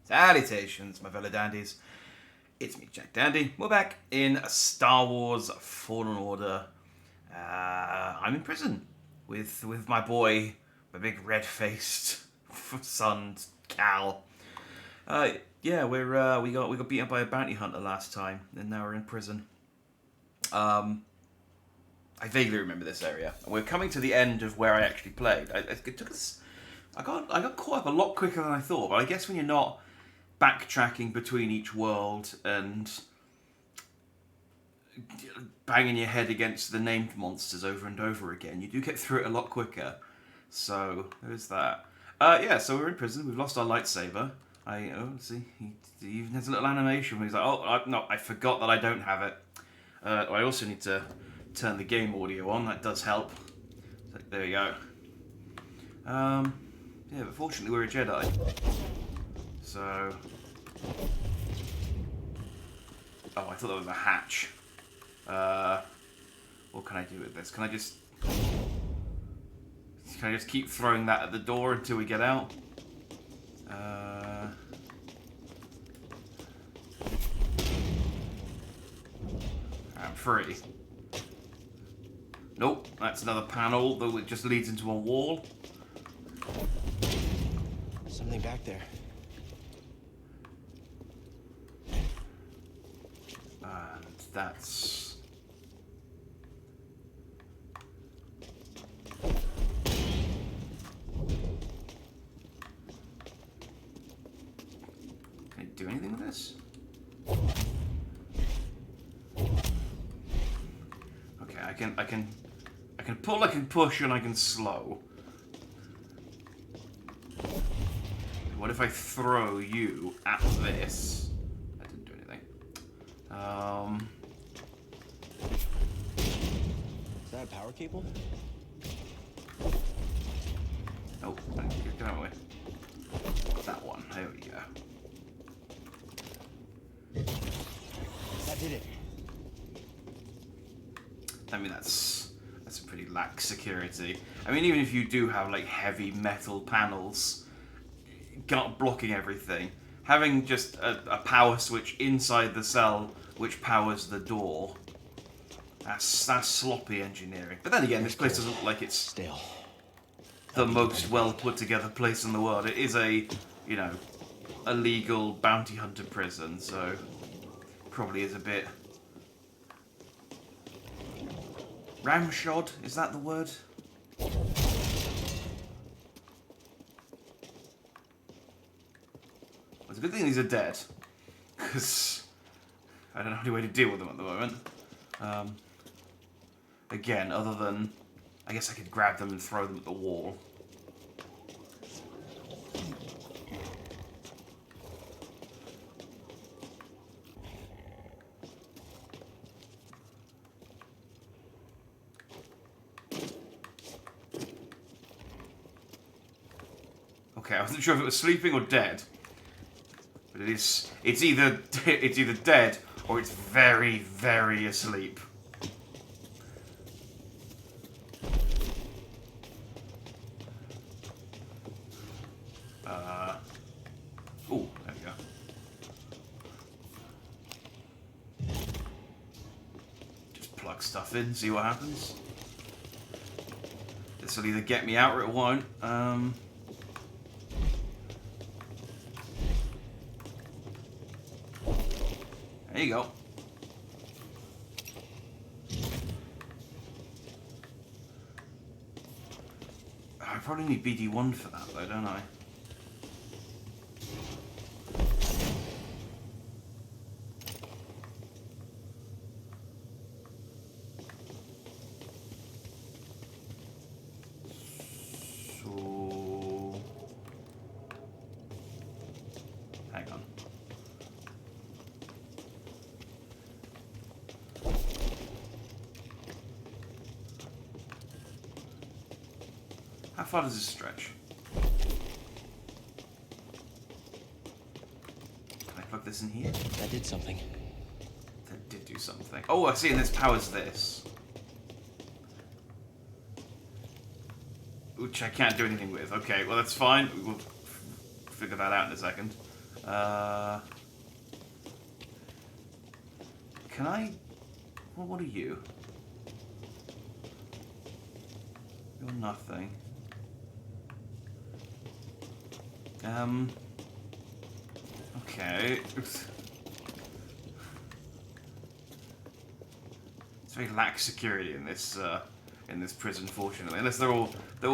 Salutations, my fellow dandies. It's me, Jack Dandy. We're back in Star Wars Fallen Order. I'm in prison with my boy, my big red-faced son, Cal. Yeah, we got beaten up by a bounty hunter last time, and now we're in prison. I vaguely remember this area. We're coming to the end of where I actually played. It took us. I got caught up a lot quicker than I thought, but I guess when you're not backtracking between each world and banging your head against the named monsters over and over again, you do get through it a lot quicker. So there's that. Yeah, so we're in prison. We've lost our lightsaber. See, he even has a little animation where he's like, no, I forgot that I don't have it. I also need to turn the game audio on. That does help. So, there you go. Yeah, but fortunately we're a Jedi. So... Oh, I thought that was a hatch. What can I do with this? Can I just keep throwing that at the door until we get out? I'm free. Nope, that's another panel that just leads into a wall. Something back there. And that's... Can I do anything with this? Okay, I can pull, I can push, and I can slow. What if I throw you at this? That didn't do anything. Is that a power cable? Oh, get out of the way. That one. There we go. That did it. I mean, that's a pretty lax security. I mean, even if you do have like heavy metal panels blocking everything, having just a power switch inside the cell which powers the door, that's sloppy engineering. But then again, this place doesn't look like it's stale. The most well put together place in the world. It is a, illegal bounty hunter prison, so probably is a bit ramshod. Is that the word? It's a good thing these are dead, because I don't know any way to deal with them at the moment. Again, other than, I guess I could grab them and throw them at the wall. Okay, I wasn't sure if it was sleeping or dead. But it's either dead or it's very, very asleep. Oh, there we go. Just plug stuff in, see what happens. This will either get me out or it won't. There you go. I probably need BD1 for that though, don't I? So... Hang on. How far does this stretch? Can I plug this in here? That did something. That did do something. Oh, I see, and this powers this. Which I can't do anything with. Okay, well that's fine. We'll figure that out in a second. Can I... Well, what are you? You're nothing. Okay. It's very lax security in this prison, fortunately. Unless they're all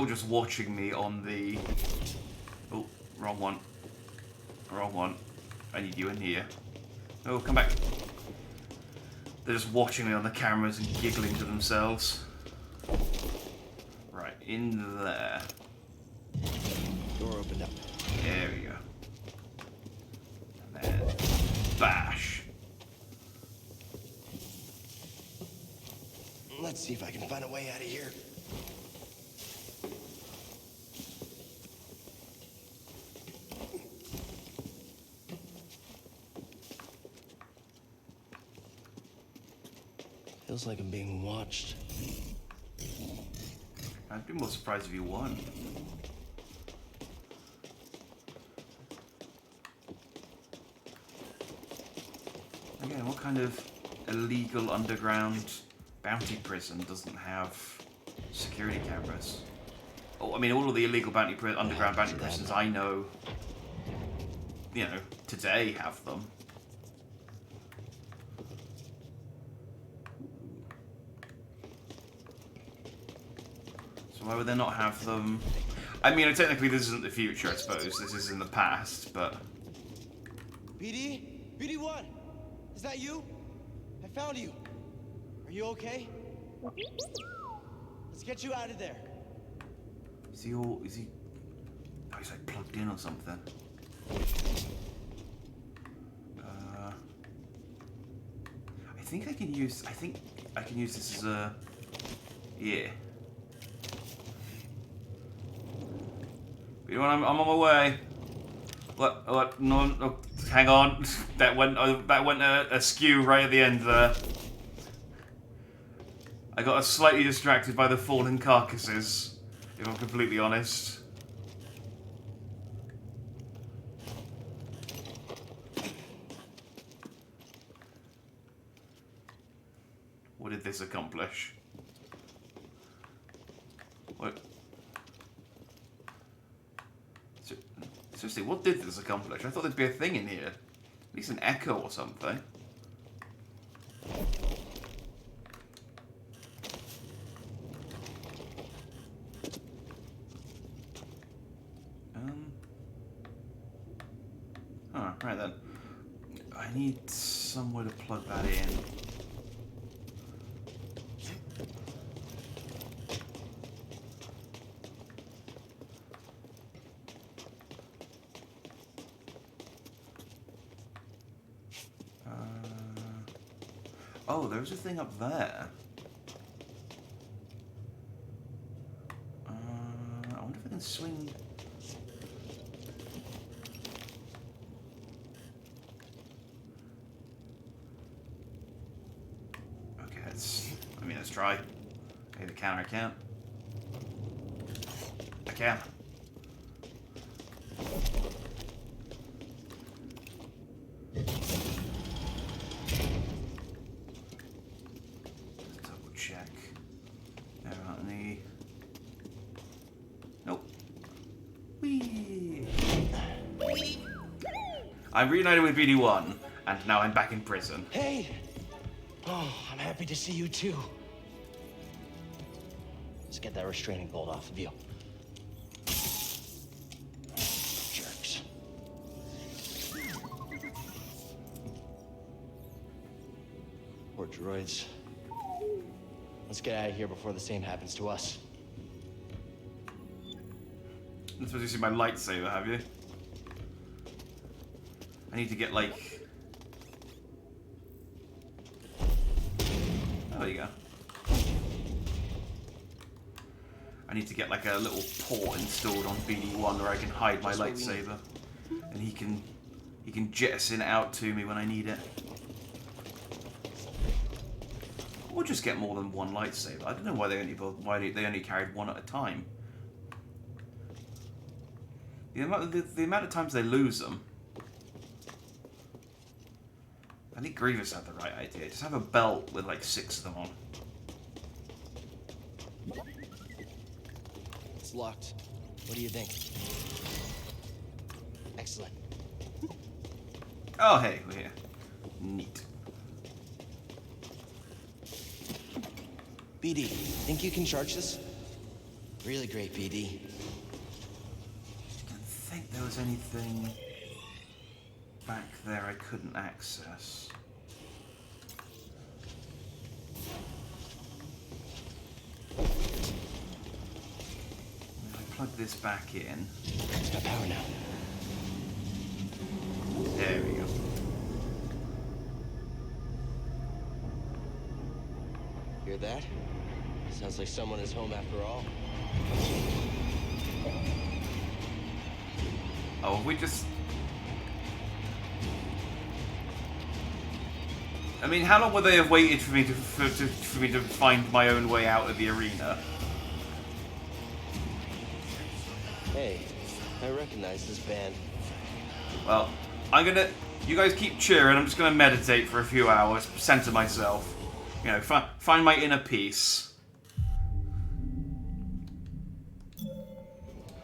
just watching me on the... Oh, wrong one. Wrong one. I need you in here. Oh, come back. They're just watching me on the cameras and giggling to themselves. Right, in there. Door opened up. There we go. And then bash. Let's see if I can find a way out of here. Feels like I'm being watched. I'd be more surprised if you won. Again, what kind of illegal underground bounty prison doesn't have security cameras? Oh, I mean, all of the illegal underground bounty prisons I know, you know, today have them. So why would they not have them? I mean, technically this isn't the future, I suppose. This is in the past, but... BD? BD1! Is that you? I found you. Are you okay? Let's get you out of there. Is he all... Is he... Oh, he's like plugged in or something. I think I can use... I think I can use this as a... Yeah. You know what? I'm on my way. What? No, hang on. That went askew right at the end there. I got slightly distracted by the fallen carcasses, if I'm completely honest. What did this accomplish? What? Seriously, what did this accomplish? I thought there'd be a thing in here. At least an echo or something. Right then. I need somewhere to plug that in. Oh, there's a thing up there. I wonder if I can swing... Okay, let's try. Okay, the counter I can't. I can. I'm reunited with BD1, and now I'm back in prison. Hey! Oh, I'm happy to see you too. Let's get that restraining bolt off of you. Jerks. Poor droids. Let's get out of here before the same happens to us. You're supposed to see my lightsaber, have you? I need to get, like... Oh, there you go. I need to get, like, a little port installed on BD1 where I can hide my lightsaber. And he can jettison it out to me when I need it. Or just get more than one lightsaber. I don't know why they only carried one at a time. The amount of times they lose them. think Grievous had the right idea. Just have a belt with like 6 of them on. It's locked. What do you think? Excellent. Oh, hey, we're here. Neat. BD, think you can charge this? Really great, BD. I didn't think there was anything back there I couldn't access. I plug this back in. It's got power now. There we go. Hear that? Sounds like someone is home after all. Oh, we just... I mean, how long would they have waited for me to find my own way out of the arena? Hey, I recognize this band. Well, I'm gonna... You guys keep cheering, I'm just gonna meditate for a few hours, center myself. You know, find my inner peace.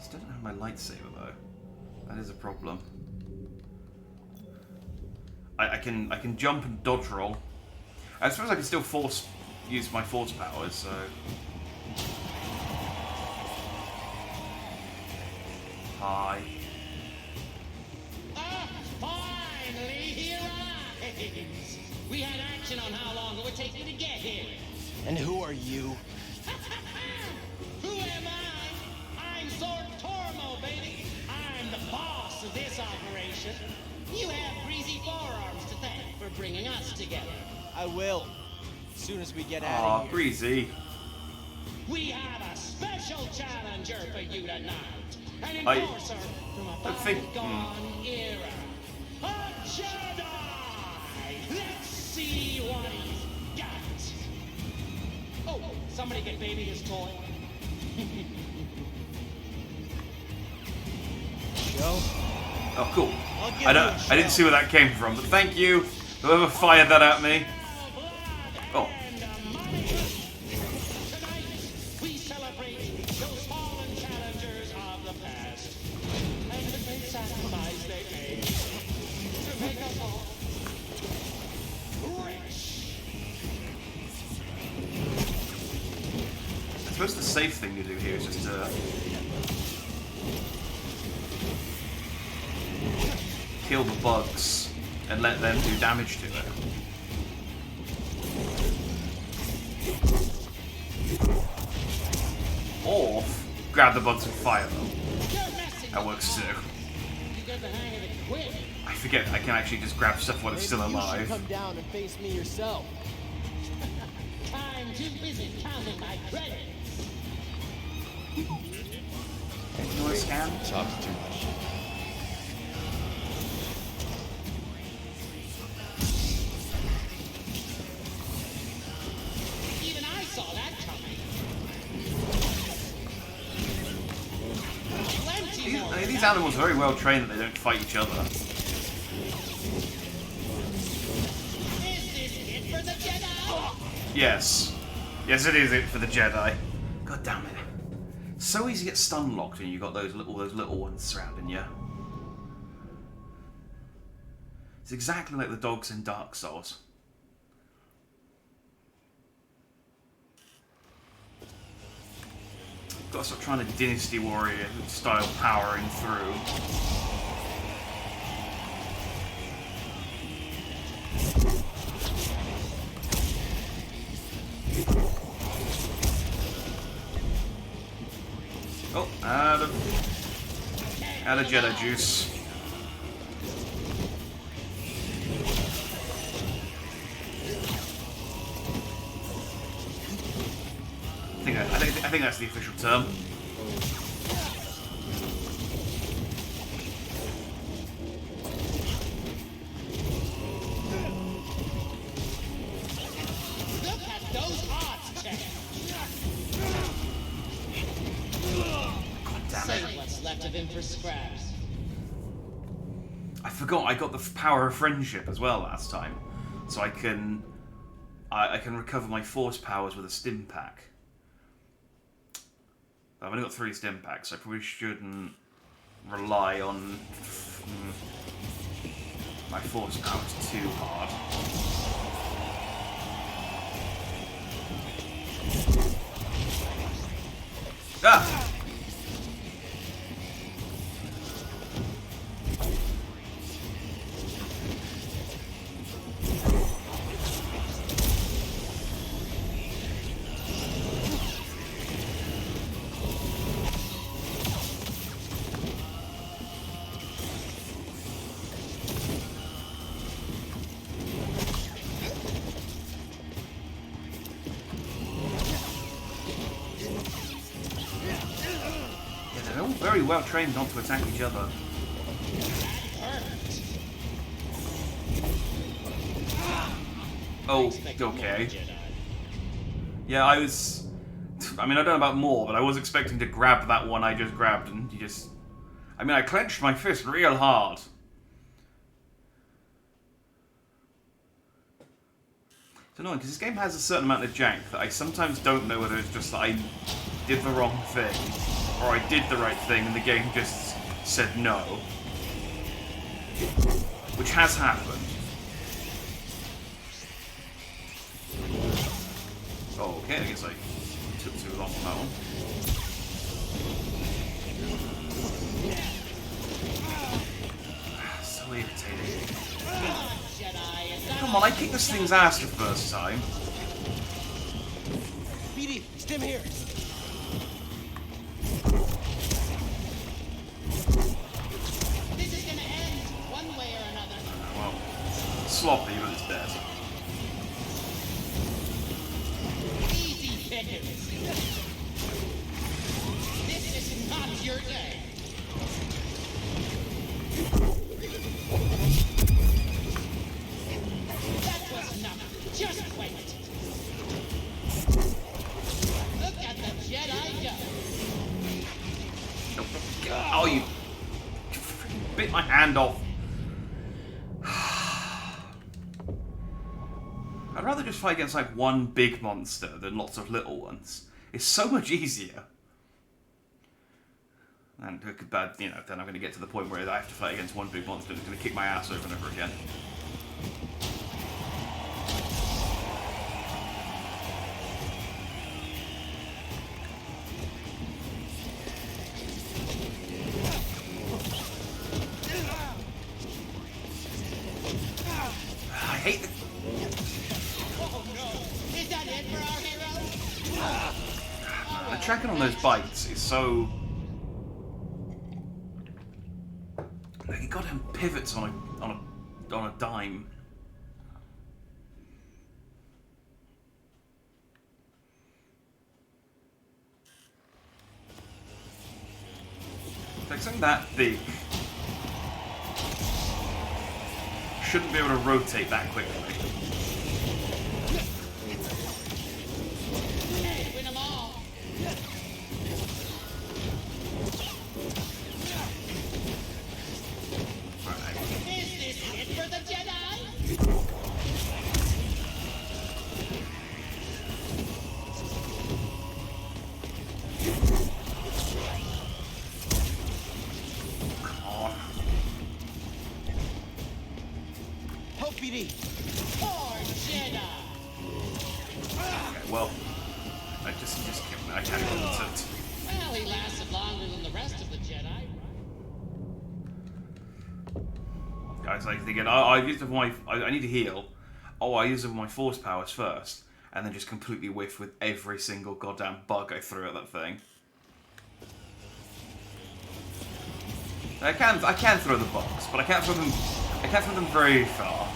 Still don't have my lightsaber, though. That is a problem. I can jump and dodge roll. I suppose I can still use my force powers, so... Hi. Finally, he arrives! We had action on how long it would take you to get here. And who are you? Who am I? I'm Sword Tormo, baby. I'm the boss of this operation. You have greasy forearms to thank for bringing us together. I will. As soon as we get out Aw, of here. breezy. We have a special challenger for you tonight. An I enforcer from a don't think- bygone era. A Jedi! Let's see what he's got. Oh, somebody get baby his toy. Joe? Oh, cool. I'll give I you a didn't shell. see where that came from, but thank you, whoever fired that at me. Oh. Tonight, we celebrate those fallen challengers of the past and the great sacrifice they made to make us all rich. I suppose the safe thing to do here is just to kill the bugs and let them do damage to it. Or grab the bugs and fire them. That works too. You get the hang of it quick. I forget I can actually just grab stuff while it's still Maybe you should alive. come down and face me yourself. I'm too busy counting my credits. You want to scan? Talks too much. Even I saw that coming. Plenty more. These animals are very well trained that they don't fight each other. Is this it for the Jedi? Yes. Yes, it is it for the Jedi. God damn it. So easy to get stun locked when you've got all those little ones surrounding you. It's exactly like the dogs in Dark Souls. Got to stop trying to Dynasty Warrior style powering through. Oh, out of Jedi juice. I think that's the official term. Look at those odds, Jack. God damn Save it. what's left of him for scraps. I forgot I got the power of friendship as well last time. so I can recover my force powers with a stim pack. I've only got 3 stim packs, so I probably shouldn't rely on my force powers too hard. Ah! Very well trained not to attack each other. Oh, okay. Yeah, I mean, I don't know about more, but I was expecting to grab that one I just grabbed, and you just... I mean, I clenched my fist real hard. It's annoying, because this game has a certain amount of jank that I sometimes don't know whether it's just that I did the wrong thing, or I did the right thing and the game just said no. Which has happened. Oh, okay, I guess I took too long on that one. So irritating. Come on, I kicked this thing's ass the first time. BD, stim here. This is gonna end one way or another. Well, sloppy, but it's dead. Easy pickings. This is not your day. That was enough. Just wait. Look at the Jedi go. Oh, you freaking bit my hand off. I'd rather just fight against like one big monster than lots of little ones. It's so much easier. And but you know, then I'm going to get to the point where I have to fight against one big monster that's going to kick my ass over and over again. I hate the... Oh no! Is that it for our hero? The tracking on those bites is so... Like, it goddamn pivots on a dime. Like something that big shouldn't be able to rotate that quickly. Hey, win them all. Is this it for the Jedi? Help, BD. Poor Jedi. Okay, well, I just killed me. I can't hold it. Well, he lasted longer than the rest of the Jedi, right? Guys, like again, I used up my. I need to heal. Oh, I used up my force powers first, and then just completely whiff with every single goddamn bug I threw at that thing. I can throw the bugs, but I can't throw them. I can't throw them very far.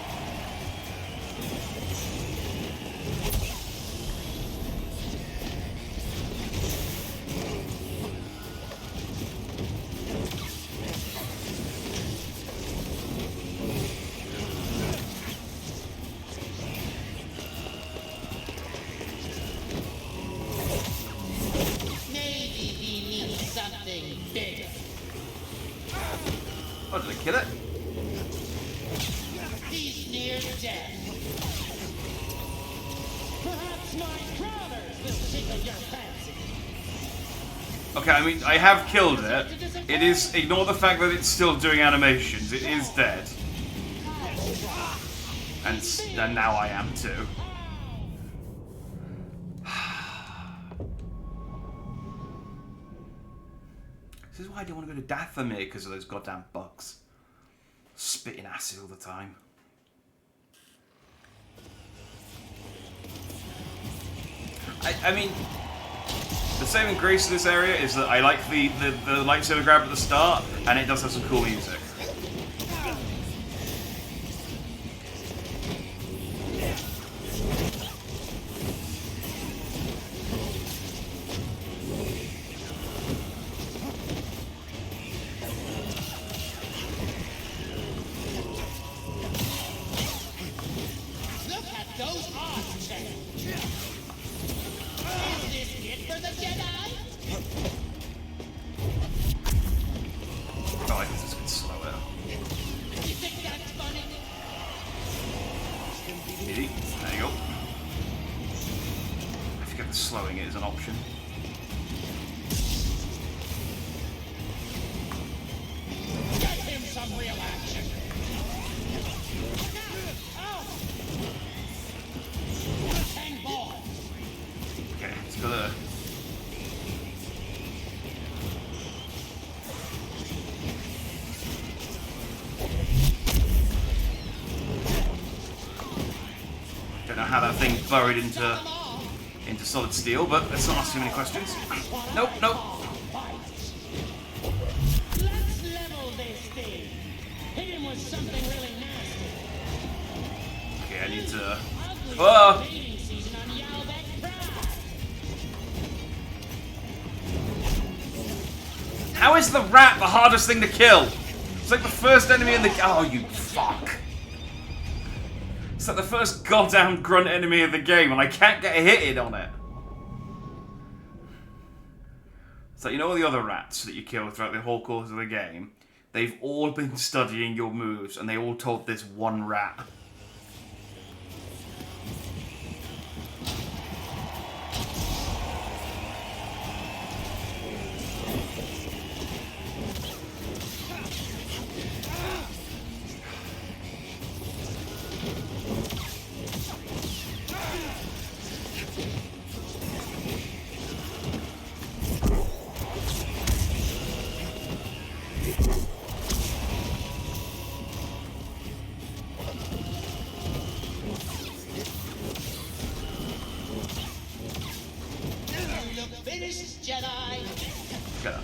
Maybe he needs something bigger. Oh, did I kill it? He's near death. Perhaps my crawlers will tickle your fancy. Okay, I mean, I have killed it. It is... Ignore the fact that it's still doing animations. It is dead. And now I am too. This is why I don't want to go to Dathomir, because of those goddamn bugs. Spitting acid all the time. I mean, the saving grace of this area is that I like the lightsaber grab at the start, and it does have some cool music. Look at those arms, Jedi. Is this it for the Jedi? Oh, I think this could slow it. You think that's funny? Easy. There you go. I forget that slowing it is an option. Get him some real action. Oh! Hang ball. Okay, let's go there. Don't know how that thing burrowed into solid steel, but let's not ask too many questions. Nope, nope. Let's level this thing. Hit him with something really nasty. Okay, I need to... Ugly Ah! mating season on Yalbeck Pride. How is the rat the hardest thing to kill? It's like the first enemy in the... Oh, you fuck. It's like the first goddamn grunt enemy of the game, and I can't get a hit in on it. It's like, you know all the other rats that you kill throughout the whole course of the game? They've all been studying your moves, and they all told this one rat. You look finished, Jedi. Get up.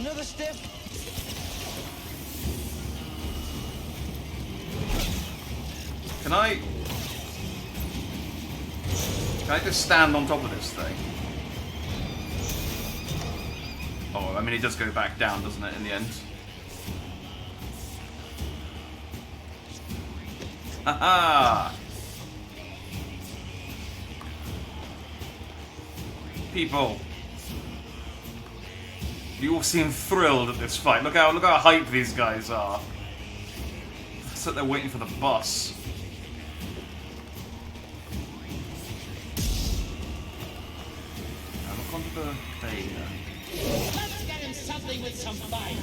Another step. Can I just stand on top of this thing? Oh, I mean, it does go back down, doesn't it, in the end? Haha! People, you all seem thrilled at this fight. Look how hyped these guys are. It's like they're waiting for the bus. Now look onto the Vader. Let's get him something with some bite.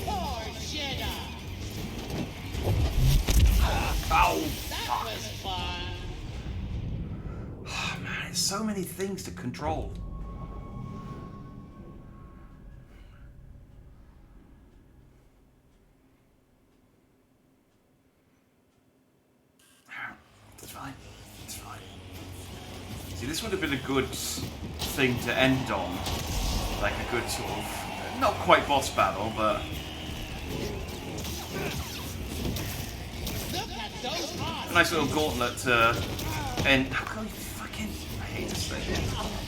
Poor Jedi. Ow! That was fun. Oh, man, it's so many things to control. It's fine. It's fine. See, this would have been a good thing to end on. Like a good sort of, not quite boss battle, but... Look at those odds. a nice little gauntlet to end. How come you fucking... I hate this thing.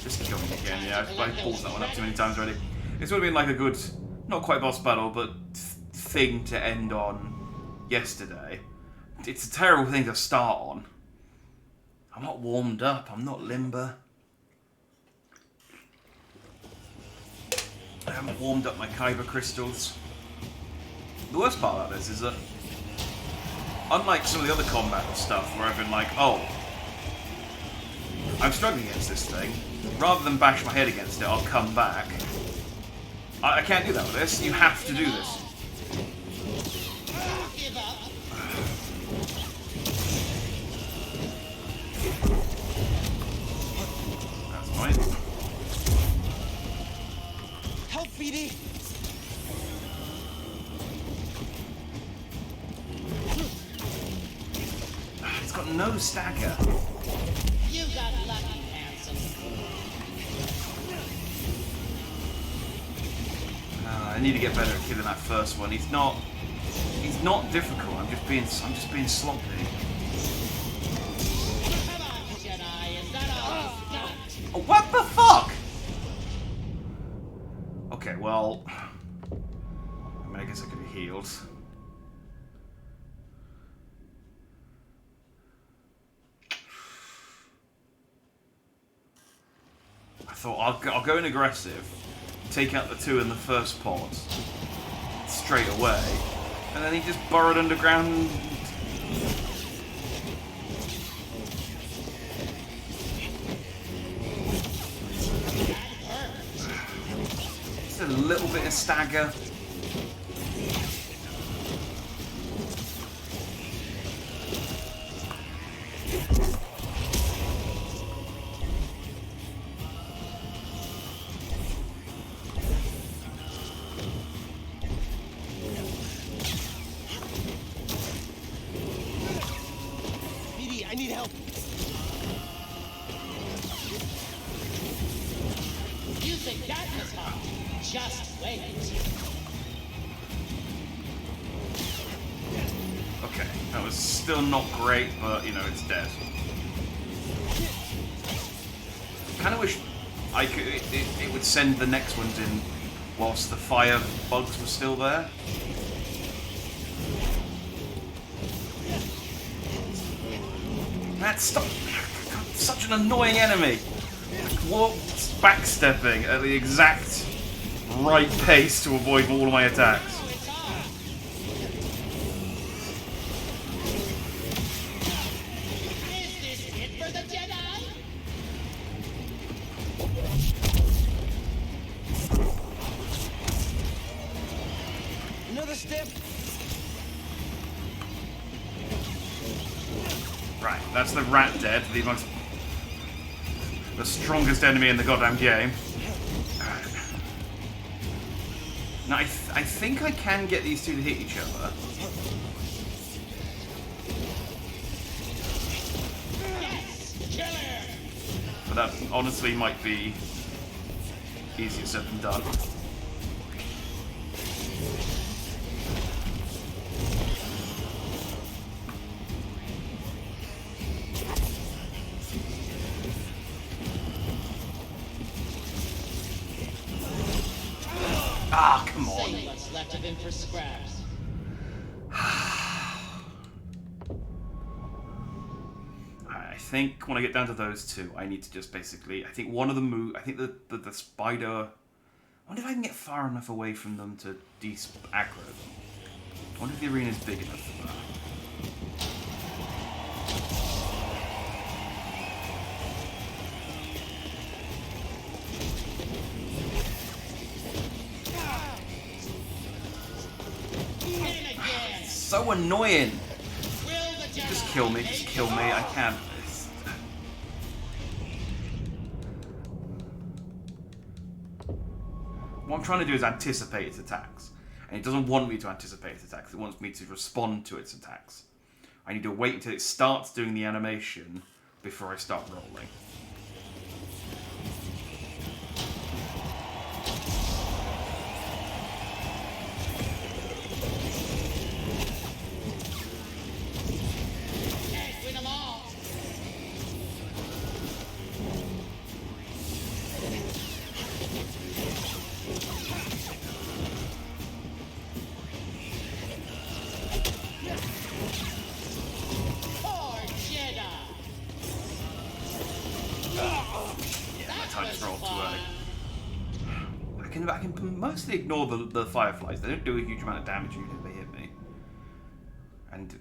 Just kill me again, yeah. I've paused that one up too many times already. This would have been like a good, not quite boss battle, but thing to end on yesterday. It's a terrible thing to start on. I'm not warmed up. I'm not limber. I haven't warmed up my kyber crystals. The worst part about this is that, unlike some of the other combat stuff where I've been like, oh, I'm struggling against this thing, rather than bash my head against it, I'll come back. I can't do that with this. You have to do this. Give up. That's annoying. Help, BD! It's got no stagger. You got lucky, handsome. I need to get better at killing that first one. He's not difficult. I'm just being sloppy. Come on, Jedi. Is that all you've got? Oh, what the fuck? Okay, well, I mean, I guess I could have healed. I thought I'll go in aggressive, take out the two in the first pod straight away, and then he just burrowed underground. Just a little bit of stagger. BD, I need help. You think that was hard? Just wait. Okay, that was still not great, but you know, it's dead. Kind of wish I could. It would send the next ones in whilst the fire bugs were still there. That's such an annoying enemy. Walks backstepping at the exact right pace to avoid all of my attacks. Oh, it's on. Is this it for the Jedi? Another step. Right, that's the rat dead, the strongest enemy in the goddamn game. Now, I think I can get these two to hit each other. Yes, killer. But that honestly might be easier said than done. Ah, come on. Save what's left of him for scraps. I think when I get down to those two, I need to just basically. I think one of them I think the spider. I wonder if I can get far enough away from them to aggro them. I wonder if the arena's big enough for that. In again. So annoying. Will the Jedi Just kill me. Just kill me. I can't. What I'm trying to do is anticipate its attacks. And it doesn't want me to anticipate its attacks. It wants me to respond to its attacks. I need to wait until it starts doing the animation before I start rolling. Can't win them all. can mostly ignore the fireflies. They don't do a huge amount of damage even if they hit me. And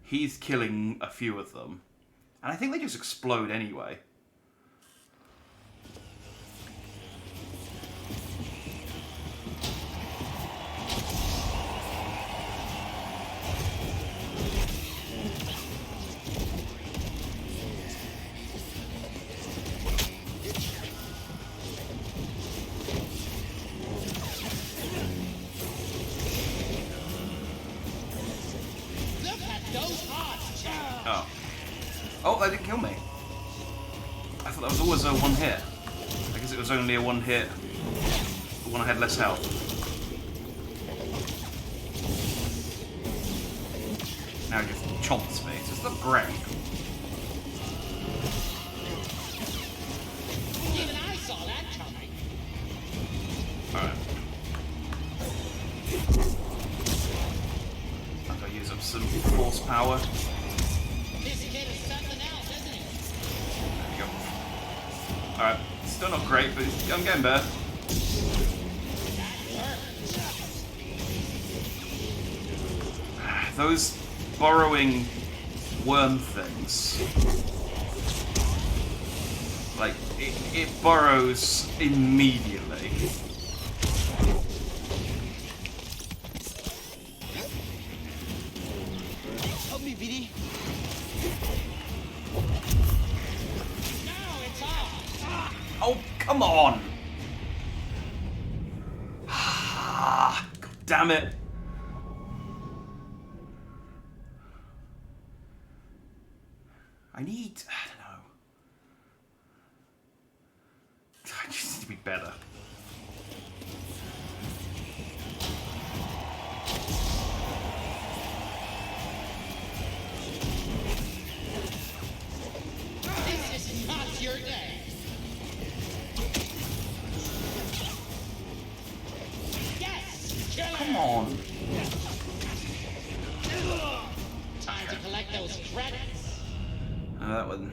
he's killing a few of them. And I think they just explode anyway. Oh. Oh, that didn't kill me. I thought that was always a one hit. I guess it was only a one hit when I had less health. Now it just chomps me. It's just not great. Even I saw that coming. Alright. I'm gonna use up some force power. This kid is something else, isn't he? There we go. Alright, still not great, but I'm getting better. Those burrowing worm things. Like, it burrows immediately. Help me, BD. Now it's off. Oh, come on! God damn it. I don't know. I just need to be better. This is not your day. Yes, killer. Come on. Time to collect those credits. That one.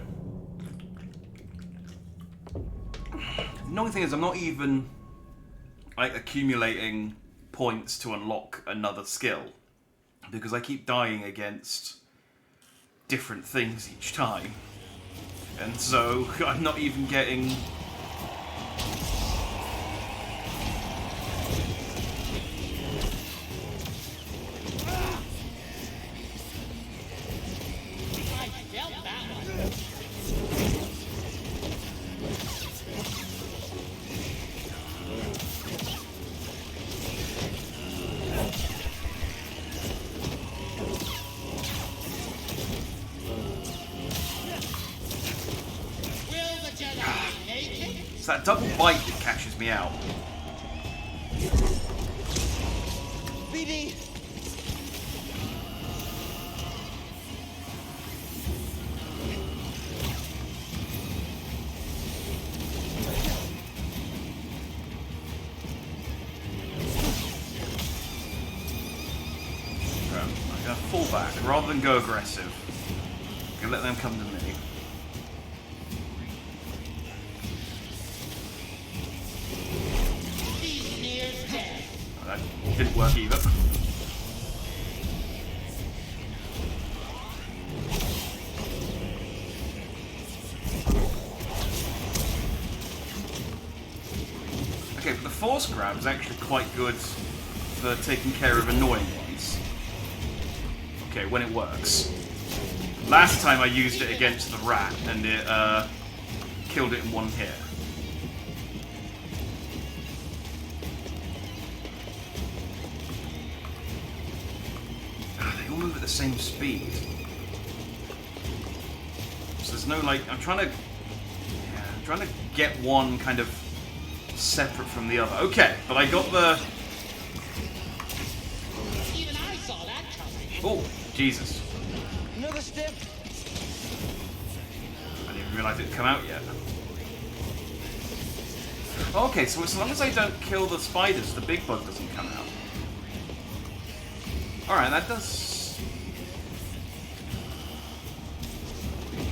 The annoying thing is I'm not even like accumulating points to unlock another skill because I keep dying against different things each time, and so I'm not even getting. It's that double bite that catches me out. BD! I'm gonna fall back rather than go aggressive. I'm gonna let them come to me. That didn't work either. Okay, but the force grab is actually quite good for taking care of annoying ones. Okay, when it works. Last time I used it against the rat and it killed it in one hit. They all move at the same speed. So there's no like I'm trying to get one kind of separate from the other. Okay, but I got the Even I saw that coming. oh, Jesus. Another step. I didn't even realise it'd come out yet. Okay, so as long as I don't kill the spiders, the big bug doesn't come out. Alright, that does...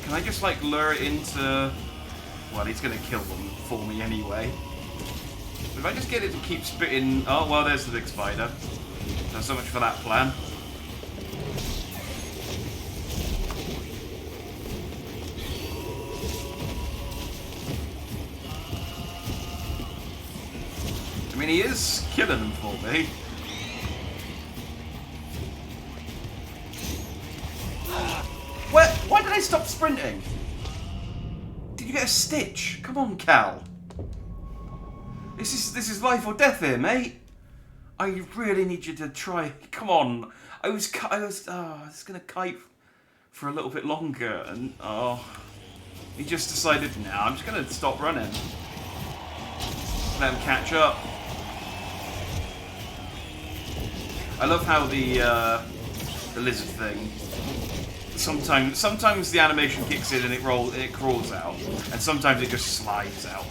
Can I just, like, lure it into... Well, he's gonna kill them for me anyway. if I just get it to keep spitting... Oh, well, there's the big spider. Not so much for that plan. I mean, he is killing them for me. Why did I stop sprinting? Did you get a stitch? Come on, Cal. This is life or death here, mate. I really need you to try. Come on. I was gonna kite for a little bit longer, and he just decided, nah, I'm just gonna stop running. Let him catch up. I love how the lizard thing. Sometimes the animation kicks in and it crawls out, and sometimes it just slides out.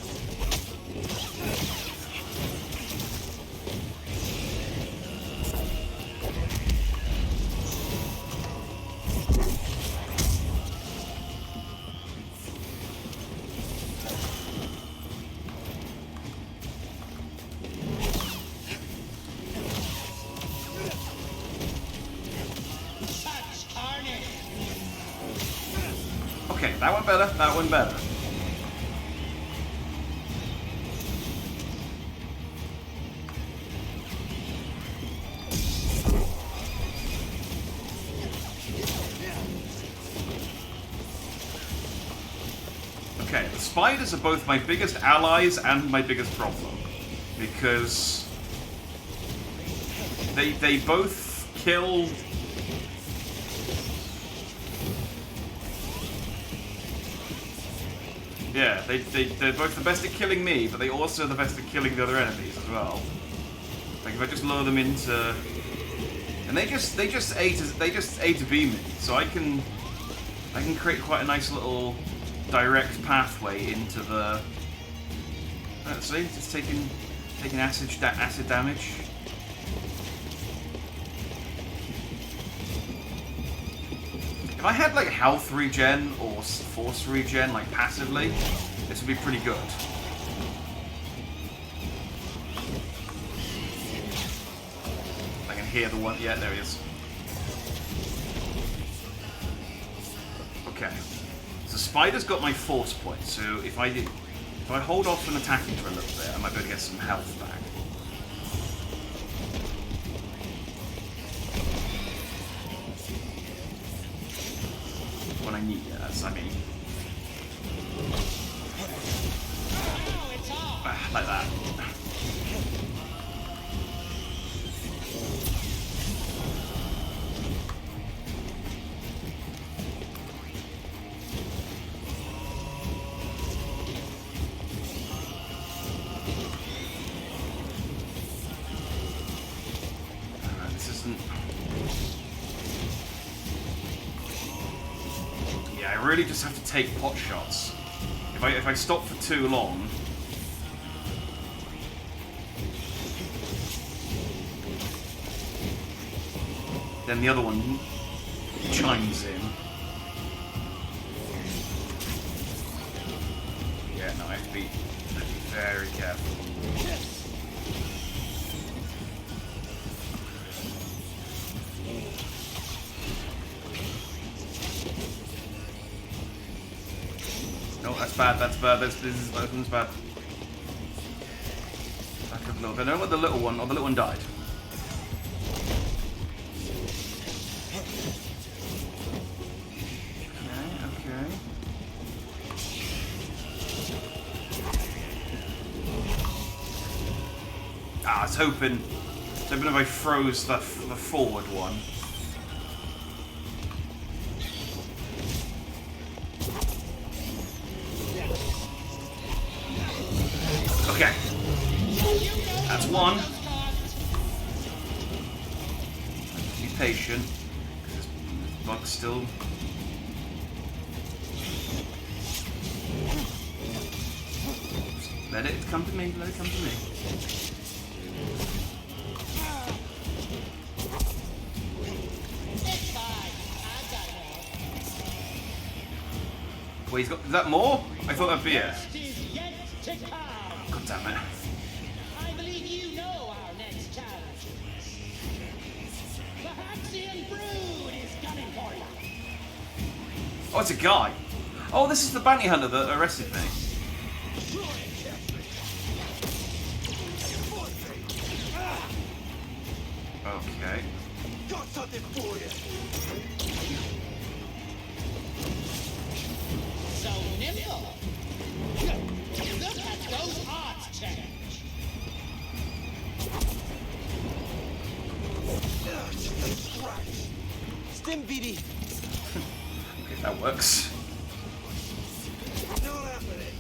Okay, that one better, that one better. Okay, the spiders are both my biggest allies and my biggest problem. Because they both kill... Yeah, they're both the best at killing me, but they also are the best at killing the other enemies as well. Like if I just lure them into, and they just A to B me, so I can create quite a nice little direct pathway into the. See, it's taking acid damage. If I had like health regen or force regen like passively, this would be pretty good. I can hear the one. Yeah, there he is. Okay. So Spider's got my force point. So if I hold off from attacking for a little bit, I might be able to get some health back. When I need it, I mean. Like that. This isn't... Yeah, I really just have to take pot shots. If I stop for too long... then the other one chimes in. Yeah, no, I have to be very careful. No, that's bad, that's bad, this one's bad. Back up a little bit. I know what the little one died. I was hoping if I froze the forward one. Okay. That's one. Be patient, because this bug's still... Let it come to me, let it come to me. Wait, he's got... Is that more? I thought that'd be it. God damn it. Oh, it's a guy. Oh, this is the bounty hunter that arrested me. Okay. Got something for you. So nimble. Look at those odds change. Stim BD. Okay, that works. No happening.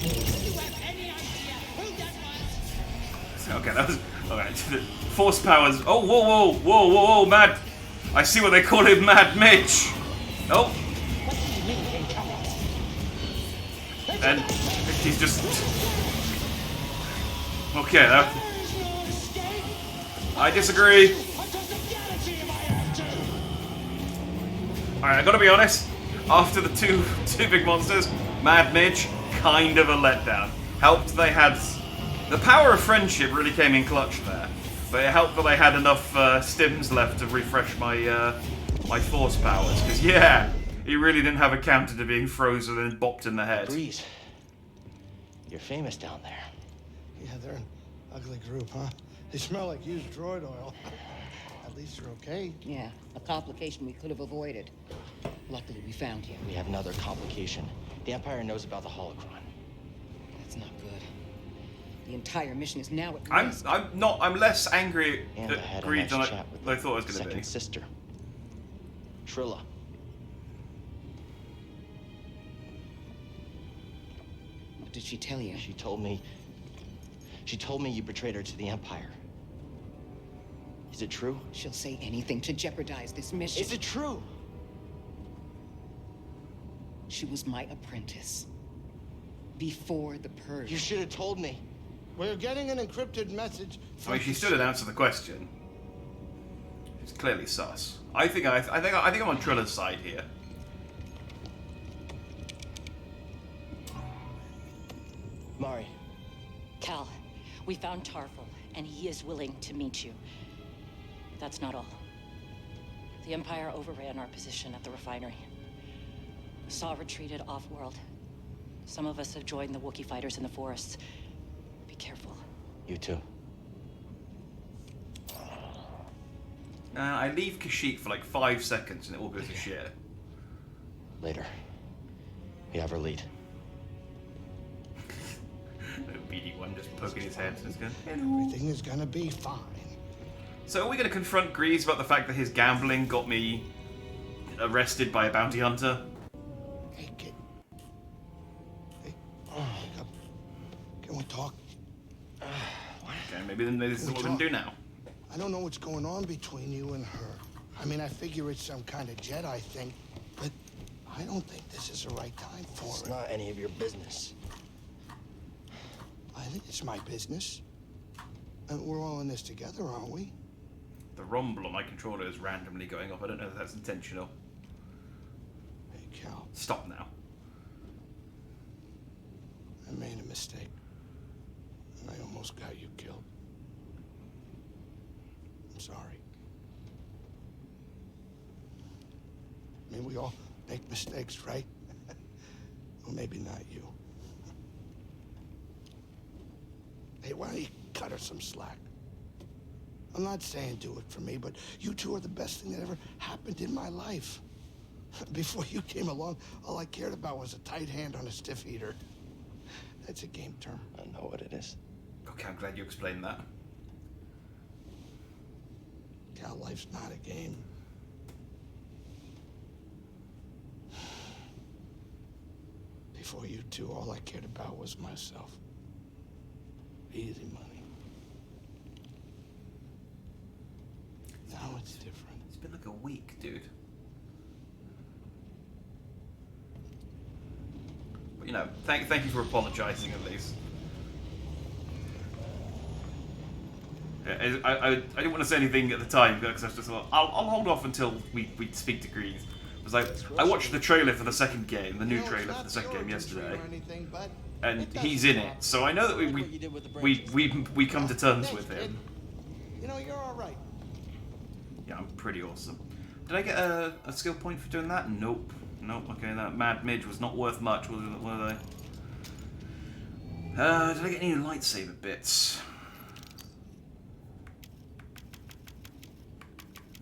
Do you have any idea who that was? Okay, that was... Alright, force powers... Oh, whoa, whoa, whoa, whoa, whoa, Mad... I see what they call him, Mad Mitch. Oh. What do you mean incoming? And he's just... Okay, that... There's no escape. I disagree. Across the galaxy if I have to. Alright, I gotta be honest. After the two big monsters, Mad Mitch, kind of a letdown. Helped they had... The power of friendship really came in clutch there. But it helped that I had enough stims left to refresh my my force powers. Because, yeah, he really didn't have a counter to being frozen and bopped in the head. Breeze. You're famous down there. Yeah, they're an ugly group, huh? They smell like used droid oil. At least they're okay. Yeah, a complication we could have avoided. Luckily, we found you. We have another complication. The Empire knows about the holocron. That's not good. The entire mission is now at risk. I'm less angry And I at had a Greed nice than chat with I thought I was the going to second be. sister, Trilla. What did she tell you? She told me you betrayed her to the Empire. Is it true? She'll say anything to jeopardize this mission. Is it true? She was my apprentice. Before the purge. You should have told me. We're getting an encrypted message. I mean, she still didn't answer the question. It's clearly sus. I think I'm on Trilla's side here. Mari, Cal, we found Tarful, and he is willing to meet you. That's not all. The Empire overran our position at the refinery. Saw retreated off-world. Some of us have joined the Wookiee fighters in the forests. Be careful. you too. I leave Kashyyyk for like 5 seconds and it all goes to shit. Later. We have our lead. The BD1 just poking his head. Just going, Everything is gonna be fine. So are we going to confront Grease about the fact that his gambling got me arrested by a bounty hunter? Hey, kid. Hey, wake up. Can we talk? Okay, maybe this is what we're going to do now. I don't know what's going on between you and her. I mean, I figure it's some kind of Jedi thing, but I don't think this is the right time for It's it. not any of your business. I think it's my business. And we're all in this together, aren't we? The rumble on my controller is randomly going off. I don't know if that's intentional. Hey, Cal, Stop now. I made a mistake. And I almost got you killed. I'm sorry. I mean, we all make mistakes, right? Well, maybe not you. Hey, why don't you cut her some slack? I'm not saying do it for me, but you two are the best thing that ever happened in my life. Before you came along, all I cared about was a tight hand on a stiff heater. That's a game term. I know what it is. Okay, I'm glad you explained that. Cal, life's not a game. Before you two, all I cared about was myself. Easy money. Now it's different. It's been like a week, dude. But, you know, thank you for apologizing at least. I didn't want to say anything at the time because I was just like, I'll hold off until we speak to Grease. It was like, I watched the trailer for the second game, the new You know, it's trailer for not the second game origin tree yesterday. or anything, but and It he's doesn't in it, stop. so I know that Like what you did with the branches. we come to terms Thanks, with kid. him. You know, you're all right. Yeah, I'm pretty awesome. Did I get a skill point for doing that? Nope. Nope. Okay, that Mad Midge was not worth much, were they? Did I get any lightsaber bits?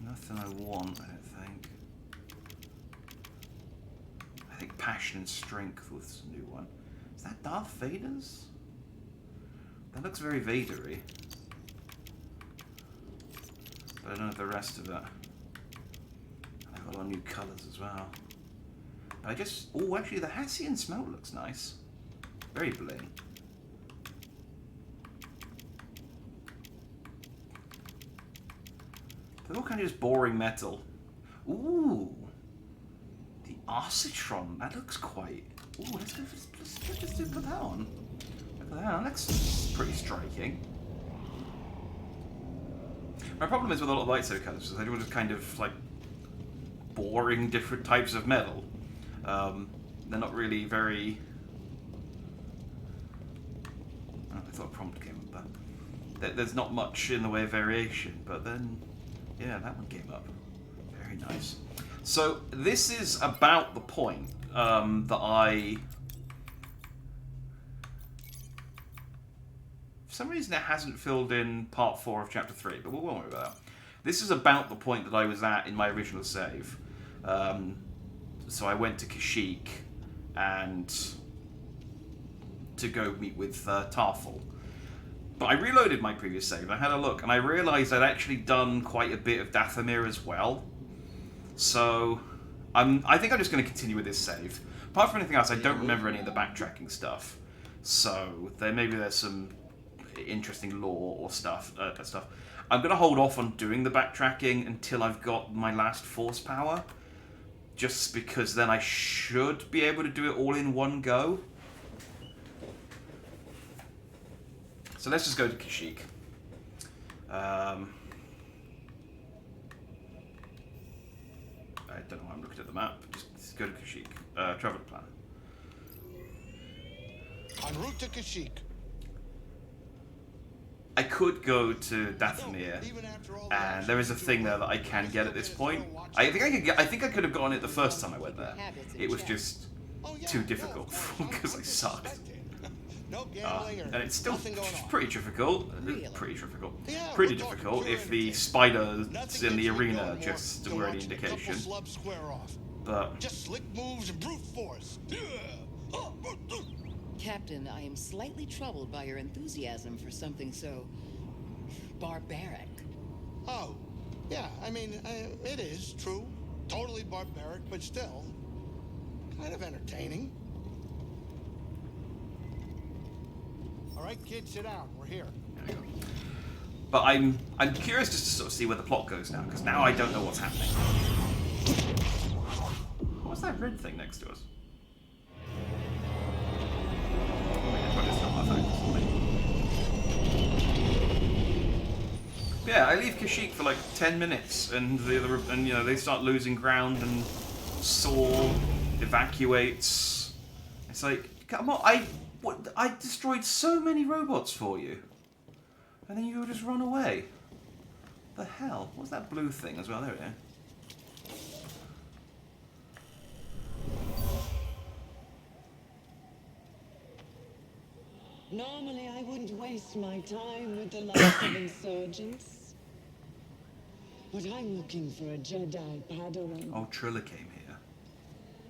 Nothing I want, I don't think. I think Passion and Strength was a new one. Is that Darth Vader's? That looks very Vader-y. But I don't know the rest of it. I've got a lot of new colours as well. But I just... Oh, actually, the Hassian smelt looks nice. Very bling. They're all kind of just boring metal. Ooh. The Arcitron. That looks quite... Ooh, let's just put that on. Look at that. That looks pretty striking. My problem is with a lot of lightsaber colours is they do just kind of like boring different types of metal. They're not really very... Oh, I thought a prompt came up there. There's not much in the way of variation, but then, yeah, that one came up. Very nice. So this is about the point that I... For some reason it hasn't filled in part 4 of chapter 3, but we won't worry about that. This is about the point that I was at in my original save. So I went to Kashyyyk and to go meet with Tarful. But I reloaded my previous save and I had a look and I realised I'd actually done quite a bit of Dathomir as well. So I think I'm just going to continue with this save. Apart from anything else, I don't remember any of the backtracking stuff. So maybe there's some interesting lore or stuff. I'm going to hold off on doing the backtracking until I've got my last force power. Just because then I should be able to do it all in one go. So let's just go to Kashyyyk. I don't know why I'm looking at the map. Just go to Kashyyyk. Travel plan. En route to Kashyyyk. I could go to Dathomir, and there is a thing there that I can get at this point. I think I could have gotten it the first time I went there. It was just too difficult because I sucked. And it's still pretty difficult. Pretty difficult if the spiders in the arena just were any indication. But just slick moves and brute force. Captain, I am slightly troubled by your enthusiasm for something so barbaric. Oh, yeah, I mean, it is true. Totally barbaric, but still kind of entertaining. All right, kids, sit down. We're here. there we go. But I'm curious just to sort of see where the plot goes now, because now I don't know what's happening. What's that red thing next to us? Yeah, I leave Kashyyyk for like 10 minutes, and you know they start losing ground, and Saul evacuates. It's like, come on, I destroyed so many robots for you, and then you just run away. The hell? What's that blue thing as well? There we go. Normally, I wouldn't waste my time with the likes of insurgents. But I'm looking for a Jedi Padawan. Oh, Trilla came here.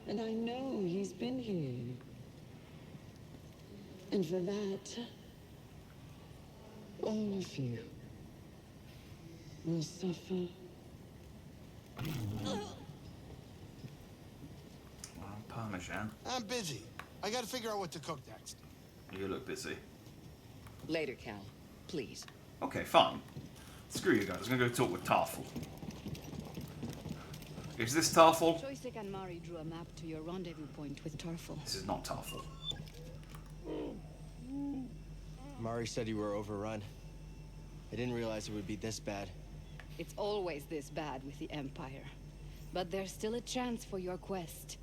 And I know he's been here. And for that, all of you will suffer. Well, Parmesan. I'm busy. I gotta figure out what to cook next. You look busy. Later, Cal. Please. Okay, fine. Screw you guys. I'm gonna go talk with Tarful. Is this Tarful? Joystick and Mari drew a map to your rendezvous point with Tarful. This is not Tarful. Mari said you were overrun. I didn't realize it would be this bad. It's always this bad with the Empire. But there's still a chance for your quest.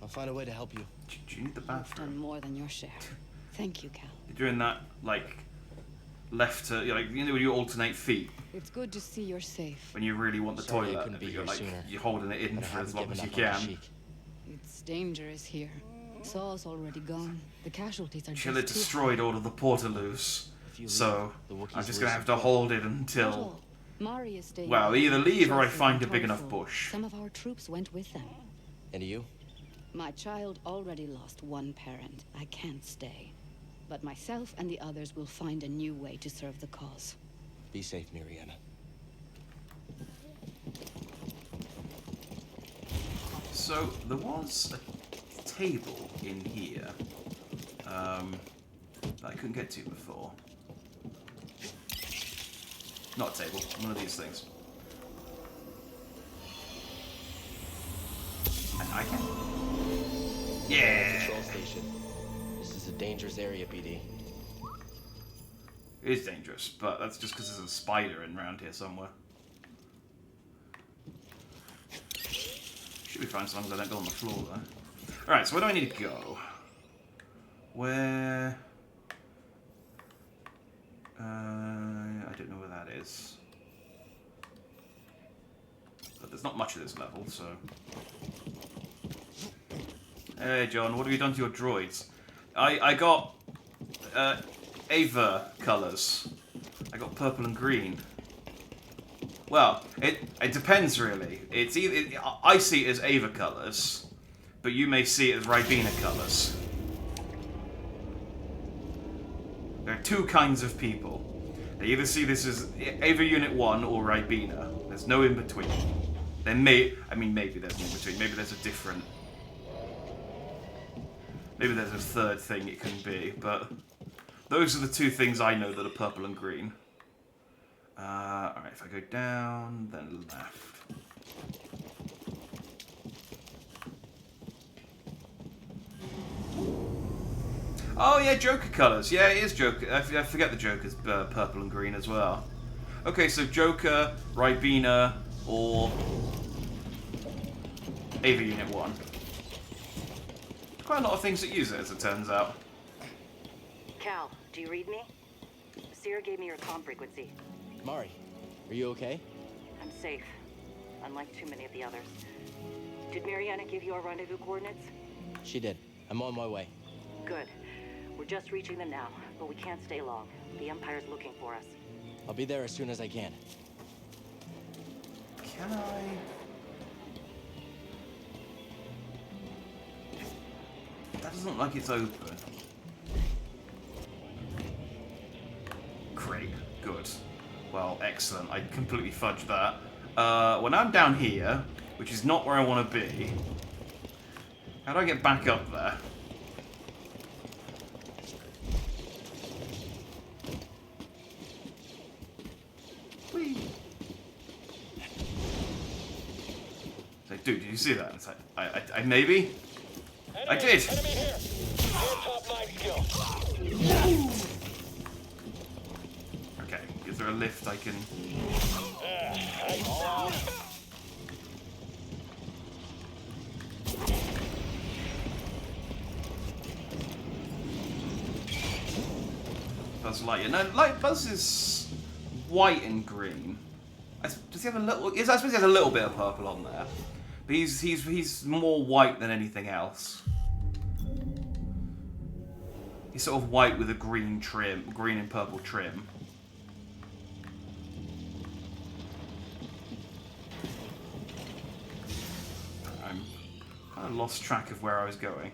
I'll find a way to help you. Do you need the You've done bathroom? more than your share. Thank you, Cal. You're doing that, like, left to, like, you know when you alternate feet? It's good to see you're safe. When you really want the Sorry I toilet, couldn't be you're here like, sooner. you're holding it in But I for as haven't long as you given up on the can. Sheik. It's dangerous here. Saul's already gone. The casualties are Chilla just too destroyed all of the portaloos, If you leave, so the Wookiees I'm just lose gonna have to support. hold it Not until. all. Mari is staying Well, behind. either leave or I Joseph find and a big enough Torful. bush. Some of our troops went with them. And you? My child already lost one parent. I can't stay. But myself and the others will find a new way to serve the cause. Be safe, Mariana. So there was a table in here that I couldn't get to before. Not a table, one of these things. And I can. Yeah. Control station. This is a dangerous area, BD. It is dangerous, but that's just because there's a spider in around here somewhere. Should be fine as long as I don't go on the floor though. Alright, so where do I need to go? Where... I don't know where that is. But there's not much of this level, so... Hey John, what have you done to your droids? I got... Ava colours. I got purple and green. Well, it depends really. It's either I see it as Ava colours, but you may see it as Ribena colours. There are two kinds of people. They either see this as Ava Unit 1 or Ribena. There's no in between. There may, I mean, maybe there's an in between. Maybe there's a different. Maybe there's a third thing it can be, but those are the two things I know that are purple and green. Alright, if I go down, then left. Oh yeah, Joker colours. Yeah, it is Joker. I forget the Joker's purple and green as well. Okay, so Joker, Ribena, or Ava Unit 1. Quite a lot of things that use it, as it turns out. Cal, do you read me? Seer gave me your comm frequency. Mari, are you okay? I'm safe, unlike too many of the others. Did Mariana give you our rendezvous coordinates? She did. I'm on my way. Good. We're just reaching them now, but we can't stay long. The Empire's looking for us. I'll be there as soon as I can. Can I... That doesn't look like it's open. Great. Good. Well, excellent. I completely fudged that. Well, now I'm down here, which is not where I want to be. How do I get back up there? Whee! It's like, dude, did you see that? It's like, I maybe? I did! Enemy here! Top 9 skill. Okay, is there a lift I can... Buzz Lightyear. No, like Buzz is white and green. Does he have a little... Yes, I suppose he has a little bit of purple on there. But he's more white than anything else. He's sort of white with a green trim, green and purple trim. I'm kind of lost track of where I was going.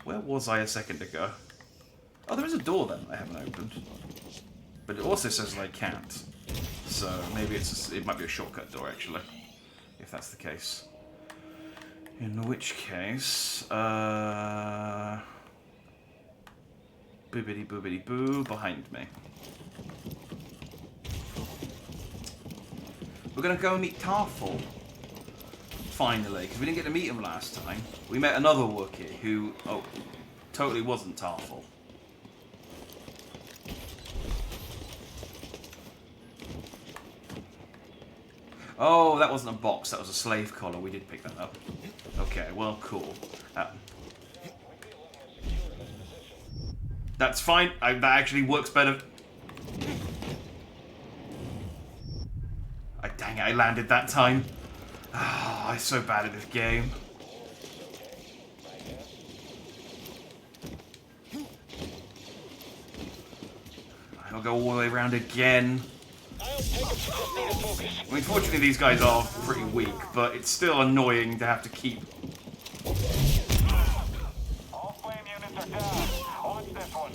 Where was I a second ago? Oh, there is a door then I haven't opened. But it also says I can't. So maybe it might be a shortcut door actually. If that's the case. In which case, boobity boobity boo behind me. We're gonna go and meet Tarful. Finally, because we didn't get to meet him last time. We met another Wookiee who, totally wasn't Tarful. Oh, that wasn't a box. That was a slave collar. We did pick that up. Okay, well, cool. That's fine. That actually works better. Dang it, I landed that time. Ah, I'm so bad at this game. I'll go all the way around again. I mean, fortunately these guys are pretty weak, but it's still annoying to have to keep... All flame units are down. Watch this one.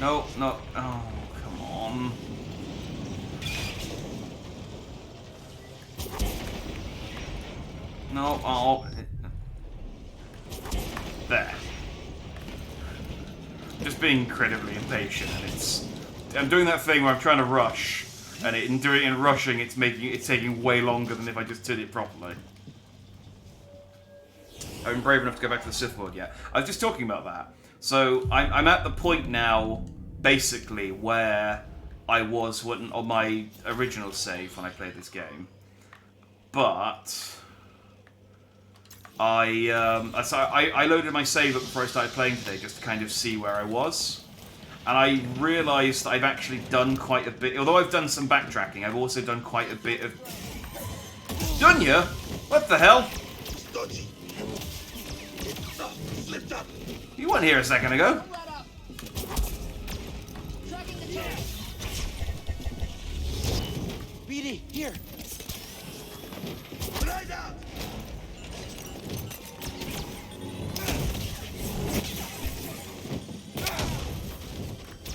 No, no, oh, come on. No, oh. There. Just being incredibly impatient, and I'm doing that thing where I'm trying to rush, and in doing it and rushing, it's taking way longer than if I just did it properly. I haven't been brave enough to go back to the Sith Lord yet. I was just talking about that. So I'm at the point now, basically, where I was on my original save when I played this game, but I loaded my save up before I started playing today just to kind of see where I was, and I realised that I've actually done quite a bit. Although I've done some backtracking, I've also done quite a bit of. Done ya? What the hell? You weren't here a second ago. BD, here.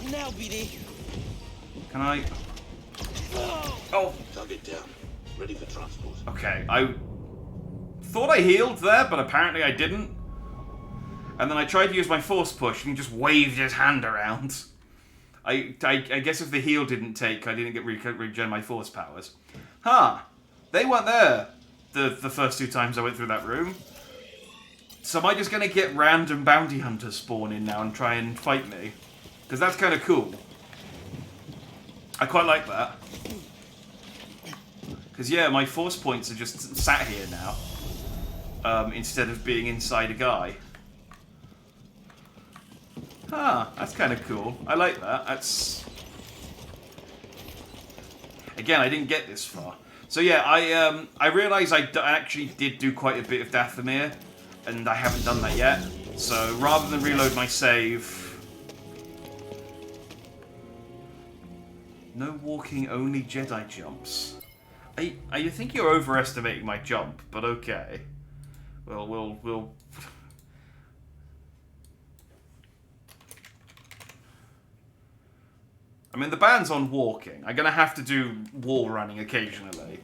Now, BD. Can I? Oh. Target down. Ready for transport. Okay, I thought I healed there, but apparently I didn't. And then I tried to use my force push, and he just waved his hand around. I guess if the heal didn't take, I didn't get regen my force powers. Huh. They weren't there the first 2 times I went through that room. So am I just going to get random bounty hunters spawn in now and try and fight me? Because that's kind of cool. I quite like that. Because, yeah, my force points are just sat here now. Instead of being inside a guy. Ah, that's kind of cool. I like that. That's... Again, I didn't get this far. So yeah, I realised I actually did do quite a bit of Dathomir, and I haven't done that yet. So rather than reload my save... No walking, only Jedi jumps. I think you're overestimating my jump, but okay. Well, we'll... I mean, the ban's on walking. I'm gonna have to do wall running occasionally.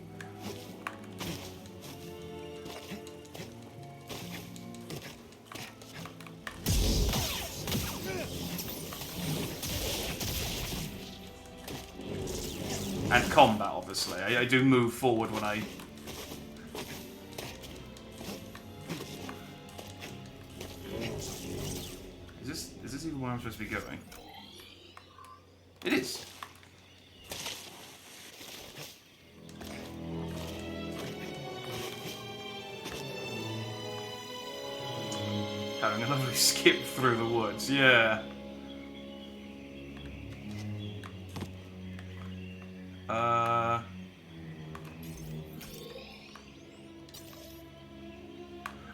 And combat, obviously. I do move forward when I... Is this even where I'm supposed to be going? It is. Having a lovely skip through the woods, yeah.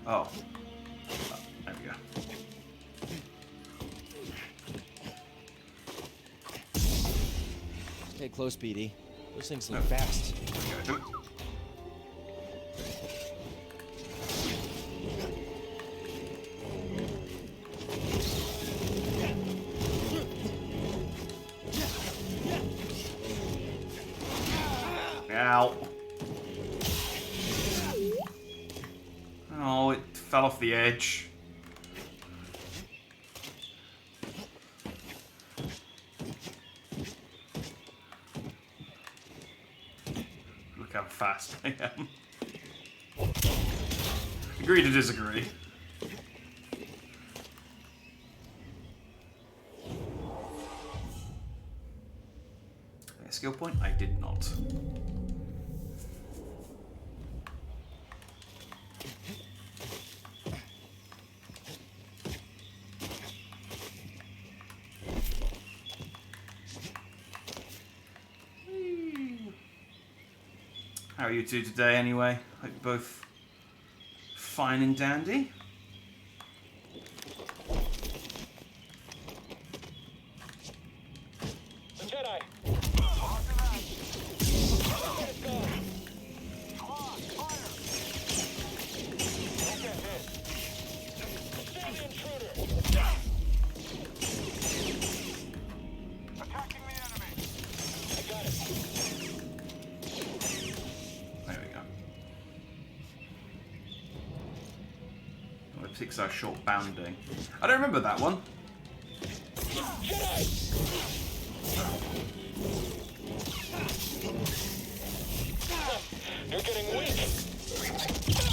Oh. There we go. Stay close, BD. Those things look fast. Ow. Oh, it fell off the edge. Look how fast I am. Agree to disagree. A skill point? I did not. How are you two today anyway? Hope you're both fine and dandy. Jedi. Pixar short bounding. I don't remember that one. You're getting weak.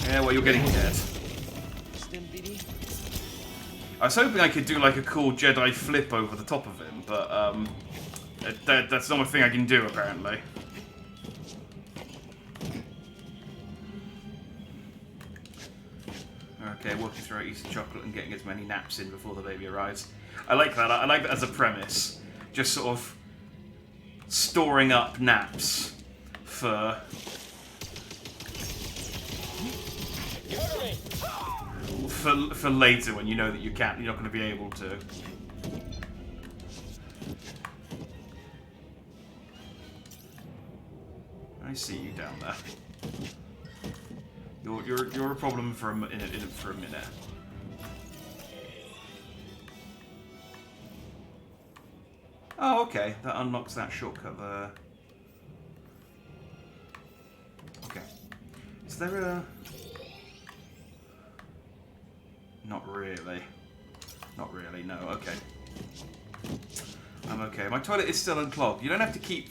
Yeah, well, you're getting dead. I was hoping I could do like a cool Jedi flip over the top of him, but that's not a thing I can do apparently. Okay, walking through Easter chocolate and getting as many naps in before the baby arrives. I like that. I like that as a premise. Just sort of storing up naps for later when you know that you're not going to be able to. I see you down there. You're a problem for a minute. Oh, okay. That unlocks that shortcut there. Okay. Is there a... Not really. Not really, no. Okay. I'm okay. My toilet is still unclogged. You don't have to keep...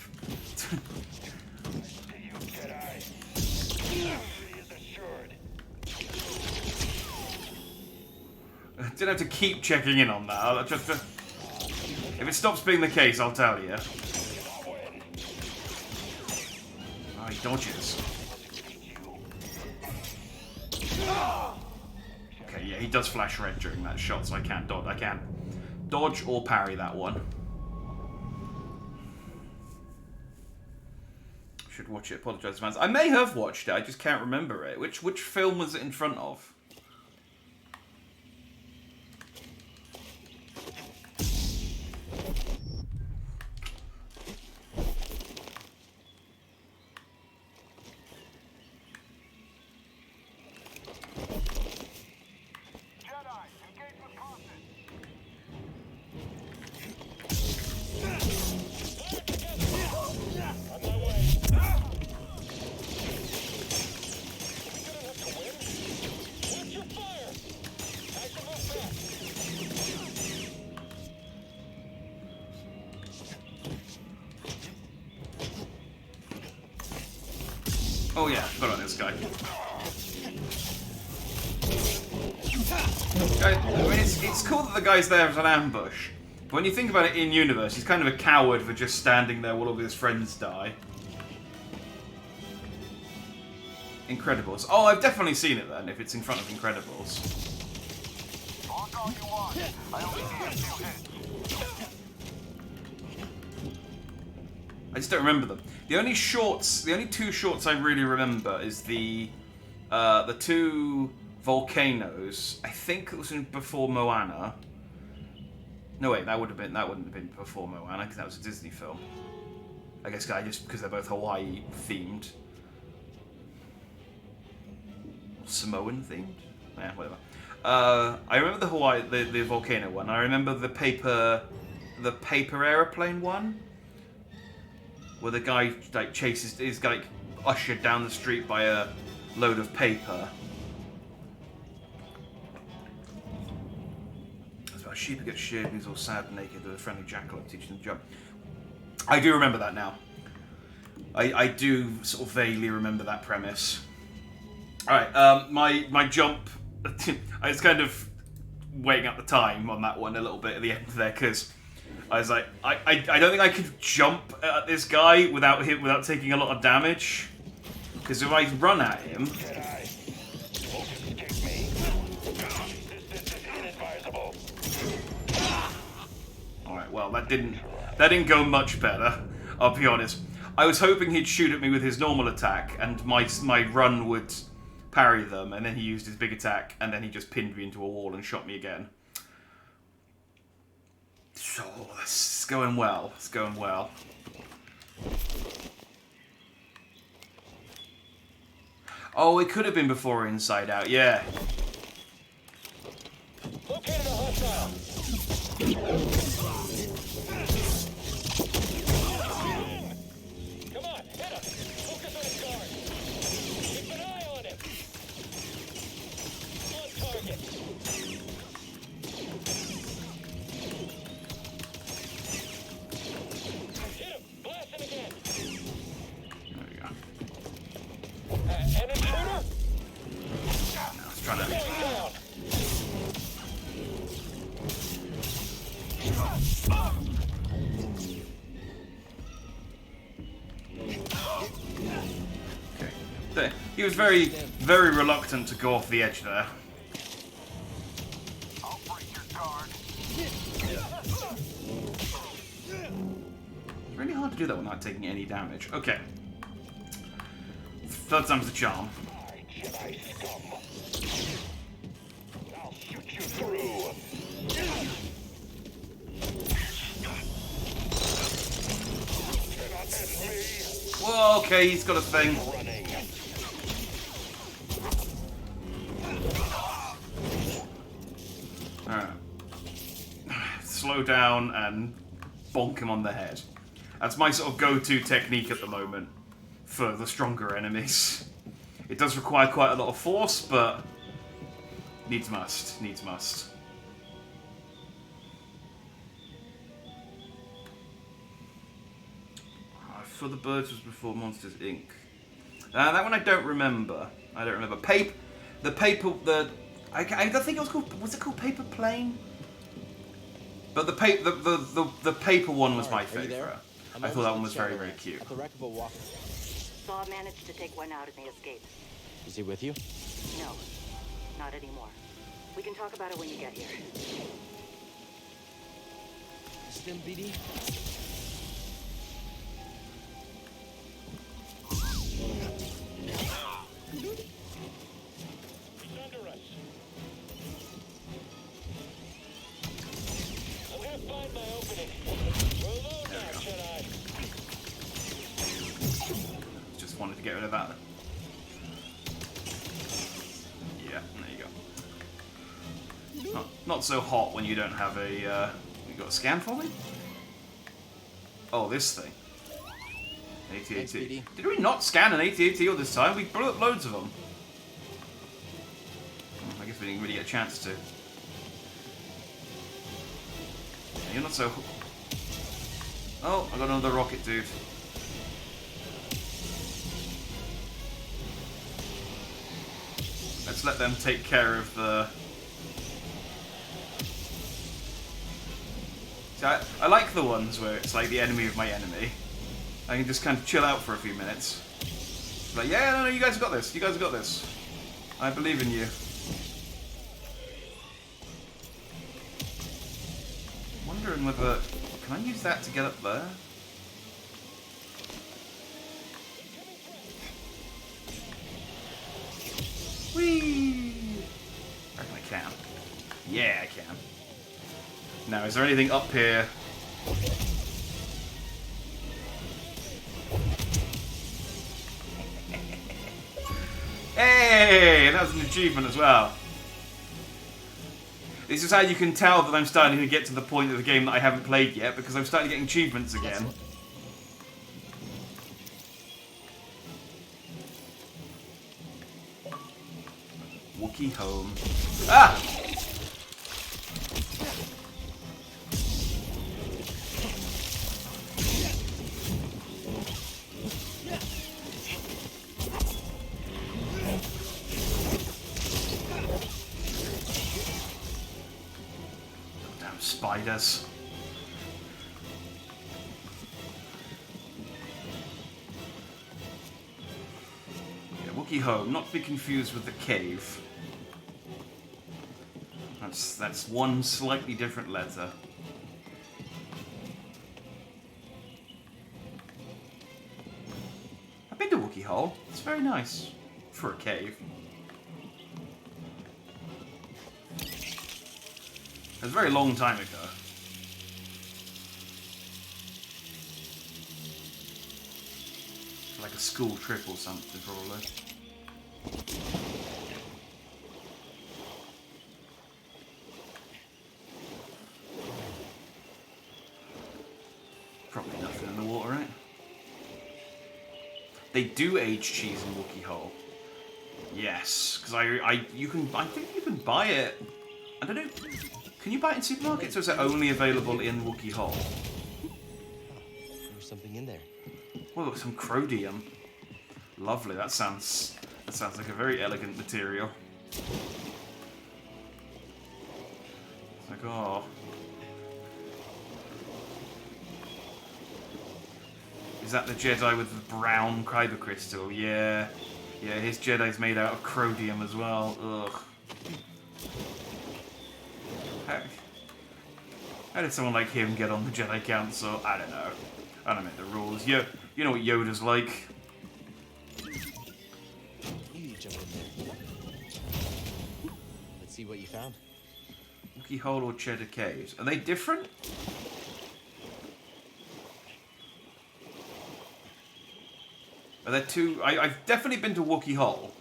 Didn't have to keep checking in on that. I'll just if it stops being the case, I'll tell you. Oh, he dodges. Okay, yeah, he does flash red during that shot, so I can't dodge. I can dodge or parry that one. Should watch it. Apologise, fans. I may have watched it. I just can't remember it. Which film was it in front of? Oh yeah, put on this guy. I mean, it's cool that the guy's there as an ambush. But when you think about it in universe, he's kind of a coward for just standing there while all of his friends die. Incredibles. Oh, I've definitely seen it then, if it's in front of Incredibles. I just don't remember them. The only two shorts I really remember is the two volcanoes. I think it was before Moana. No wait, that wouldn't have been before Moana because that was a Disney film. I guess just because they're both Hawaii themed, Samoan themed. Yeah, whatever. I remember the volcano one. I remember the paper aeroplane one. Where the guy is ushered down the street by a load of paper. It's about a sheep who gets sheared and he's all sad and naked with a friendly jackalope teaching him to jump. I do remember that now. I do sort of vaguely remember that premise. Alright, my jump... I was kind of weighing up the time on that one a little bit at the end there, because I was like, I don't think I could jump at this guy without taking a lot of damage. Because if I run at him... Alright, well, that didn't go much better, I'll be honest. I was hoping he'd shoot at me with his normal attack, and my run would parry them, and then he used his big attack, and then he just pinned me into a wall and shot me again. So, this is going well. It's going well. Oh, it could have been before Inside Out, yeah. Located a hostile. Come on, hit him. Focus on his guard. Keep an eye on him. On target. Hit him. Blast him again. There we go. An intruder? Now, I was trying to... Going down. Okay. There. He was very, very reluctant to go off the edge there. I'll break your guard. It's really hard to do that without taking any damage. Okay. Third time's the charm. Jedi scum. I'll shoot you through. Cannot end me. Whoa, okay, he's got a thing. Running. Alright. Slow down and bonk him on the head. That's my sort of go-to technique at the moment for the stronger enemies. It does require quite a lot of force, but needs must. Needs must. For the Birds was before Monsters Inc. That one I don't remember. I don't remember. I think it was called. Was it called Paper Plane? But the paper one was my favorite. I thought that one was very, very cute. At the wreck of a walker. Saw managed to take one out in the escape. Is he with you? No, not anymore. We can talk about it when you get here. Stim BD? He's under us. I'm gonna find my opening. We're alone now, Jedi. Just wanted to get rid of that. Yeah, there you go. Not so hot when you don't have a. You got a scan for me? Oh, this thing. AT-AT. Did we not scan an AT-AT all this time? We blew up loads of them. I guess we didn't really get a chance to. You're not so... Oh, I got another rocket, dude. Let's let them take care of the... See, I like the ones where it's like the enemy of my enemy. I can just kind of chill out for a few minutes. Like, yeah, no, you guys have got this. You guys have got this. I believe in you. Wondering whether... Can I use that to get up there? Whee! I reckon I can. Yeah, I can. Now, is there anything up here? Hey, that was an achievement as well. This is how you can tell that I'm starting to get to the point of the game that I haven't played yet, because I'm starting getting achievements again. Wookiee home. Ah! spiders. Yeah, Wookiee home, not to be confused with the cave. That's one slightly different letter. I've been to Wookiee Hole. It's very nice for a cave. It was a very long time ago. Like a school trip or something, probably. Probably nothing in the water, right? They do age cheese in Wookiee Hole. Yes, because I think you can buy it. I don't know. Can you buy it in supermarkets, or is it only available in Wookiee Hole? There's something in there. Oh, some crodium. Lovely. That sounds like a very elegant material. It's like, oh. Is that the Jedi with the brown kyber crystal? Yeah. Yeah, his Jedi's made out of crodium as well. Ugh. How did someone like him get on the Jedi Council? I don't know. I don't make the rules. You know what Yoda's like. You jump in there. Let's see what you found. Wookiee Hole or Cheddar Caves? Are they different? Are there two? I've definitely been to Wookiee Hole,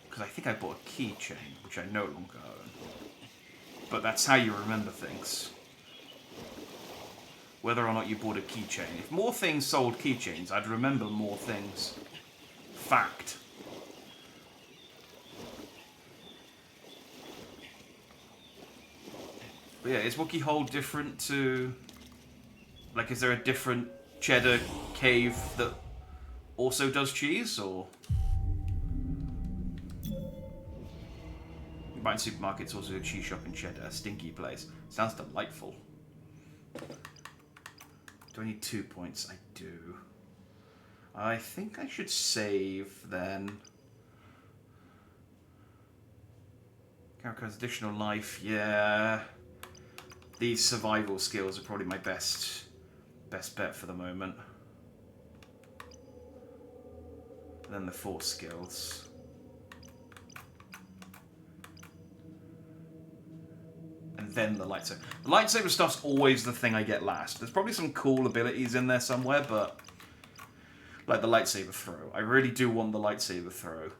because I think I bought a keychain, which I no longer own. But that's how you remember things. Whether or not you bought a keychain. If more things sold keychains, I'd remember more things. Fact. But yeah, is Wookiee Hole different to... Like, is there a different Cheddar cave that also does cheese, or... Buy in supermarkets, also a cheese shop in Cheddar, a stinky place. Sounds delightful. Do I need 2 points? I do. I think I should save then. Character has additional life, yeah. These survival skills are probably my best bet for the moment. And then the force skills. And then the lightsaber. The lightsaber stuff's always the thing I get last. There's probably some cool abilities in there somewhere, but... Like the lightsaber throw. I really do want the lightsaber throw.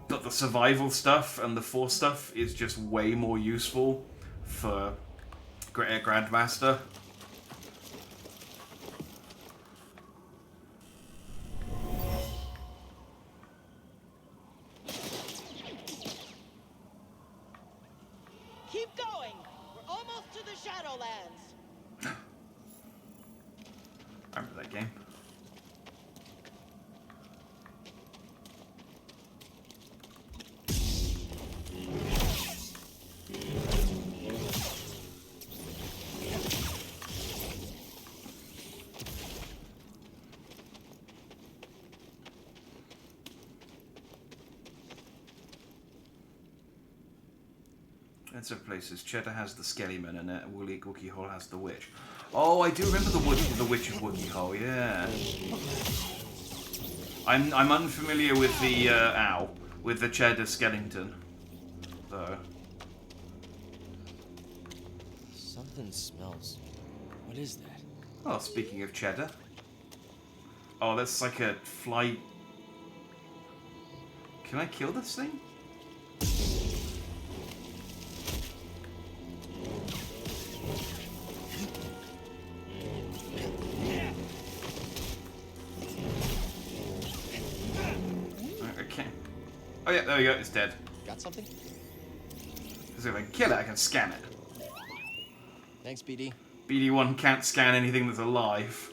But the survival stuff and the force stuff is just way more useful for Grandmaster. Keep going. We're almost to the Shadowlands. I remember that game. Lots of places. Cheddar has the Skellyman in it, and Wookiee Hole has the Witch. Oh, I do remember the Witch of Wookiee Hole, yeah. I'm unfamiliar with the with the Cheddar skeleton, though. Something smells. What is that? Oh, speaking of Cheddar. Oh, that's like a fly. Can I kill this thing? Oh yeah, there we go, it's dead. Got something? Because if I can kill it, I can scan it. Thanks, BD. BD1 can't scan anything that's alive.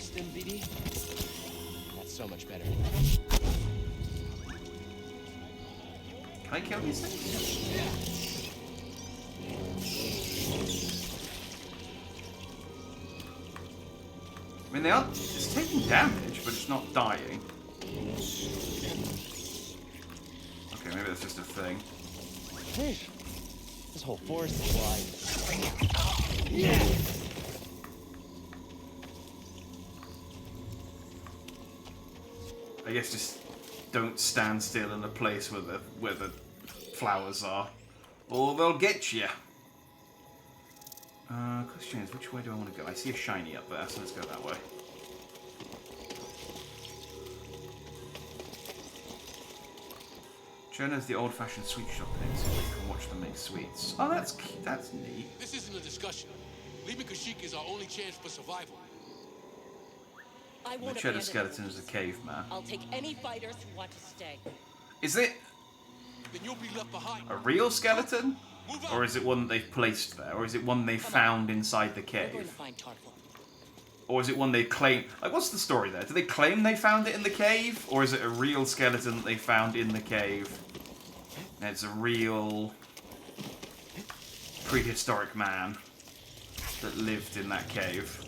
missed him, BD? That's so much better. Can I kill these things? I mean, it's taking damage, but it's not dying. Okay, maybe that's just a thing. This whole forest is blind. I guess just don't stand still in a place where the flowers are, or they'll get you. Question is, which way do I want to go? I see a shiny up there, so let's go that way. Jonah's the old-fashioned sweet shop next so you can watch them make sweets. Oh, that's neat. This isn't a discussion. Leaving Kashyyyk is our only chance for survival. I The won't cheddar abandon skeleton them. is a caveman. I'll take any fighters who want to stay. Is it Then you'll be left behind. a real skeleton? Move out. Or is it one that they've placed there? Or is it one they found inside the We're going to cave? find Tarful. Or is it one they claim... Like, what's the story there? Do they claim they found it in the cave? Or is it a real skeleton that they found in the cave? And it's a real... prehistoric man that lived in that cave.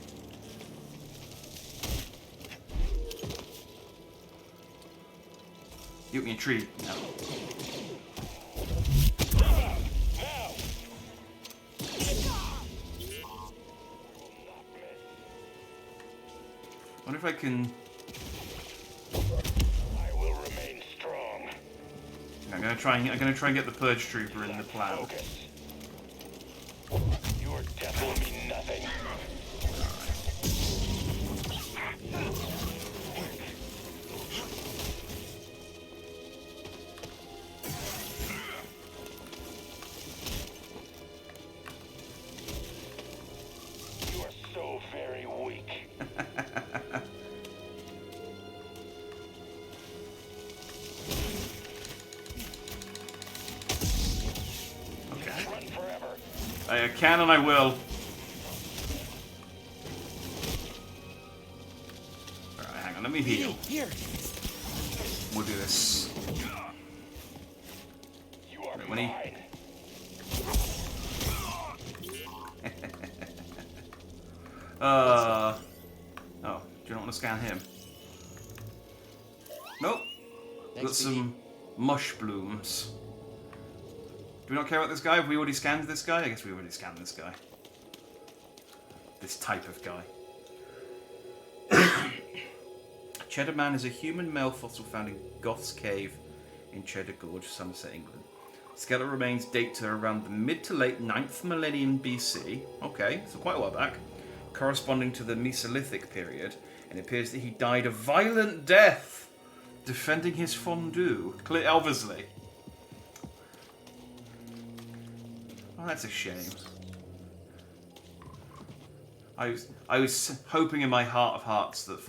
You me a tree. No. I wonder if I can... I will remain strong. I'm gonna try and get the Purge Trooper in the plan. Focus. Your death will mean nothing. You are so very weak. Okay. Run forever. I can and I will. Alright, hang on, let me heal. Here. We'll do this. You are When he- mine. Oh, do you not want to scan him? Nope. Got Thanks, some mush blooms. Do we not care about this guy? Have we already scanned this guy? I guess we already scanned this guy. This type of guy. Cheddar Man is a human male fossil found in Goth's Cave in Cheddar Gorge, Somerset, England. Skeletal remains date to around the mid to late 9th millennium BC. Okay, so quite a while back. Corresponding to the Mesolithic period. And it appears that he died a violent death defending his fondue. Obviously. Oh, that's a shame. I was hoping in my heart of hearts that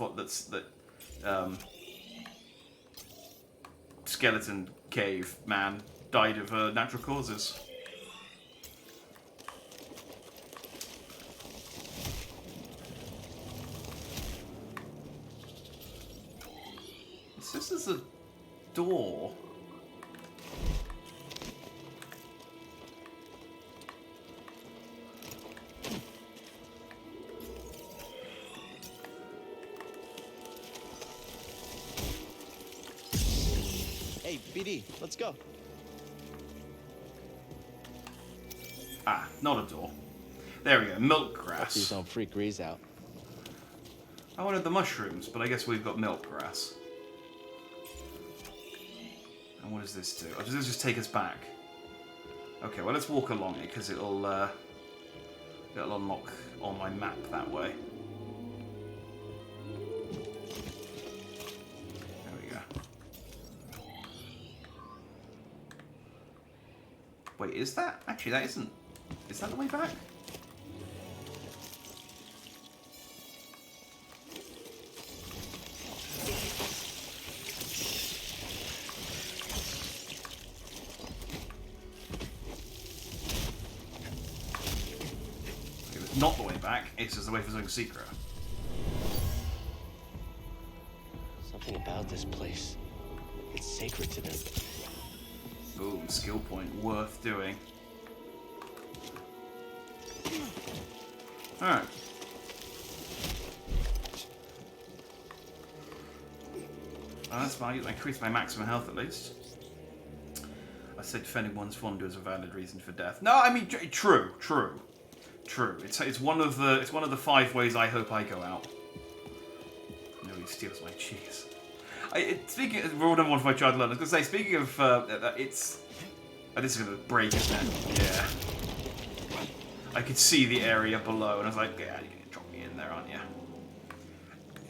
skeleton cave man died of natural causes. This is a door. Hey, BD, let's go. Ah, not a door. There we go, milk These grass. don't freak Reese out. I wanted the mushrooms, but I guess we've got milk grass. And what does this do? Oh, does this just take us back? Okay, well let's walk along it, because it'll unlock on my map that way. There we go. Wait, is that? Actually, that isn't. Is that the way back? It was not the way back, it's just the way for something secret. something about this place. It's sacred to them. Ooh, skill point worth doing. Alright. Well, that's my increase my maximum health at least. I said defending one's fondue is a valid reason for death. No, I mean true. It's one of the 5 ways I hope I go out. Nobody steals my cheese. Speaking of rule number 1 for my child learners, I was going to say, speaking of it's. Oh, this is going to break, isn't it? Yeah. I could see the area below, and I was like, yeah, you're going to drop me in there, aren't you?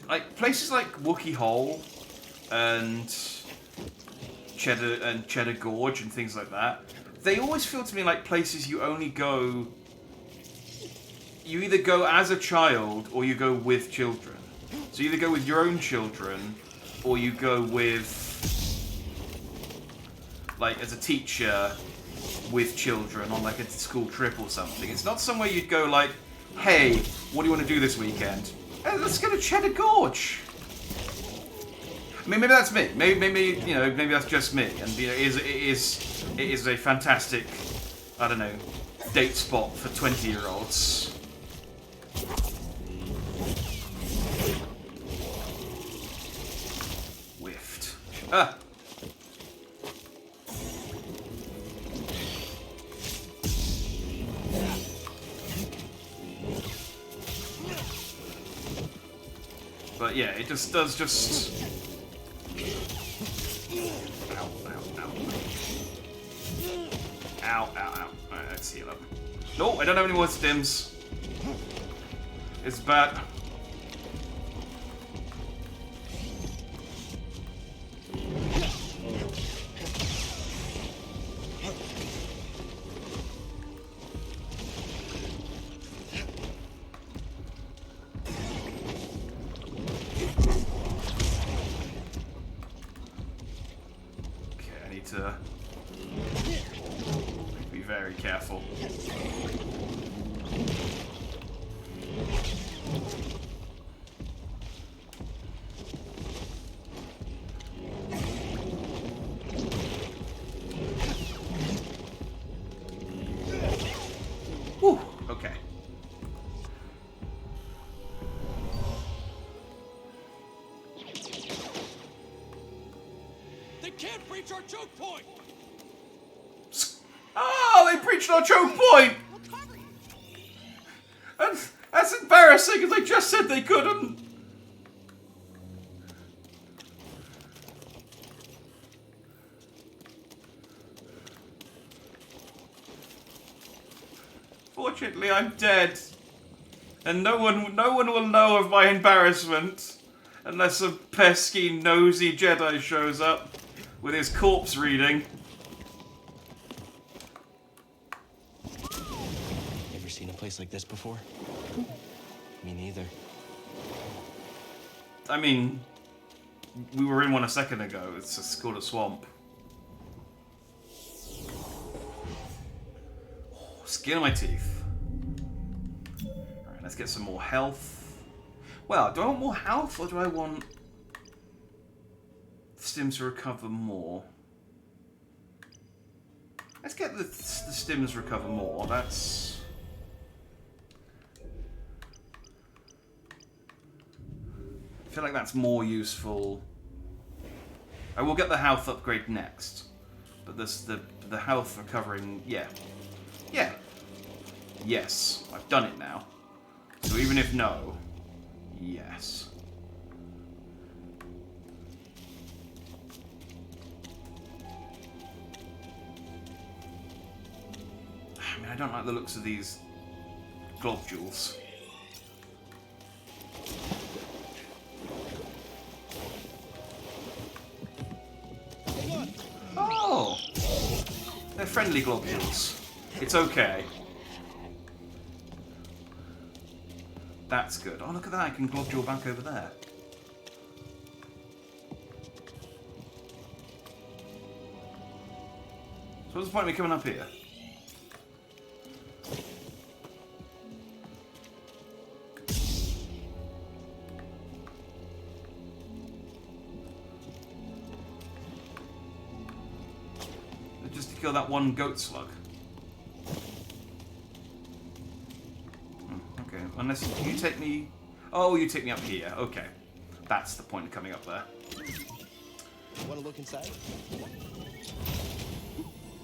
Like places like Wookiee Hole and Cheddar Gorge and things like that, they always feel to me like places you only go. You either go as a child or you go with children. So you either go with your own children or you go with, like, as a teacher with children on like a school trip or something. It's not somewhere you'd go like, hey, what do you want to do this weekend? Hey, let's go to Cheddar Gorge. I mean, maybe that's me. Maybe you know, maybe that's just me. And you know, it is a fantastic, I don't know, date spot for 20-year-olds. Whiffed. Ah. But yeah, it just does just. Ow, ow, ow. Ow, ow, ow. Alright, let's heal up. No, I don't have any more stims. It's bad. To be very careful. Whew, okay. They can't breach our choke point! Oh, they breached our choke point! That's embarrassing, because they just said they couldn't. Fortunately, I'm dead. And no one will know of my embarrassment. Unless a pesky, nosy Jedi shows up with his corpse reading. Ever seen a place like this before? Me neither. I mean, we were in one a second ago. It's just called a swamp. Oh, skin on my teeth. Alright, let's get some more health. Well, do I want more health or do I want stims to recover more? Let's get the stims recover more. That's... I feel like that's more useful. I will get the health upgrade next. But this the health recovering, yeah. Yeah. Yes. I've done it now. So even if no, yes. I mean, I don't like the looks of these globules. Oh! They're friendly globules. It's okay. That's good. Oh, look at that. I can globule back over there. So what's the point of me coming up here? kill that one goat slug. Okay, unless you take me... Oh, you take me up here. Okay. That's the point of coming up there. Want to look inside?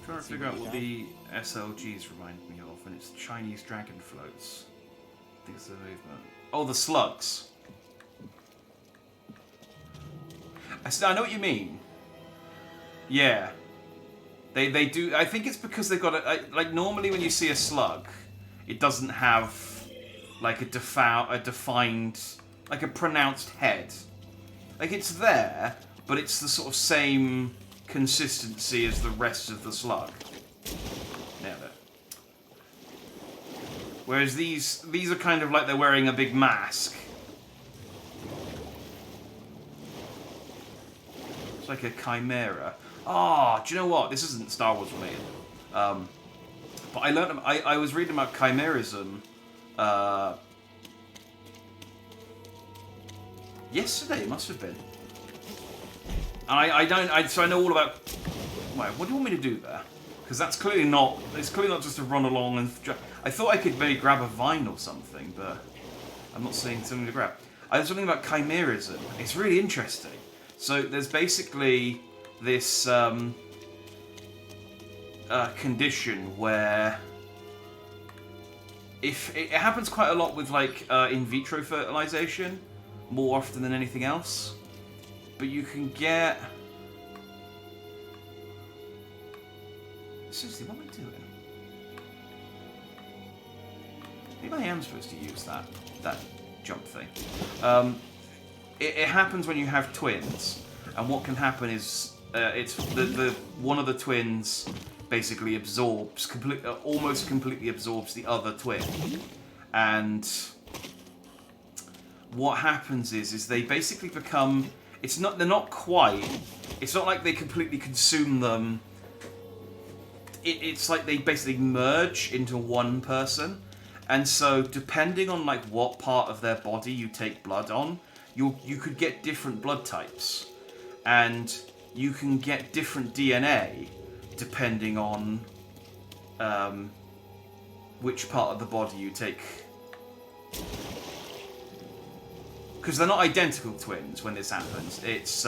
Trying to figure out what the SLGs remind me of, and it's Chinese dragon floats. I think it's the movement. Oh, the slugs. I know what you mean. Yeah. They do... I think it's because they've got a... Like, normally when you see a slug, it doesn't have, like, a defined... Like, a pronounced head. Like, it's there, but it's the sort of same consistency as the rest of the slug. Nailed it. Whereas these are kind of like they're wearing a big mask. It's like a chimera. Ah, do you know what? This isn't Star Wars related. But I learned. I was reading about chimerism yesterday. It must have been. And so I know all about. Wait, what do you want me to do there? Because that's clearly not. It's clearly not just to run along and. I thought I could maybe grab a vine or something, but I'm not seeing something to grab. There's something about chimerism. It's really interesting. So there's basically this condition where if it happens quite a lot with like in vitro fertilization, more often than anything else. But you can get... Seriously, what am I doing? Maybe I am supposed to use that jump thing. It happens when you have twins, and what can happen is it's the one of the twins basically absorbs almost completely absorbs the other twin, and what happens is they basically become... They're not quite. It's not like they completely consume them. It's like they basically merge into one person, and so depending on like what part of their body you take blood on, you could get different blood types, and you can get different DNA depending on which part of the body you take. Because they're not identical twins when this happens. It's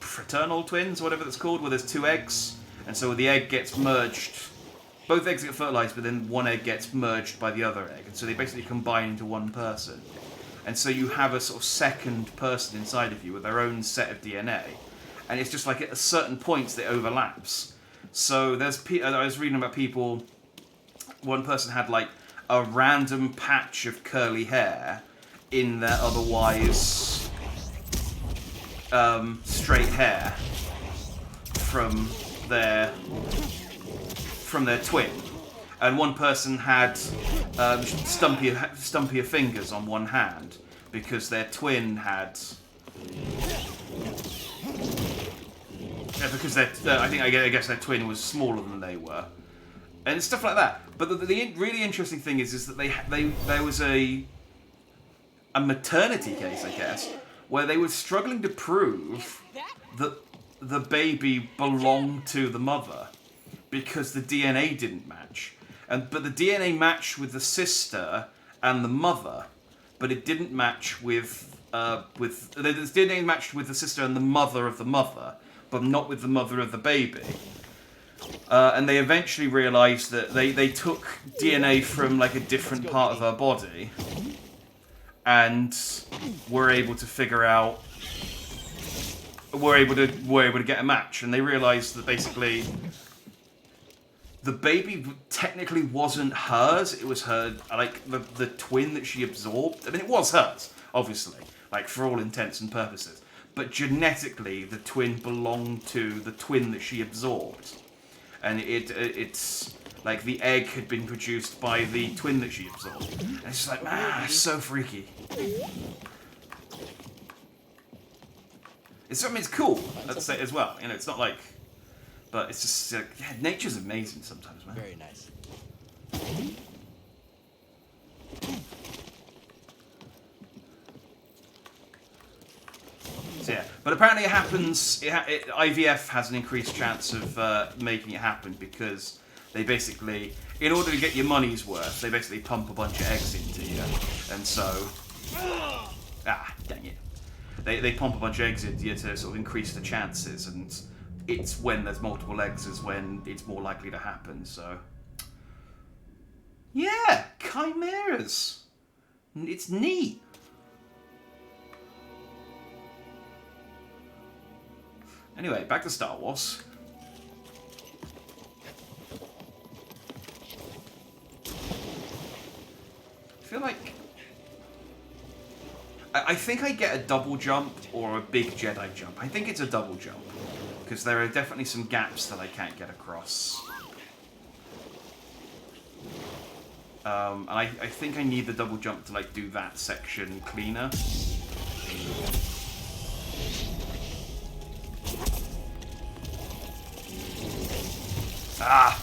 fraternal twins, or whatever that's called, where there's two eggs. And so the egg gets merged. Both eggs get fertilized, but then one egg gets merged by the other egg. And so they basically combine into one person. And so you have a sort of second person inside of you with their own set of DNA. And it's just like at certain points it overlaps. So there's... I was reading about people... One person had like a random patch of curly hair in their otherwise straight hair from their twin, and one person had stumpier fingers on one hand because their twin had I guess their twin was smaller than they were, and stuff like that. But the really interesting thing is that there was a maternity case, I guess, where they were struggling to prove that the baby belonged to the mother because the DNA didn't match. But the DNA matched with the sister and the mother, but it didn't match with the DNA matched with the sister and the mother, but not with the mother of the baby. And they eventually realised that they took DNA from like a different part of her body and were able to figure out, were able to get a match, and they realised that basically the baby technically wasn't hers. It was her, like the twin that she absorbed. I mean, it was hers, obviously, like for all intents and purposes. But genetically, the twin belonged to the twin that she absorbed, and it's like the egg had been produced by the twin that she absorbed. And it's just like, man, it's so freaky. I mean, it's cool as well. You know, it's not like, but it's just yeah, nature's amazing sometimes, man. Very nice. So yeah, but apparently it happens. IVF has an increased chance of making it happen because they basically, in order to get your money's worth, they basically pump a bunch of eggs into you, and so dang it, they pump a bunch of eggs into you to sort of increase the chances, and it's when there's multiple eggs is when it's more likely to happen. So yeah, chimeras, it's neat. Anyway, back to Star Wars. I feel like... I think I get a double jump or a big Jedi jump. I think it's a double jump. Because there are definitely some gaps that I can't get across. And I think I need the double jump to like do that section cleaner. Ah!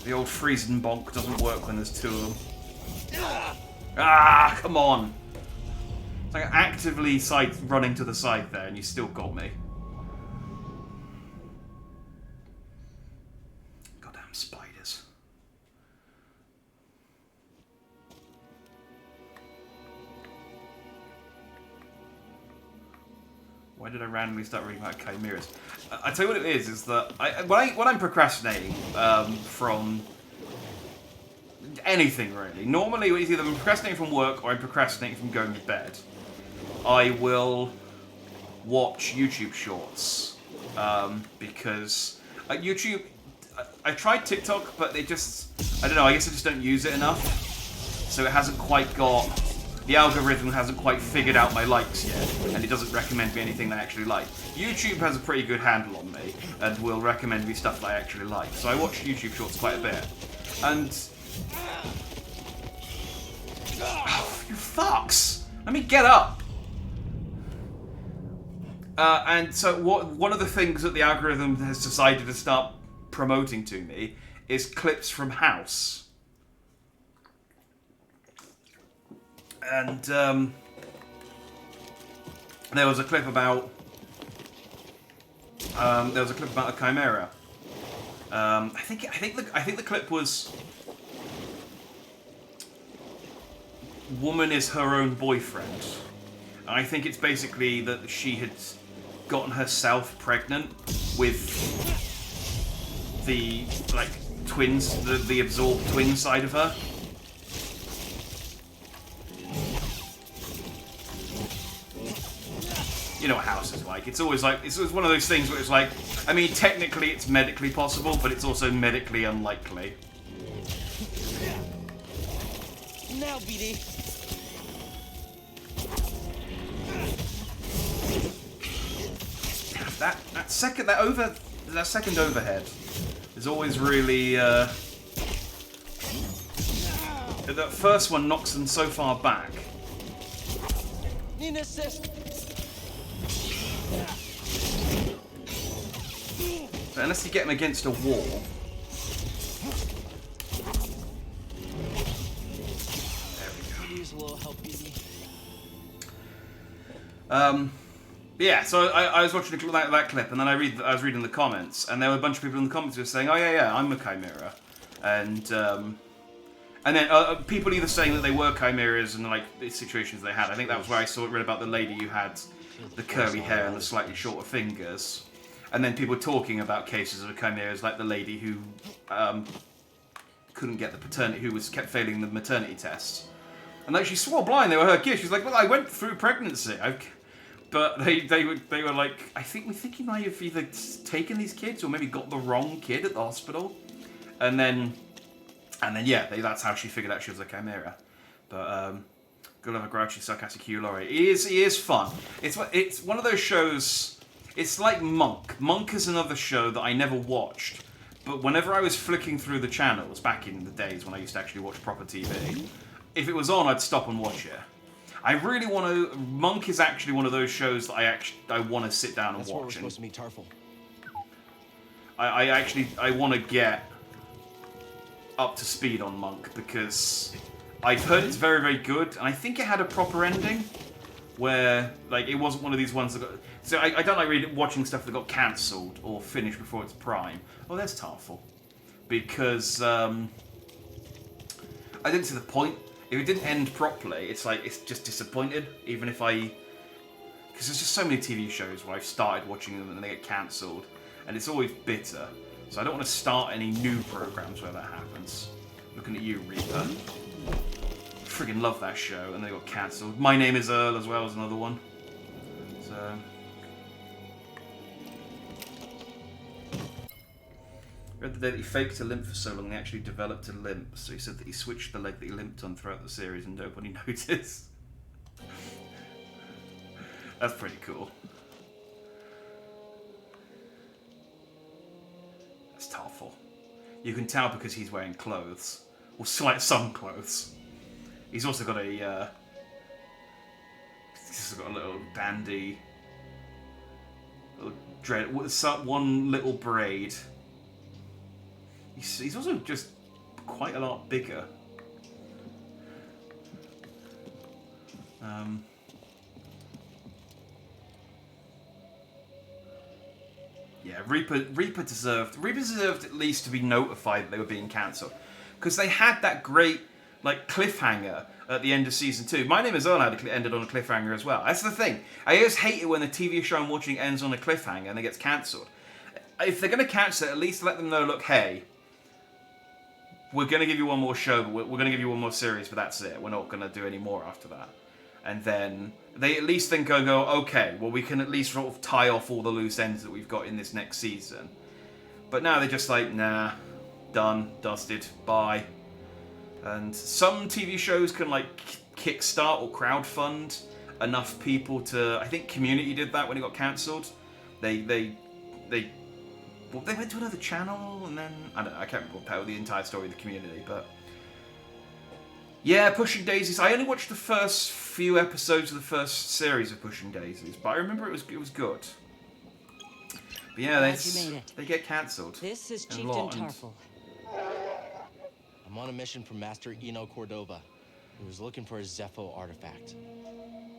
The old freeze and bonk doesn't work when there's two of them. Ah, come on! It's like actively running to the side there and you still got me. Goddamn spiders. Why did I randomly start reading about chimeras? I tell you what it is that when I'm procrastinating from anything really, normally it's either I'm procrastinating from work or I'm procrastinating from going to bed. I will watch YouTube shorts because YouTube. I tried TikTok, but they just, I don't know. I guess I just don't use it enough, so it hasn't quite got. The algorithm hasn't quite figured out my likes yet, and it doesn't recommend me anything that I actually like. YouTube has a pretty good handle on me, and will recommend me stuff that I actually like. So I watch YouTube shorts quite a bit. And... oh, you fucks! Let me get up! And so one of the things that the algorithm has decided to start promoting to me is clips from House. And there was a clip about a chimera. I think the clip was woman is her own boyfriend. I think it's basically that she had gotten herself pregnant with the twins, the absorbed twin side of her. You know what House is like. It's always one of those things where it's like, I mean, technically it's medically possible, but it's also medically unlikely. Now, BD. That second overhead is always really. That first one knocks them so far back. Need an assist. But unless you get them against a wall. There we go. Use a little help, BD. Yeah, so I was watching that clip, and then I was reading the comments, and there were a bunch of people in the comments who were saying, "Oh yeah, I'm a chimera," and then people either saying that they were chimeras and like the situations they had. I think that was where I read about the lady who had the curly hair and the slightly shorter fingers, and then people talking about cases of chimeras, like the lady who couldn't get the paternity, who kept failing the maternity test, and like she swore blind they were her kids. She's like, "Well, I went through pregnancy." But they were like, I think you might have either taken these kids or maybe got the wrong kid at the hospital, and then yeah, that's how she figured out she was a chimera. But good love a grouchy, sarcastic Hugh Laurie. He is fun. It's one of those shows. It's like Monk. Monk is another show that I never watched, but whenever I was flicking through the channels back in the days when I used to actually watch proper TV, if it was on, I'd stop and watch it. I really want to. Monk is actually one of those shows that I want to sit down and That's watch. where we're supposed to meet Tarful. I want to get up to speed on Monk because I've heard it's very, very good, and I think it had a proper ending. where like it wasn't one of these ones that got. So I don't like watching stuff that got cancelled or finished before its prime. Oh, there's Tarful, because I didn't see the point. If it didn't end properly, it's like it's just disappointed. Even if because there's just so many TV shows where I've started watching them and they get cancelled, and it's always bitter. So I don't want to start any new programs where that happens. Looking at you, Reaper. Friggin' love that show, and they got cancelled. My Name is Earl as well as another one. So read the day that he faked a limp for so long, he actually developed a limp. So he said that he switched the leg that he limped on throughout the series, and nobody noticed. That's pretty cool. That's Tarful. You can tell because he's wearing clothes, or some clothes. He's also got he's also got a little dandy, one little braid. He's also just quite a lot bigger. Yeah, Reaper deserved at least to be notified that they were being cancelled, because they had that great like cliffhanger at the end of season 2. My Name is Earl ended on a cliffhanger as well. That's the thing. I always hate it when the TV show I'm watching ends on a cliffhanger and it gets cancelled. If they're going to cancel it, at least let them know, look, hey, we're going to give you one more show, but we're going to give you one more series, but that's it. We're not going to do any more after that. And then they at least then go, okay, well, we can at least sort of tie off all the loose ends that we've got in this next season. But now they're just like, nah, done, dusted, bye. And some TV shows can like kickstart or crowdfund enough people to. I think Community did that when it got cancelled. They went to another channel, and then I don't know. I can't remember the entire story of the Community, but yeah, Pushing Daisies. I only watched the first few episodes of the first series of Pushing Daisies, but I remember it was good. But yeah, they get cancelled. This is Chieftain Tarful. I'm on a mission from Master Eno Cordova, who was looking for a Zepho artifact.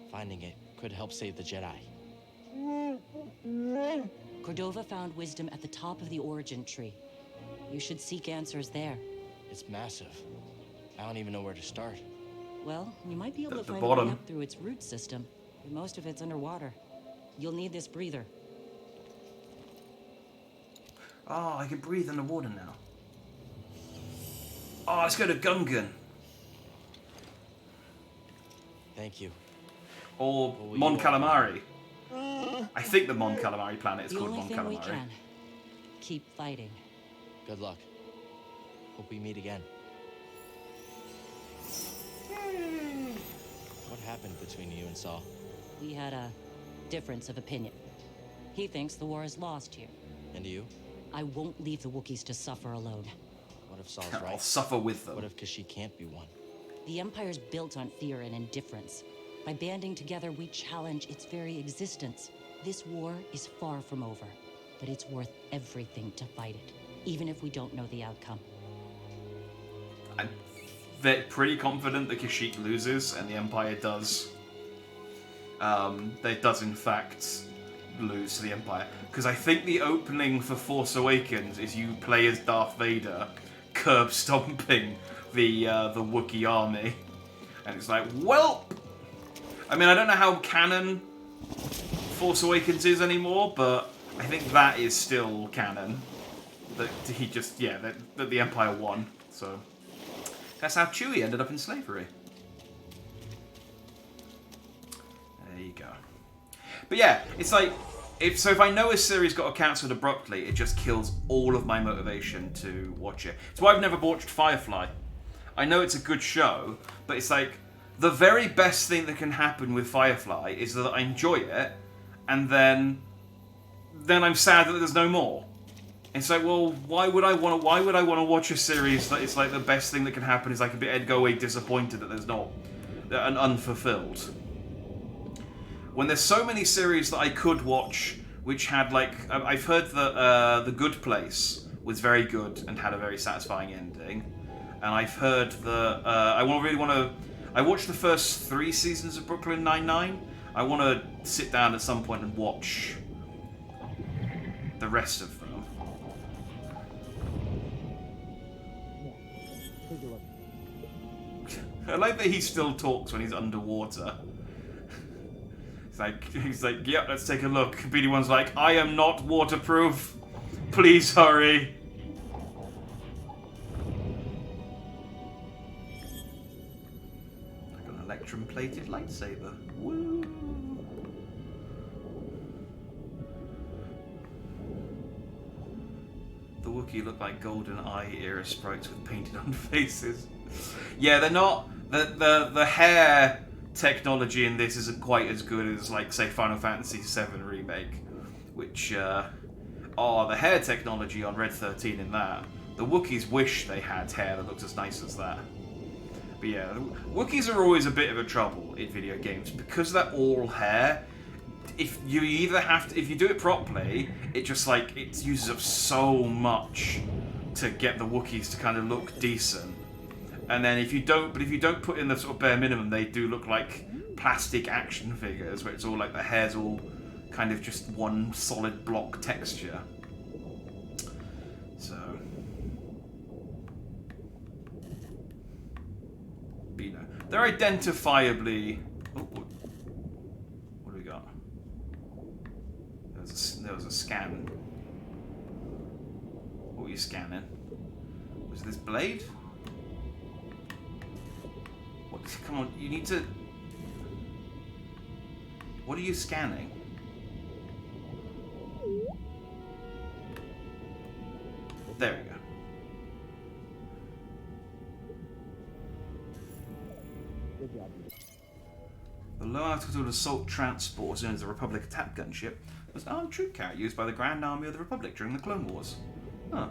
Finding it could help save the Jedi. Cordova found wisdom at the top of the origin tree. You should seek answers there. It's massive. I don't even know where to start. Well, you might be able to find a way up through its root system, but most of it's underwater. You'll need this breather. Oh, I can breathe underwater now. Oh, let's go to Gungan. Thank you. Or Mon Calamari. I think the Mon Calamari planet is called Mon The only thing we Calamari. can. Keep fighting. Good luck. Hope we meet again. What happened between you and Saul? We had a difference of opinion. He thinks the war is lost here. And you? I won't leave the Wookiees to suffer alone. What if Saul's right? I'll suffer with them. What if Kashyyyk can't be won? The Empire's built on fear and indifference. By banding together, we challenge its very existence. This war is far from over, but it's worth everything to fight it, even if we don't know the outcome. I'm pretty confident that Kashyyyk loses and the Empire does. They does in fact lose to the Empire, because I think the opening for Force Awakens is you play as Darth Vader, curb stomping the Wookiee army, and it's like, well, I mean, I don't know how canon Force Awakens is anymore, but I think that is still canon. That he just, that the Empire won. So that's how Chewie ended up in slavery. There you go. But yeah, it's like, if I know a series got cancelled abruptly, it just kills all of my motivation to watch it. It's why I've never watched Firefly. I know it's a good show, but it's like, the very best thing that can happen with Firefly is that I enjoy it, and then I'm sad that there's no more. It's like, well, why would I want to watch a series that it's like the best thing that can happen is I can go away disappointed that there's not, and unfulfilled. When there's so many series that I could watch, which had like, I've heard that The Good Place was very good and had a very satisfying ending, and I've heard that I watched the first 3 seasons of Brooklyn Nine-Nine, I want to sit down at some point and watch the rest of them. I like that he still talks when he's underwater. He's like, yep, let's take a look. BD1's like, I am not waterproof. Please hurry. I got an electrum-plated lightsaber. Woo! The Wookiee look like golden eye era sprites with painted on faces. Yeah, they're not. The hair technology in this isn't quite as good as, like, say, Final Fantasy VII Remake, which, the hair technology on Red 13 in that. The Wookiees wish they had hair that looked as nice as that. But yeah, Wookiees are always a bit of a trouble in video games because they're all hair. If you do it properly, it just, like, it uses up so much to get the Wookiees to kind of look decent. And then if you don't put in the sort of bare minimum, they do look like plastic action figures, where it's all like the hair's all kind of just one solid block texture. So, but, you know, they're identifiably. Oh, what do we got? There was a scan. What were you scanning? Was this blade? Come on, you need to... What are you scanning? There we go. Good job. The low-altitude assault transport, known as the Republic attack gunship, was an armed troop carrier used by the Grand Army of the Republic during the Clone Wars. Huh.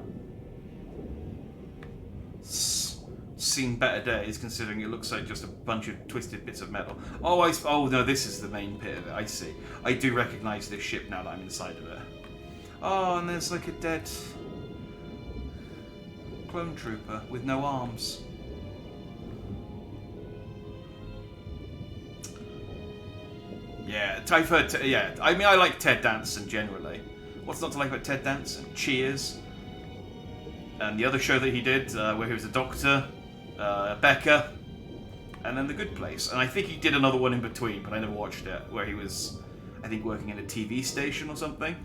Seen better days, considering it looks like just a bunch of twisted bits of metal. Oh no, this is the main pit of it. I see. I do recognise this ship now that I'm inside of it. Oh, and there's like a dead clone trooper with no arms. Yeah, yeah. I mean, I like Ted Danson generally. What's not to like about Ted Danson? Cheers. And the other show that he did, where he was a doctor. Becca, and then The Good Place. And I think he did another one in between, but I never watched it, where he was, I think, working in a TV station or something.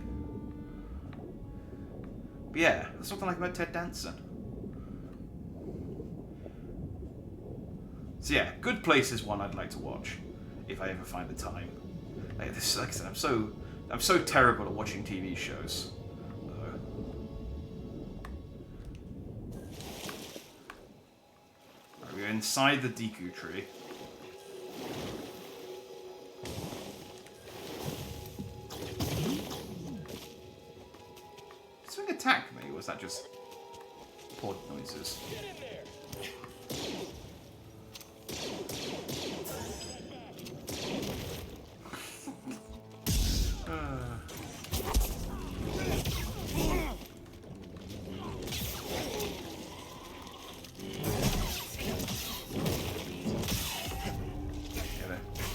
But yeah, there's something like about Ted Danson. So yeah, Good Place is one I'd like to watch, if I ever find the time. Like I said, I'm so terrible at watching TV shows. We're inside the Deku tree. Did something attack me, or was that just pod noises? Get in there.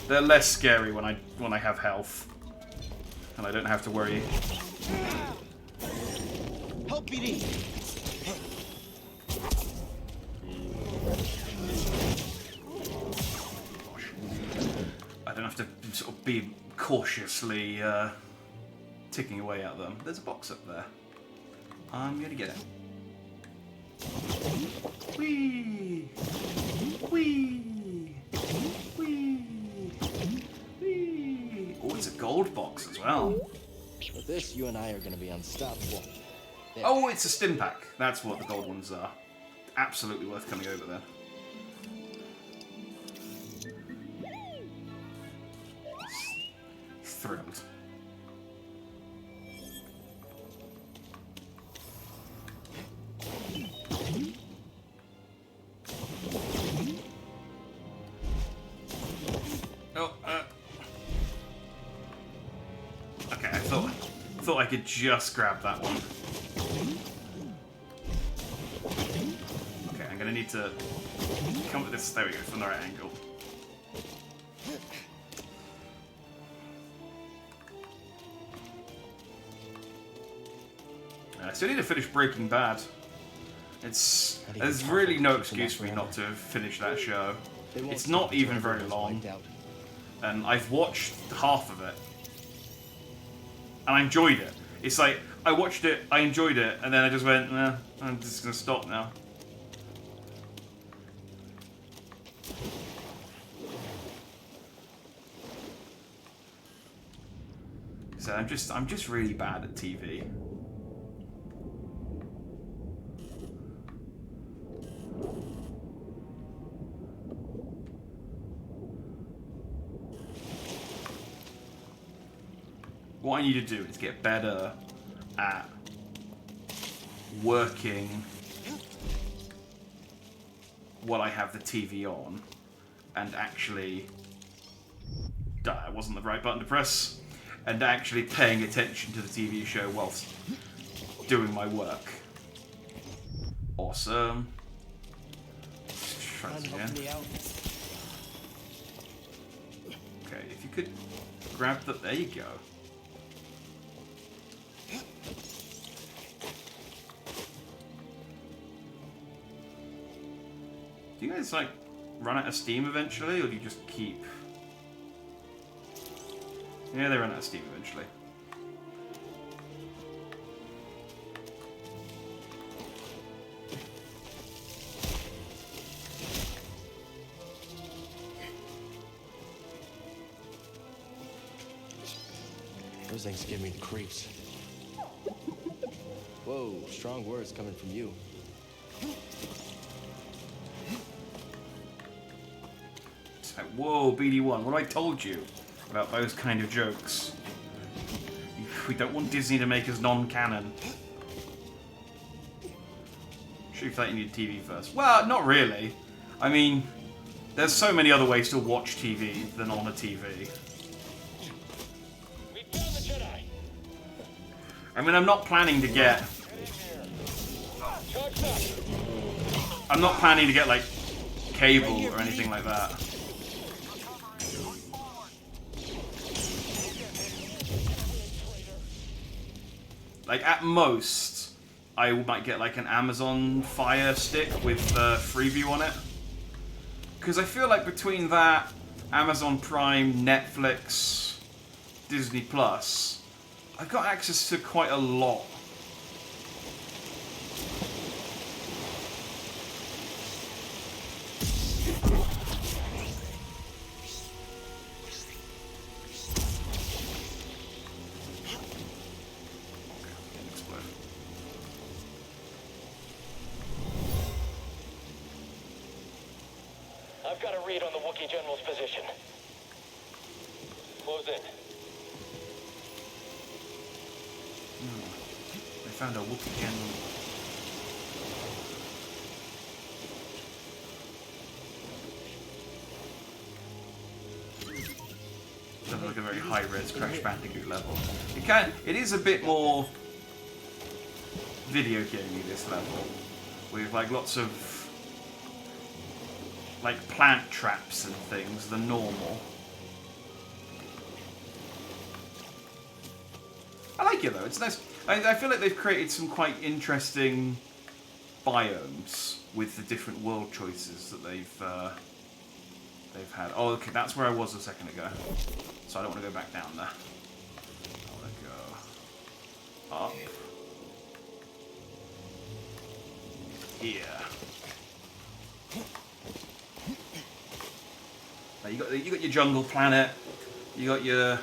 They're less scary when I have health, and I don't have to worry. Help BD. Gosh. I don't have to sort of be cautiously ticking away at them. There's a box up there. I'm gonna get it. Whee! Whee! Oh, it's a gold box as well. With this, you and I are going to be unstoppable. There. Oh, it's a stim pack. That's what the gold ones are. Absolutely worth coming over there. Thrilled. Okay, I thought I could just grab that one. Okay, I'm gonna need to come with this. There we go, from the right angle. still need to finish Breaking Bad. There's really no excuse for me not to finish that show. It's not even very long, and I've watched half of it, and I enjoyed it. It's like, I watched it, I enjoyed it, and then I just went, nah, I'm just gonna stop now. So I'm just really bad at TV. What I need to do is get better at working while I have the TV on, and actually, that wasn't the right button to press, and actually paying attention to the TV show whilst doing my work. Awesome. Let's try this again. Okay, if you could grab the... There you go. Do you guys, like, run out of steam eventually, or do you just keep... Yeah, they run out of steam eventually. Those things give me the creeps. Whoa, strong words coming from you. It's like, whoa, BD1, what have I told you about those kind of jokes? We don't want Disney to make us non-canon. Sure, you thought you needed TV first. Well, not really. I mean, there's so many other ways to watch TV than on a TV. We found the Jedi. I mean, I'm not planning to get... Charged up. I'm not planning to get, like, cable or anything like that. Like, at most, I might get, like, an Amazon Fire Stick with Freeview on it. Because I feel like between that, Amazon Prime, Netflix, Disney Plus, I've got access to quite a lot. I've got a read on the Wookiee General's position. Close in. They found a Wookiee General. Doesn't look a very high-res Crash Bandicoot level. It is a bit more video gamey, this level, with like lots of like plant traps and things than normal. I like it though, it's nice. I feel like they've created some quite interesting biomes with the different world choices that they've had. Oh, okay, that's where I was a second ago. So I don't want to go back down there. I want to go up. Here. Now you got your jungle planet. You got your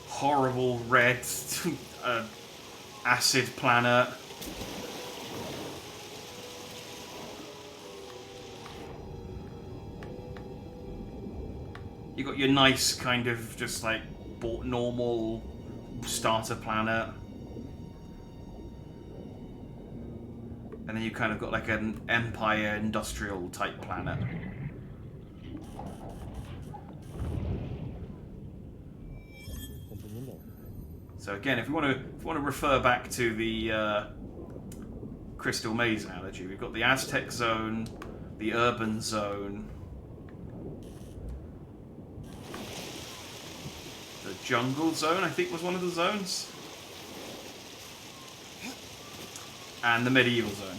horrible red acid planet. You got your nice kind of just like normal starter planet. And then you kind of got like an Empire industrial type planet. So again, if you want to refer back to the Crystal Maze analogy, we've got the Aztec zone, the urban zone, the jungle zone, I think was one of the zones. and the medieval zone.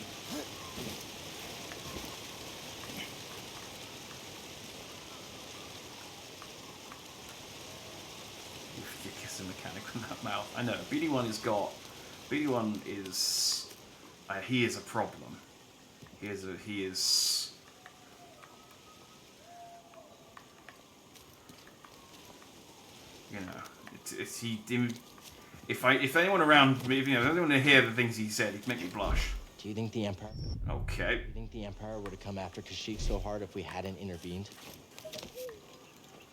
You're kissing mechanic with that mouth. I know. BD1 has got. BD1 is. He is a problem. He is. You know, if anyone around me, if anyone to hear the things he said, he'd make me blush. Do you think the Empire? Okay. Do you think the Empire would have come after Kashyyyk so hard if we hadn't intervened?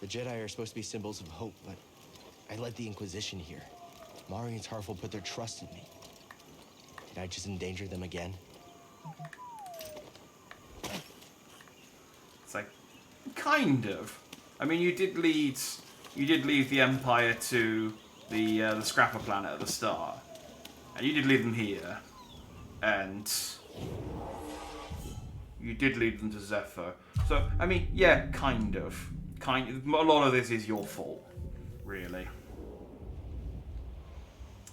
The Jedi are supposed to be symbols of hope, but I led the Inquisition here. Mari and Tarful put their trust in me. Did I just endanger them again? It's like, kind of. I mean, you did leave the Empire to the Scrapper planet at the start, and you did leave them here, and you did lead them to Zephyr. So, I mean, yeah, kind of. A lot of this is your fault, really.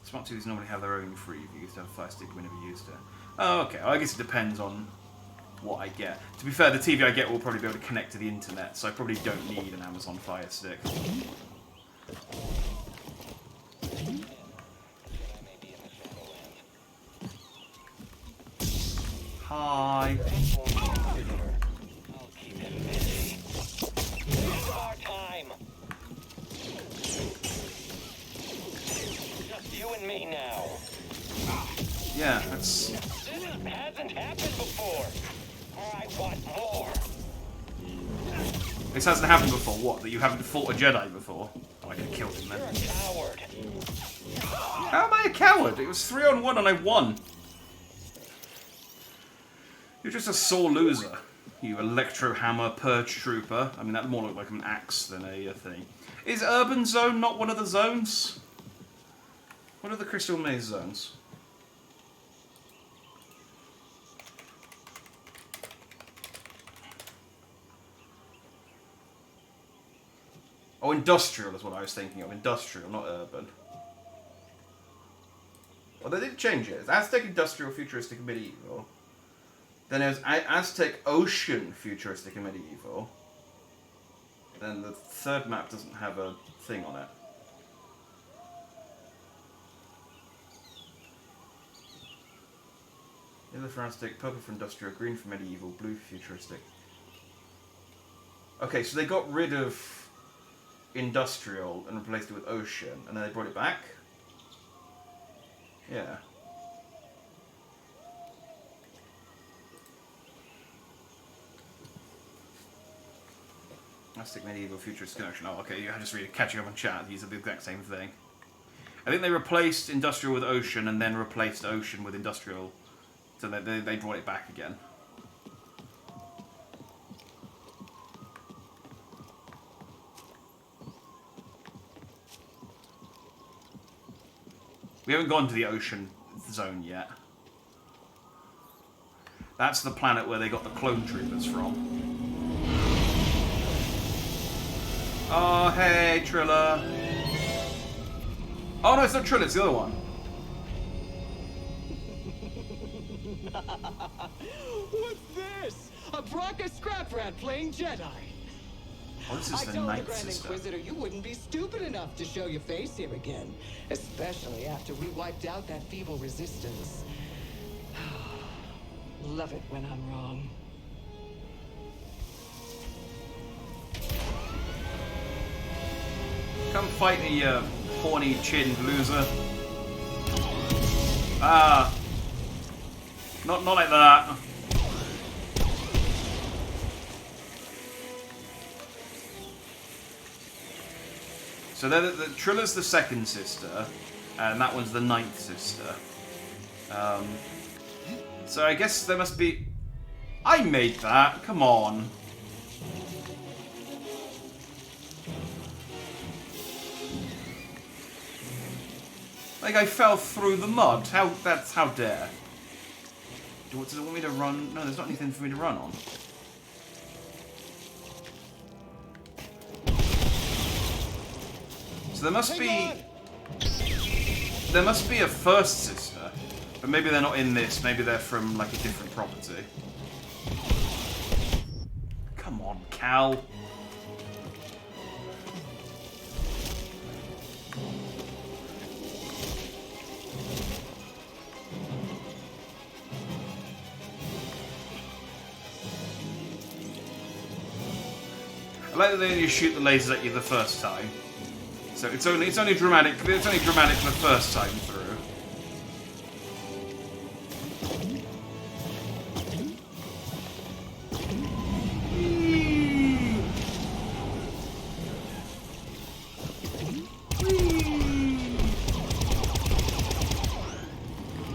Smart 2s normally have their own free views to have a Fire Stick whenever you used it. Oh, okay. Well, I guess it depends on what I get. To be fair, the TV I get will probably be able to connect to the internet, so I probably don't need an Amazon Fire Stick. Hi. I'll keep him busy. It's our time. Just you and me now. Yeah, that's... This hasn't happened before. I want more. This hasn't happened before. What? That you haven't fought a Jedi before? Oh, I could have killed him then. You're a coward. How am I a coward? It was 3-on-1 and I won. You're just a sore loser. You electro hammer purge trooper. I mean, that more looked like an axe than a thing. Is Urban Zone not one of the zones? What are the Crystal Maze zones? Oh, industrial is what I was thinking of. Industrial, not urban. Well, they did change it. It's Aztec, Industrial, Futuristic, and Medieval. Then there's Aztec, Ocean, Futuristic, and Medieval. Then the third map doesn't have a thing on it. Yellow for Aztec, purple for Industrial, green for Medieval, blue for Futuristic. Okay, so they got rid of Industrial and replaced it with Ocean, and then they brought it back? Yeah. Aztec, Medieval, Futuristic, Ocean. Oh, okay, I just read catching up on chat. These are the exact same thing. I think they replaced Industrial with Ocean and then replaced Ocean with Industrial. So they brought it back again. We haven't gone to the Ocean Zone yet. That's the planet where they got the clone troopers from. Oh, hey, Trilla. Oh, no, it's not Trilla, it's the other one. What's this? A Bracca scrap rat playing Jedi. Oh, this is I the told the Ninth Grand Sister. Inquisitor you wouldn't be stupid enough to show your face here again. Especially after we wiped out that feeble resistance. Love it when I'm wrong. Come fight me, you horny-chinned loser. Ah. Not like that. So the Trilla's the second sister, and that one's the ninth sister. So I guess there must be... I made that, come on. Like I fell through the mud. How dare. Does it want me to run? No, there's not anything for me to run on. So there must be a first sister, But maybe they're not in this. Maybe they're from, like, a different property. Come on, Cal. I like that they only shoot the lasers at you the first time. So it's only dramatic. It's only dramatic the first time through.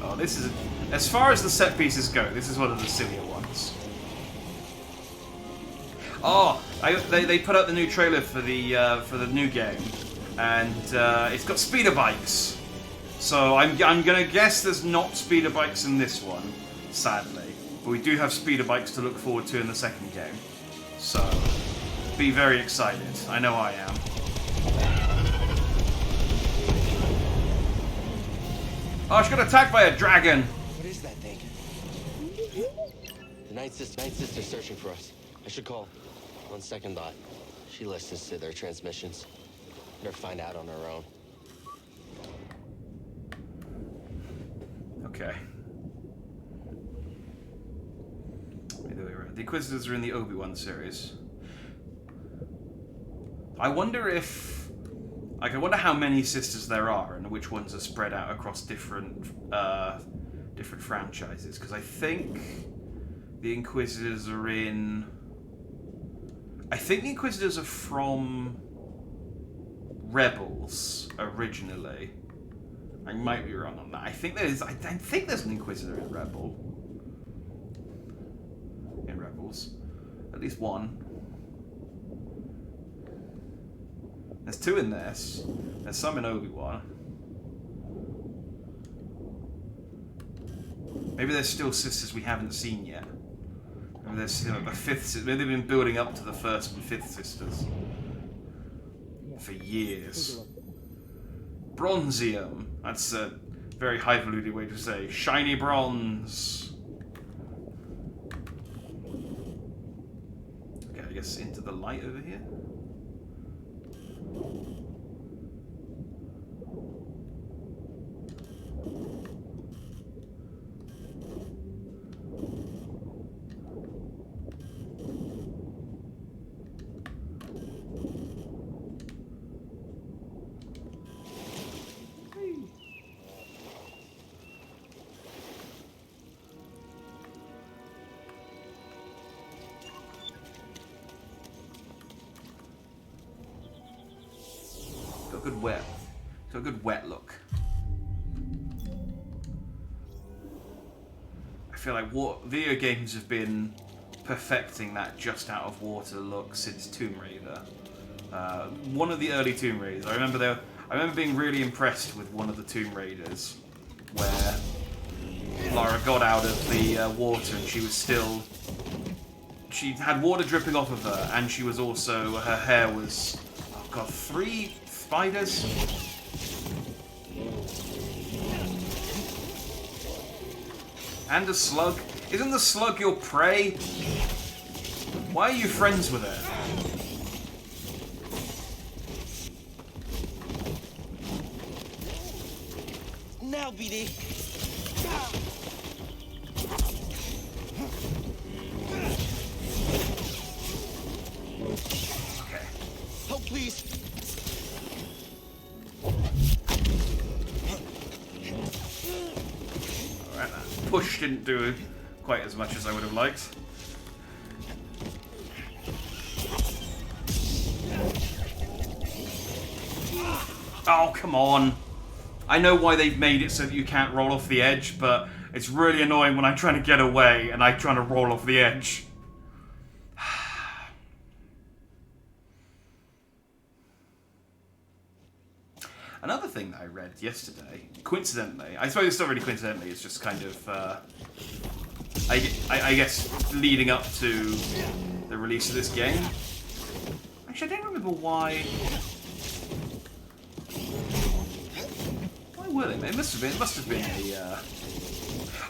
Oh, this is, as far as the set pieces go, this is one of the sillier ones. Oh, they put out the new trailer for the new game, and it's got speeder bikes. So I'm gonna guess there's not speeder bikes in this one, sadly. But we do have speeder bikes to look forward to in the second game. So be very excited. I know I am. Oh, she got attacked by a dragon. What is that thing? The Night Sister's searching for us. I should call. On second thought, she listens to their transmissions. Better find out on her own. Okay. The Inquisitors are in the Obi-Wan series. I wonder if... Like, I wonder how many sisters there are and which ones are spread out across different franchises. Because I think the Inquisitors are in... I think the Inquisitors are from Rebels originally. I might be wrong on that. I think there's an Inquisitor in Rebels. At least one. There's two in this. There's some in Obi-Wan. Maybe there's still sisters we haven't seen yet. Maybe there's a fifth. Maybe they've been building up to the first and fifth sisters for years. Bronzium. That's a very highfalutin way to say shiny bronze. Okay, I guess into the light over here. Got a good wet look. I feel like video games have been perfecting that just out of water look since Tomb Raider. One of the early Tomb Raiders. I remember being really impressed with one of the Tomb Raiders where Lara got out of the water and she had water dripping off of her, and she was also, her hair was, oh god, 3 spiders? And a slug? Isn't the slug your prey? Why are you friends with it? Now, BD. Okay. Help, please. Alright, that push didn't do quite as much as I would have liked. Oh, come on. I know why they've made it so that you can't roll off the edge, but it's really annoying when I'm trying to get away and I'm trying to roll off the edge. Another thing that I read yesterday, coincidentally, I suppose it's not really coincidentally, it's just kind of, I guess, leading up to the release of this game. Actually, I don't remember why were they? It must have been a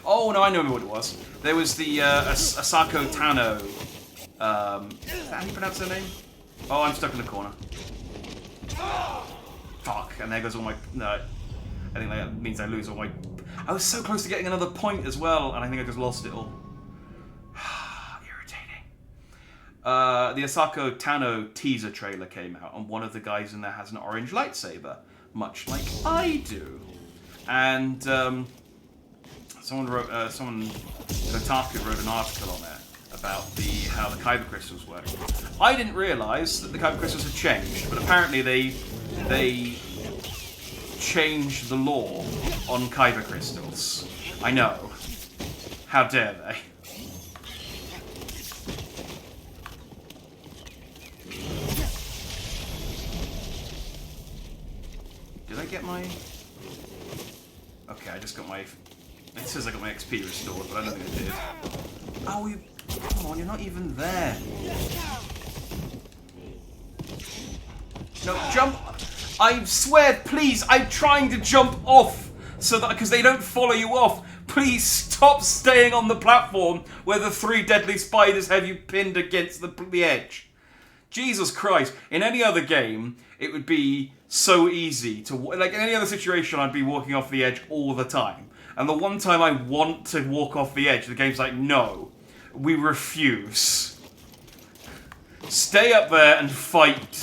Oh, no, I know what it was. There was the Asako Tano. Is that how you pronounce her name? Oh, I'm stuck in the corner. Fuck, and there goes all my... No, I think that means I lose all my... I was so close to getting another point as well, and I think I just lost it all. Irritating. The Asako Tano teaser trailer came out, and one of the guys in there has an orange lightsaber, much like I do. And Kotaku wrote an article on it about how the Kyber crystals work. I didn't realise that the Kyber crystals had changed, but apparently they changed the law on Kyber crystals. I know. How dare they? Did I get my... Okay, I just got my... It says I got my XP restored, but I don't think I did. Oh, you... Come on, you're not even there. No, jump... I swear, please, I'm trying to jump off, so that... Because they don't follow you off. Please stop staying on the platform where the 3 deadly spiders have you pinned against the edge. Jesus Christ. In any other game, it would be so easy to... Like, in any other situation, I'd be walking off the edge all the time. And the one time I want to walk off the edge, the game's like, no, we refuse. Stay up there and fight.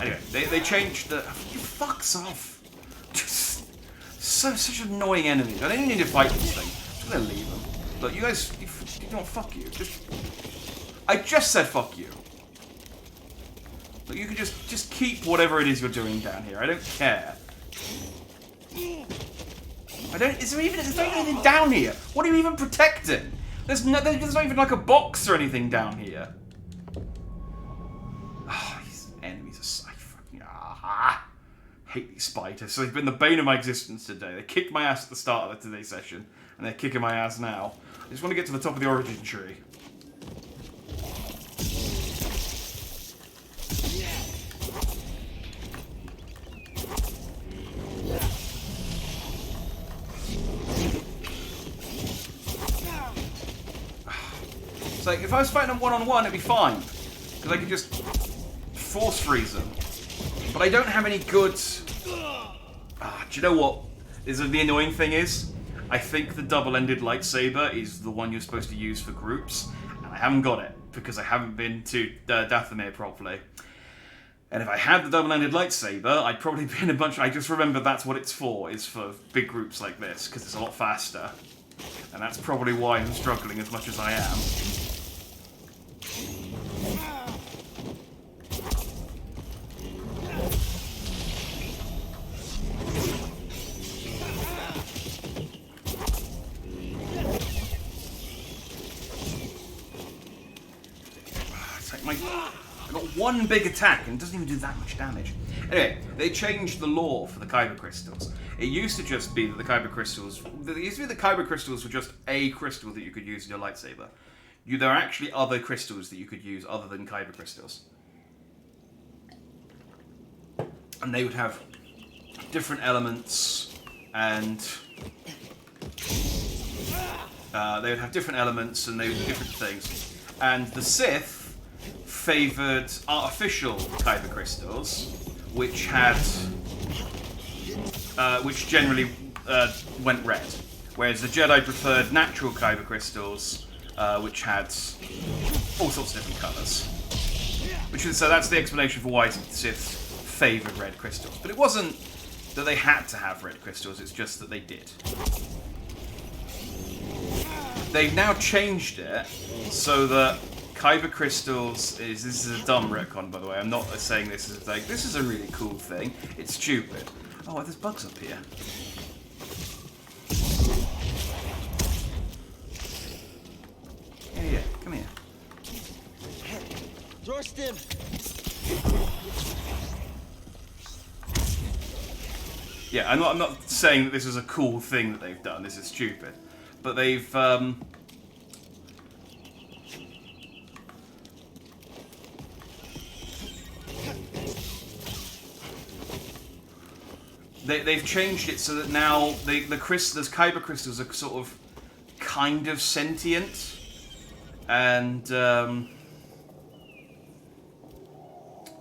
Anyway, they changed the... You fucks off. Just such annoying enemies. I don't need to fight this thing. I'm just gonna leave them. Look, you guys... You know what? Fuck you. I just said fuck you. Look, you can just keep whatever it is you're doing down here. I don't care. Is there even anything down here? What are you even protecting? There's not even like a box or anything down here. Oh, these enemies are... I fucking... hate these spiders. So they've been the bane of my existence today. They kicked my ass at the start of today's session, and they're kicking my ass now. I just want to get to the top of the origin tree. It's like, if I was fighting them one-on-one, it'd be fine. Because I could just force freeze them. But I don't have any good... do you know what? The annoying thing is? I think the double-ended lightsaber is the one you're supposed to use for groups. And I haven't got it, because I haven't been to Dathomir properly. And if I had the double-ended lightsaber, I'd probably be in a bunch... I just remember that's what it's for, is for big groups like this, because it's a lot faster. And that's probably why I'm struggling as much as I am. I got one big attack and it doesn't even do that much damage. Anyway, they changed the lore for the Kyber crystals. It used to just be that the Kyber crystals... It used to be the Kyber crystals were just a crystal that you could use in your lightsaber. There are actually other crystals that you could use other than Kyber crystals. And they would have different elements and... they would have different elements and they would do different things. And the Sith favoured artificial Kyber crystals, which had... which generally went red. Whereas the Jedi preferred natural Kyber crystals, which had all sorts of different colours. So that's the explanation for why Sith favoured red crystals. But it wasn't that they had to have red crystals, it's just that they did. They've now changed it so that Kyber crystals is... This is a dumb retcon, by the way. I'm not saying this is like... This is a really cool thing. It's stupid. Oh, there's bugs up here. Yeah, come here. Dorstim! Yeah, I'm not saying that this is a cool thing that they've done. This is stupid. But they've... they've changed it so that now the kyber crystals are sort of kind of sentient, and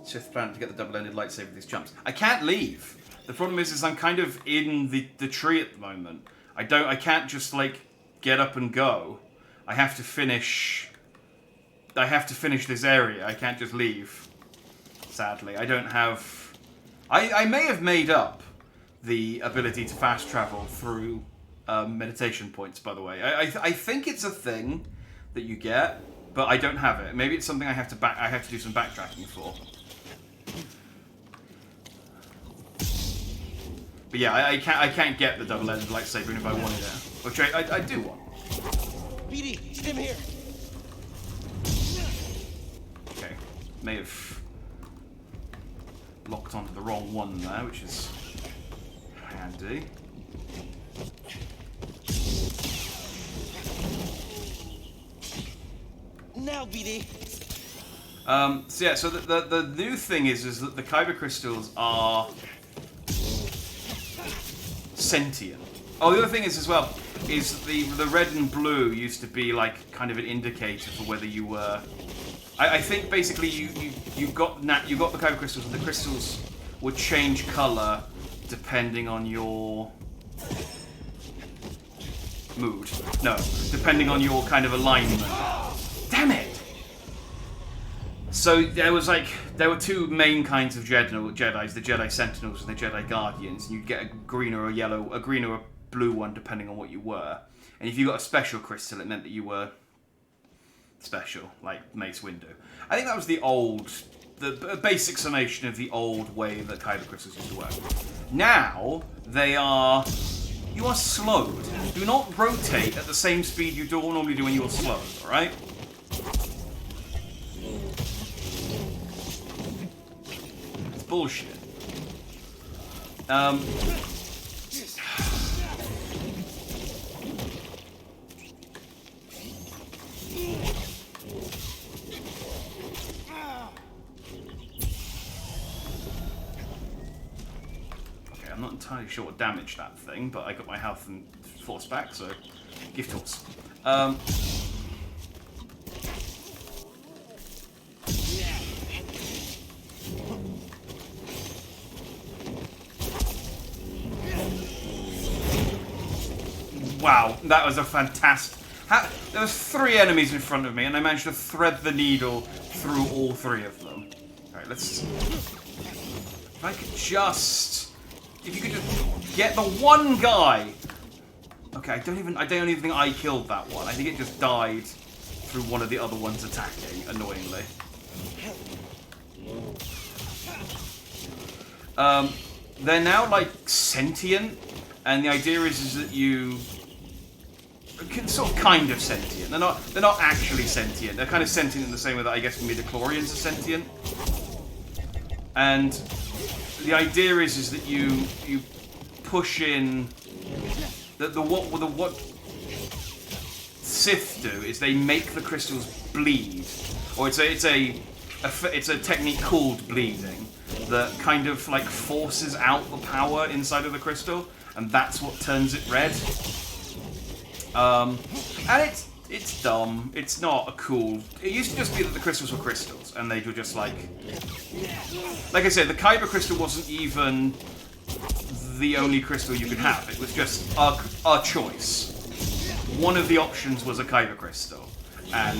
Sith plan to get the double-ended lightsaber with these jumps. I can't leave. The problem is I'm kind of in the tree at the moment. I can't just like get up and go. I have to finish this area. I can't just leave. Sadly, I don't have. I may have made up the ability to fast travel through meditation points. By the way, I think it's a thing that you get, but I don't have it. Maybe it's something I have to do some backtracking for. But yeah, I can't get the double-ended lightsaber even if I wanted it, which I do want. BD, stim here. Okay, may have locked onto the wrong one there, which is handy. Now, BD. So yeah, so the new thing is that the kyber crystals are sentient. Oh, the other thing is as well is the red and blue used to be like kind of an indicator for whether you were. I think basically you got the kyber crystals, and the crystals would change color depending on your mood. No, depending on your kind of alignment. Damn it! So there were two main kinds of Jedis, the Jedi Sentinels and the Jedi Guardians, and you'd get a green or a blue one depending on what you were. And if you got a special crystal, it meant that you were special, like Mace Windu. I think that was the basic summation of the old way that kyber crystals used to work. Now you are slowed. Do not rotate at the same speed you normally do when you're slowed. All right. Bullshit. Okay, I'm not entirely sure what damaged that thing, but I got my health and force back, so gift horse. Wow, that was a fantastic. There was 3 enemies in front of me, and I managed to thread the needle through all 3 of them. All right, let's. If I could just, if you could just get the one guy. Okay, I don't even think I killed that one. I think it just died through one of the other ones attacking, annoyingly. They're now like sentient, and the idea is that you. Sort of kind of sentient. They're not actually sentient. They're kind of sentient in the same way that I guess midichlorians are sentient. And the idea is that you push in what Sith do is they make the crystals bleed, or it's a technique called bleeding that kind of like forces out the power inside of the crystal, and that's what turns it red. And it's dumb. It's not a cool. It used to just be that the crystals were crystals, and they were just like I said, the kyber crystal wasn't even the only crystal you could have. It was just a choice. One of the options was a kyber crystal, and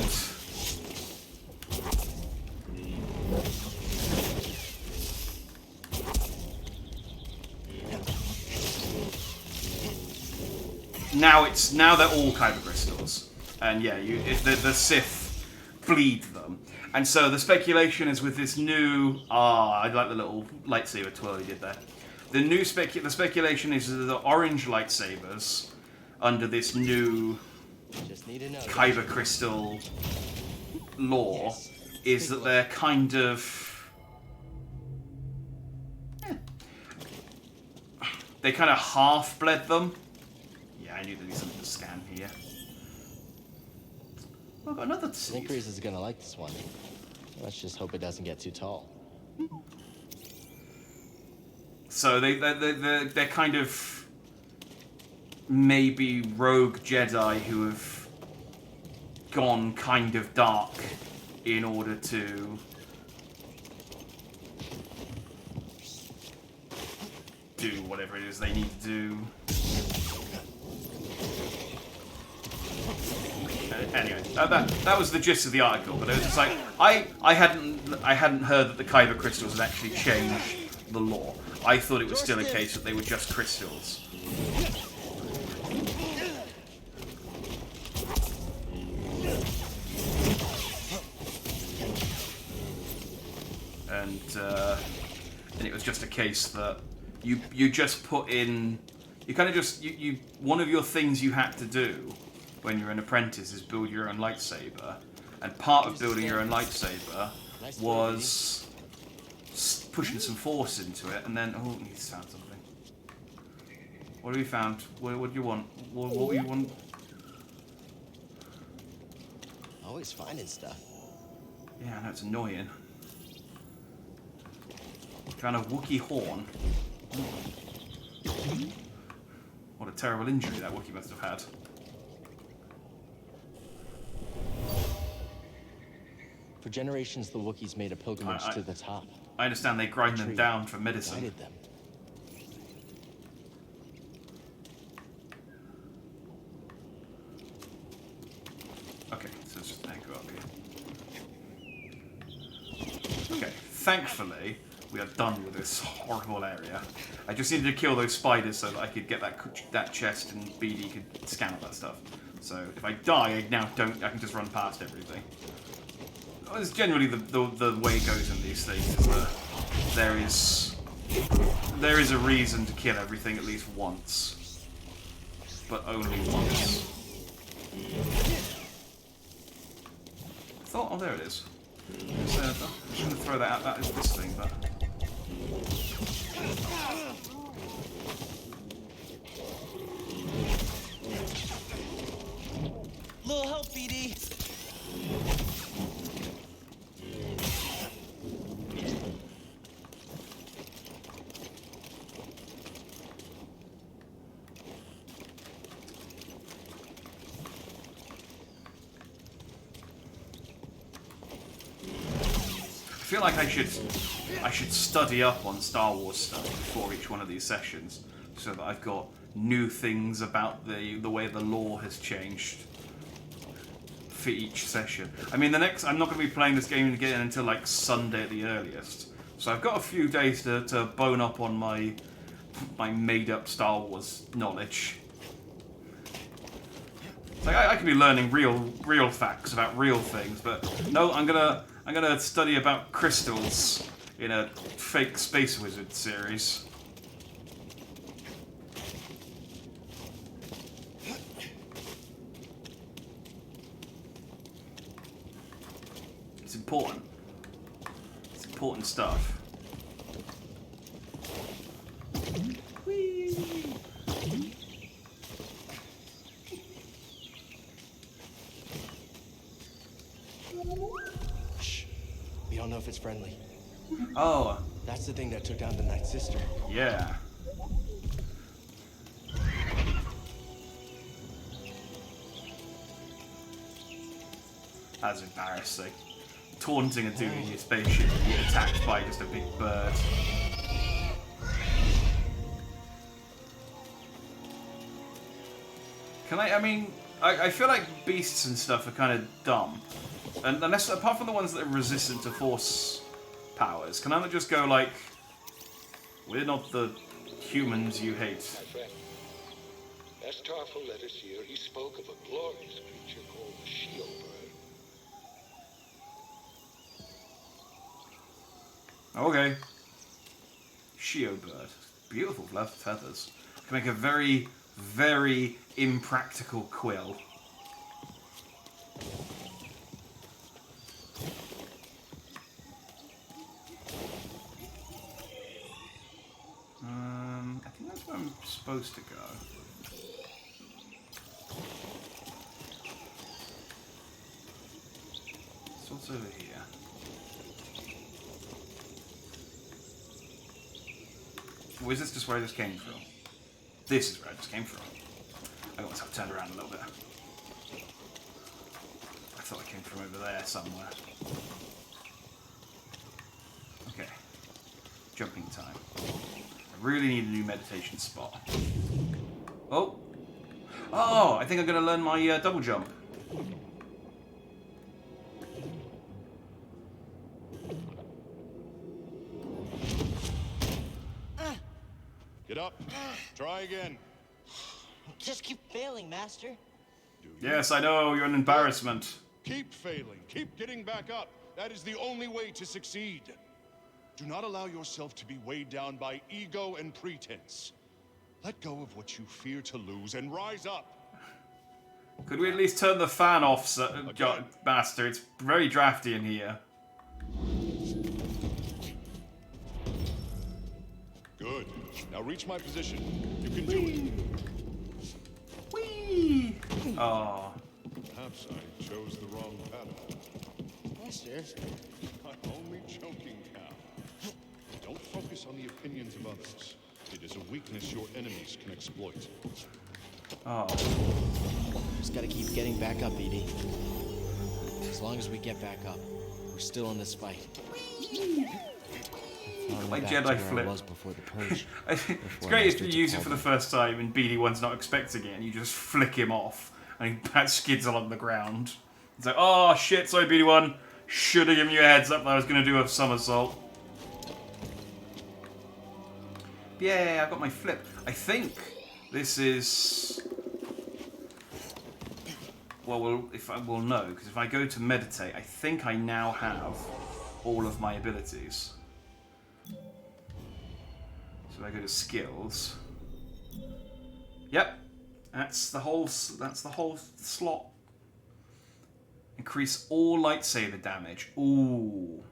now they're all kyber crystals, and yeah, the Sith bleed them, and so the speculation is with this new. I like the little lightsaber twirl he did there. The speculation is that the orange lightsabers under this new kyber crystal lore is that they're kind of. They kind of half bled them. I knew there'd be something to scan here. Oh, I've got another disease. I think Reese is gonna like this one. Let's just hope it doesn't get too tall. So they're kind of maybe rogue Jedi who have gone kind of dark in order to do whatever it is they need to do. Anyway, that was the gist of the article. But it was just like I hadn't heard that the Kyber crystals had actually changed the lore. I thought it was still a case that they were just crystals. And it was just a case that you just put in, you kind of just you one of your things you had to do when you're an apprentice is build your own lightsaber, and part of building your own lightsaber was pushing some force into it, and then oh, you found something. What have you found? What do you want? What do you want? Always finding stuff. Yeah, I know, it's annoying. Found a Wookiee horn. What a terrible injury that Wookiee must have had. For generations, the Wookiees made a pilgrimage to the top. I understand they grind them down for medicine. Guided them. Okay, so let's just go up here. Okay, thankfully, we are done with this horrible area. I just needed to kill those spiders so that I could get that chest and BD could scan all that stuff. So if I die, I now don't. I can just run past everything. Well, it's generally the way it goes in these things. Is that there is a reason to kill everything at least once, but only once. Oh, there it is. I'm just going to throw that out. That is this thing, but. Little help, BD. I feel like I should study up on Star Wars stuff before each one of these sessions, so that I've got new things about the way the lore has changed for each session. I mean, I'm not going to be playing this game again until like Sunday at the earliest, so I've got a few days to bone up on my made-up Star Wars knowledge. Like I could be learning real facts about real things, but no, I'm gonna study about crystals in a fake Space Wizard series. It's important. It's important stuff. We don't know if it's friendly. Oh. That's the thing that took down the Night Sister. Yeah. That's embarrassing. Taunting a dude in your spaceship and being attacked by just a big bird. I mean, I feel like beasts and stuff are kind of dumb. And unless, apart from the ones that are resistant to force powers, can I not just go like, we're not the humans you hate? My friend, as Tarful led us here, he spoke of a glorious creature called the Shield Bird. Okay. Shio bird. Beautiful feathers. Can make a very, very impractical quill. I think that's where I'm supposed to go. So what's over here? Or is this just where I just came from? This is where I just came from. I got myself turned around a little bit. I thought I came from over there somewhere. Okay. Jumping time. I really need a new meditation spot. Oh! Oh! I think I'm going to learn my double jump. Get up. Try again. Just keep failing, Master. Yes, I know. You're an embarrassment. Keep failing. Keep getting back up. That is the only way to succeed. Do not allow yourself to be weighed down by ego and pretense. Let go of what you fear to lose and rise up. Could we at least turn the fan off, Master? It's very drafty in here. Good. Now reach my position. You can do it. Whee! Oh. Perhaps I chose the wrong pattern. Master. I'm only joking, Cal. Don't focus on the opinions of others. It is a weakness your enemies can exploit. Oh. Just gotta keep getting back up, Edie. As long as we get back up, we're still in this fight. My Jedi flip. Was before the purge. It's great if you use it for the first time and BD1's not expecting it and you just flick him off and he skids along the ground. It's like, oh shit, sorry BD1. Should have given you a heads up that I was going to do a somersault. Yeah, I got my flip. I think this is... Well, we'll know, because if I go to meditate, I think I now have all of my abilities. So if I go to skills, yep, that's the whole slot. Increase all lightsaber damage. Ooh,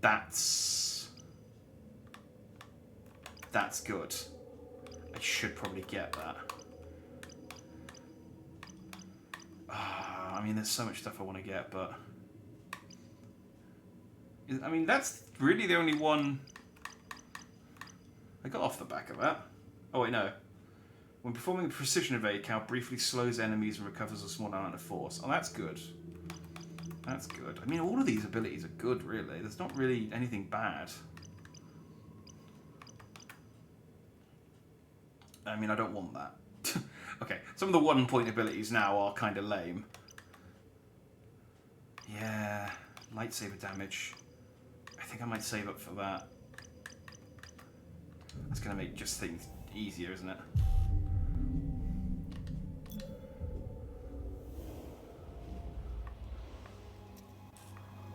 that's good. I should probably get that. I mean, there's so much stuff I want to get, but I mean, that's really the only one I got off the back of that. Oh wait, no. When performing a precision evade, Cal briefly slows enemies and recovers a small amount of force. Oh, that's good. That's good. I mean, all of these abilities are good, really. There's not really anything bad. I mean, I don't want that. Okay, some of the one-point abilities now are kind of lame. Yeah, lightsaber damage. I think I might save up for that. That's going to make just things easier, isn't it?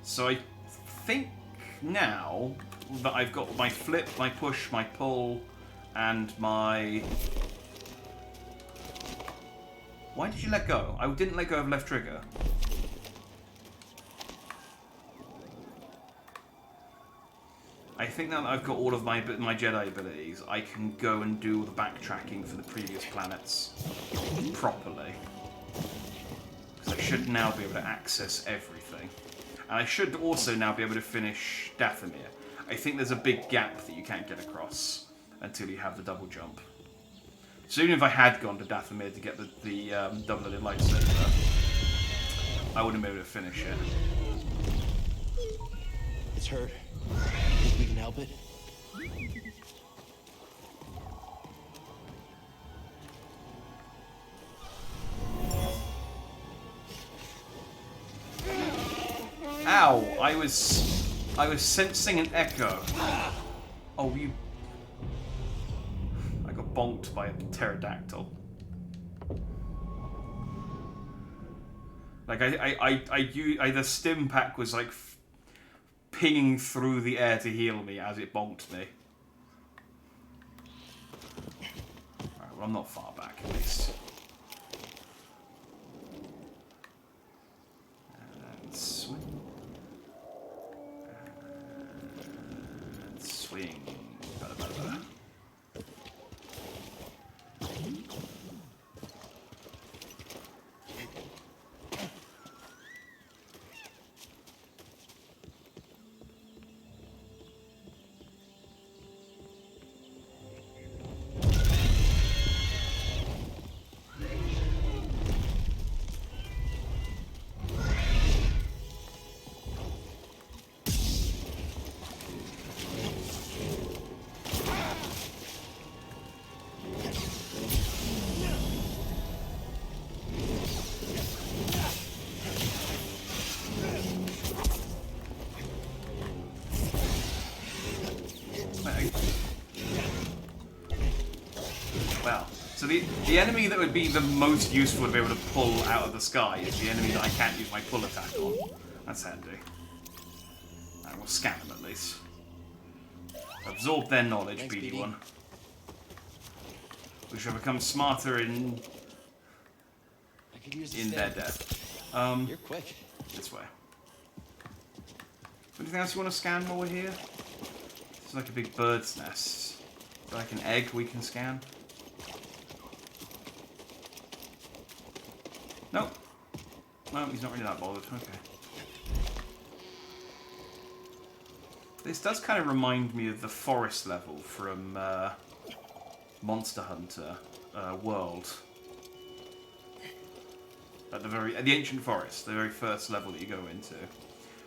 So I think now that I've got my flip, my push, my pull, and my... Why did you let go? I didn't let go of left trigger. I think now that I've got all of my Jedi abilities, I can go and do the backtracking for the previous planets properly. Because I should now be able to access everything. And I should also now be able to finish Dathomir. I think there's a big gap that you can't get across until you have the double jump. So even if I had gone to Dathomir to get the double-headed lightsaber, I wouldn't be able to finish it. It's hurt. Think we can help it? Ow! I was sensing an echo. Oh, you... I got bonked by a pterodactyl. Like the stim pack was like pinging through the air to heal me as it bonked me. Alright, well I'm not far back at least. And swing. And swing. Bada. the enemy that would be the most useful to be able to pull out of the sky is the enemy that I can't use my pull attack on. That's handy. I will scan them at least. Absorb their knowledge, Thanks, BD1. We shall become smarter in their death. You're quick. This way. Anything else you want to scan while we're here? It's like a big bird's nest. Is there like an egg we can scan? Nope. No, he's not really that bothered. Okay. This does kind of remind me of the forest level from Monster Hunter World. At the ancient forest, the very first level that you go into.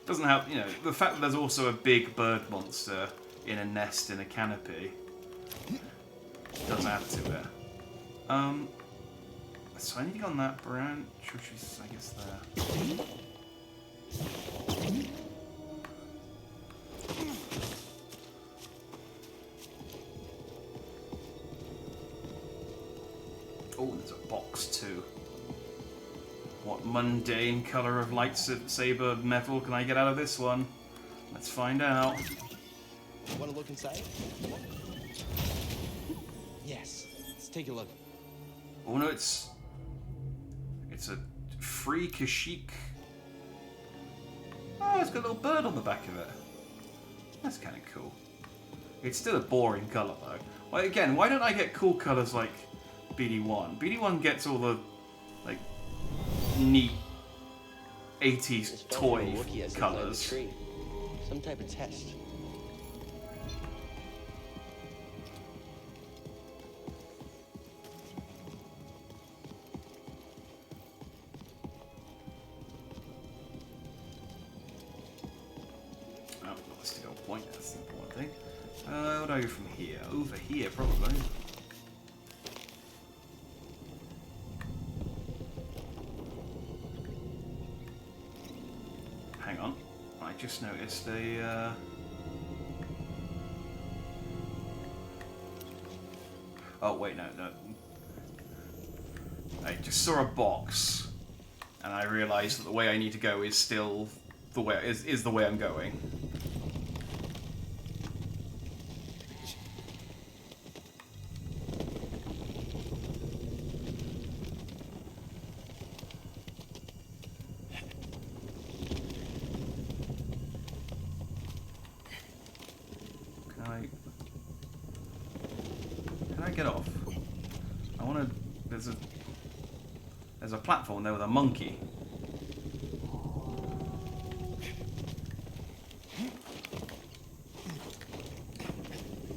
Doesn't help, you know, the fact that there's also a big bird monster in a nest in a canopy does add to it. So anything on that branch, which is, I guess, there. Oh, there's a box too. What mundane colour of lightsaber metal can I get out of this one? Let's find out. Want to look inside? Yes. Let's take a look. Oh no, it's a free Kashyyyk. Oh, it's got a little bird on the back of it. That's kind of cool. It's still a boring colour though. Well, again, why don't I get cool colours like BD1? BD1 gets all the like neat 80s toy colours. Some type of test. Oh, let's go point. That's the important thing. What do I go from here? Over here, probably. Hang on. I just noticed a... Oh, wait, no. I just saw a box, and I realised that the way I need to go is still the way is the way I'm going. Can I get off? I want to. There's a platform there with a monkey.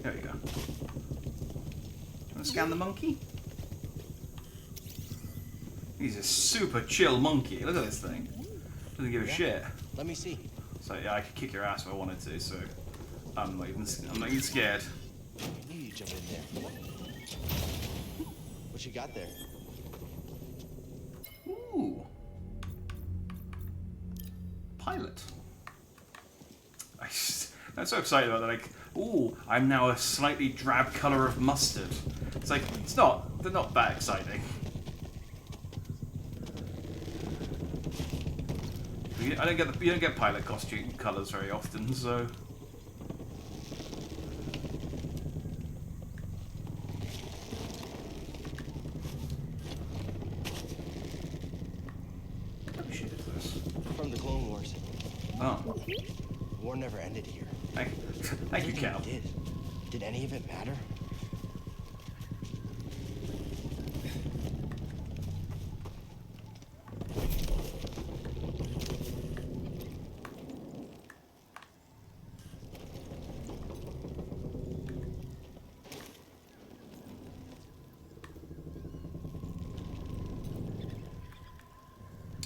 There you go. Want to scan the monkey? He's a super chill monkey. Look at this thing. Doesn't give a shit. Let me see. So yeah, I could kick your ass if I wanted to. So I'm not even scared. I knew you'd jump in there. What you got there? Ooh. Pilot. I'm so excited about that. Like, ooh, I'm now a slightly drab colour of mustard. It's like, they're not that exciting. You don't get pilot costume colours very often, so. What shit is this? From the Clone Wars. Oh. The war never ended here. Thank you, Cal. Did any of it matter?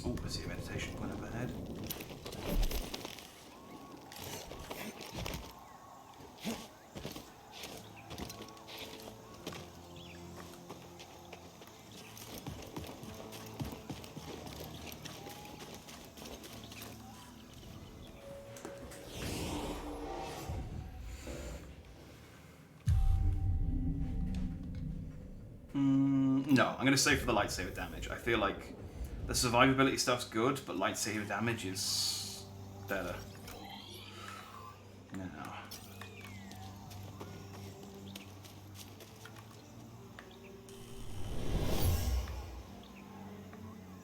Oh, I see a meditation point up ahead. No, I'm going to say for the lightsaber damage. I feel like the survivability stuff's good, but lightsaber damage is better. Now.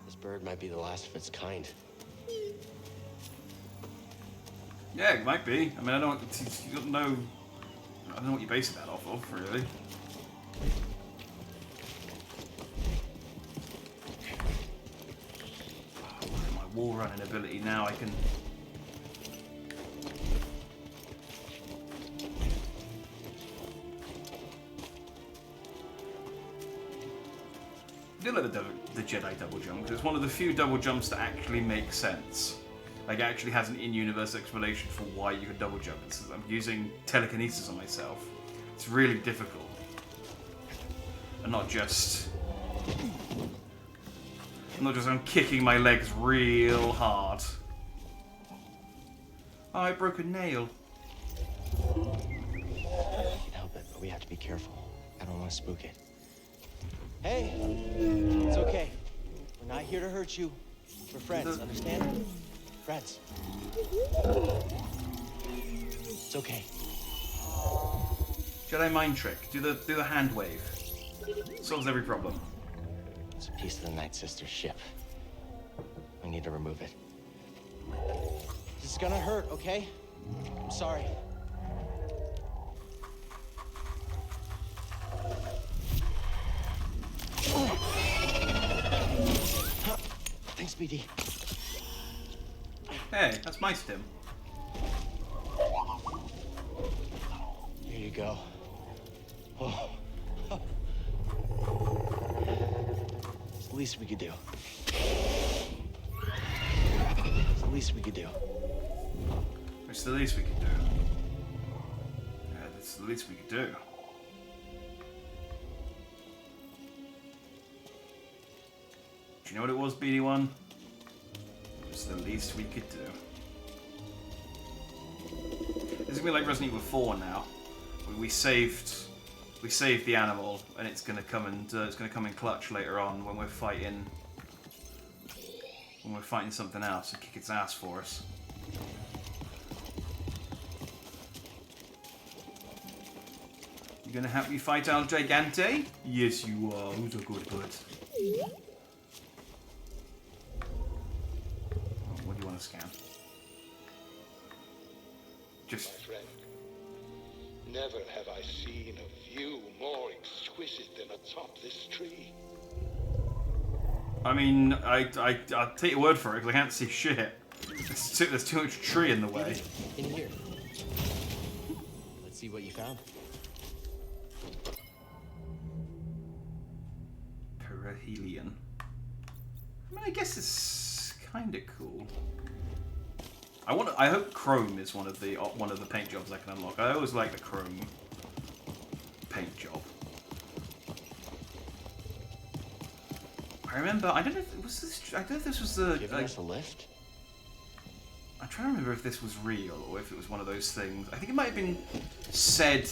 This bird might be the last of its kind. Yeah, it might be. I mean, I don't know what you base that off of, really. My wall running ability now, I can. I do love the Jedi double jump, because it's one of the few double jumps that actually make sense. Like, it actually has an in-universe explanation for why you can double jump. I'm using telekinesis on myself. It's really difficult. And not just... I'm kicking my legs real hard. Oh, I broke a nail. I can't help it, but we have to be careful. I don't want to spook it. Hey! It's okay. We're not here to hurt you. We're friends, understand? Friends. It's okay. Jedi mind trick. Do the hand wave. Solves every problem. It's a piece of the Night Sister's ship. We need to remove it. This is gonna hurt, okay? I'm sorry. Thanks, BD. Hey, that's my stim. Here you go. Oh. It's the least we could do. It's the least we could do. It's the least we could do. Yeah, that's the least we could do. Do you know what it was, BD1? It's the least we could do. This is gonna be like Resident Evil 4 now. We saved the animal, and it's gonna come in clutch later on when we're fighting something else and kick its ass for us. You gonna help me fight El Gigante? Yes, you are. Who's a good bird? What do you want to scan? Just. My friend, never have I seen a view more exquisite than atop this tree. I mean, I'll take your word for it because I can't see shit. There's too much tree in the way. In here. Let's see what you found. Perihelion. I mean, I guess it's kind of cool. I hope chrome is one of the paint jobs I can unlock. I always like the chrome paint job. I remember. I don't know if this was the. Giving us a lift? I'm trying to remember if this was real or if it was one of those things. I think it might have been said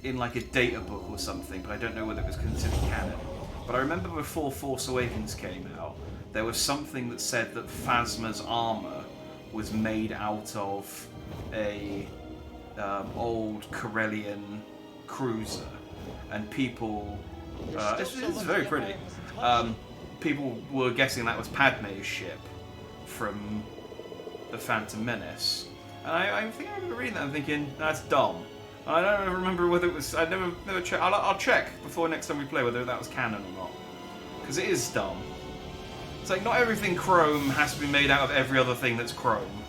in like a data book or something, but I don't know whether it was considered canon. But I remember before Force Awakens came out, there was something that said that Phasma's armor was made out of a old Corellian cruiser, and people. It's very pretty. People were guessing that was Padme's ship from the Phantom Menace, and I think I remember reading that and thinking that's dumb. I don't remember whether it was. I never checked. I'll check before next time we play whether that was canon or not, because it is dumb. It's like not everything chrome has to be made out of every other thing that's chrome.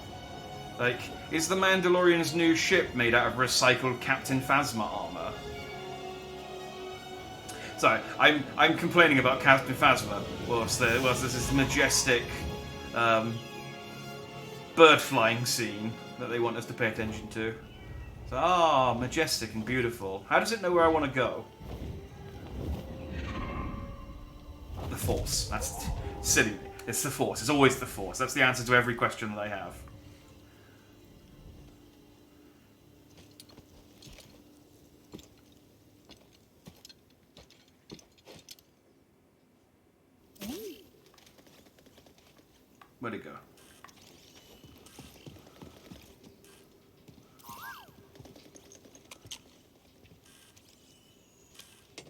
Like, is the Mandalorian's new ship made out of recycled Captain Phasma armor? Sorry, I'm complaining about Captain Phasma whilst there's this majestic bird flying scene that they want us to pay attention to. So, majestic and beautiful. How does it know where I want to go? The Force. That's silly. It's the Force. It's always the Force. That's the answer to every question that I have. Where'd it go?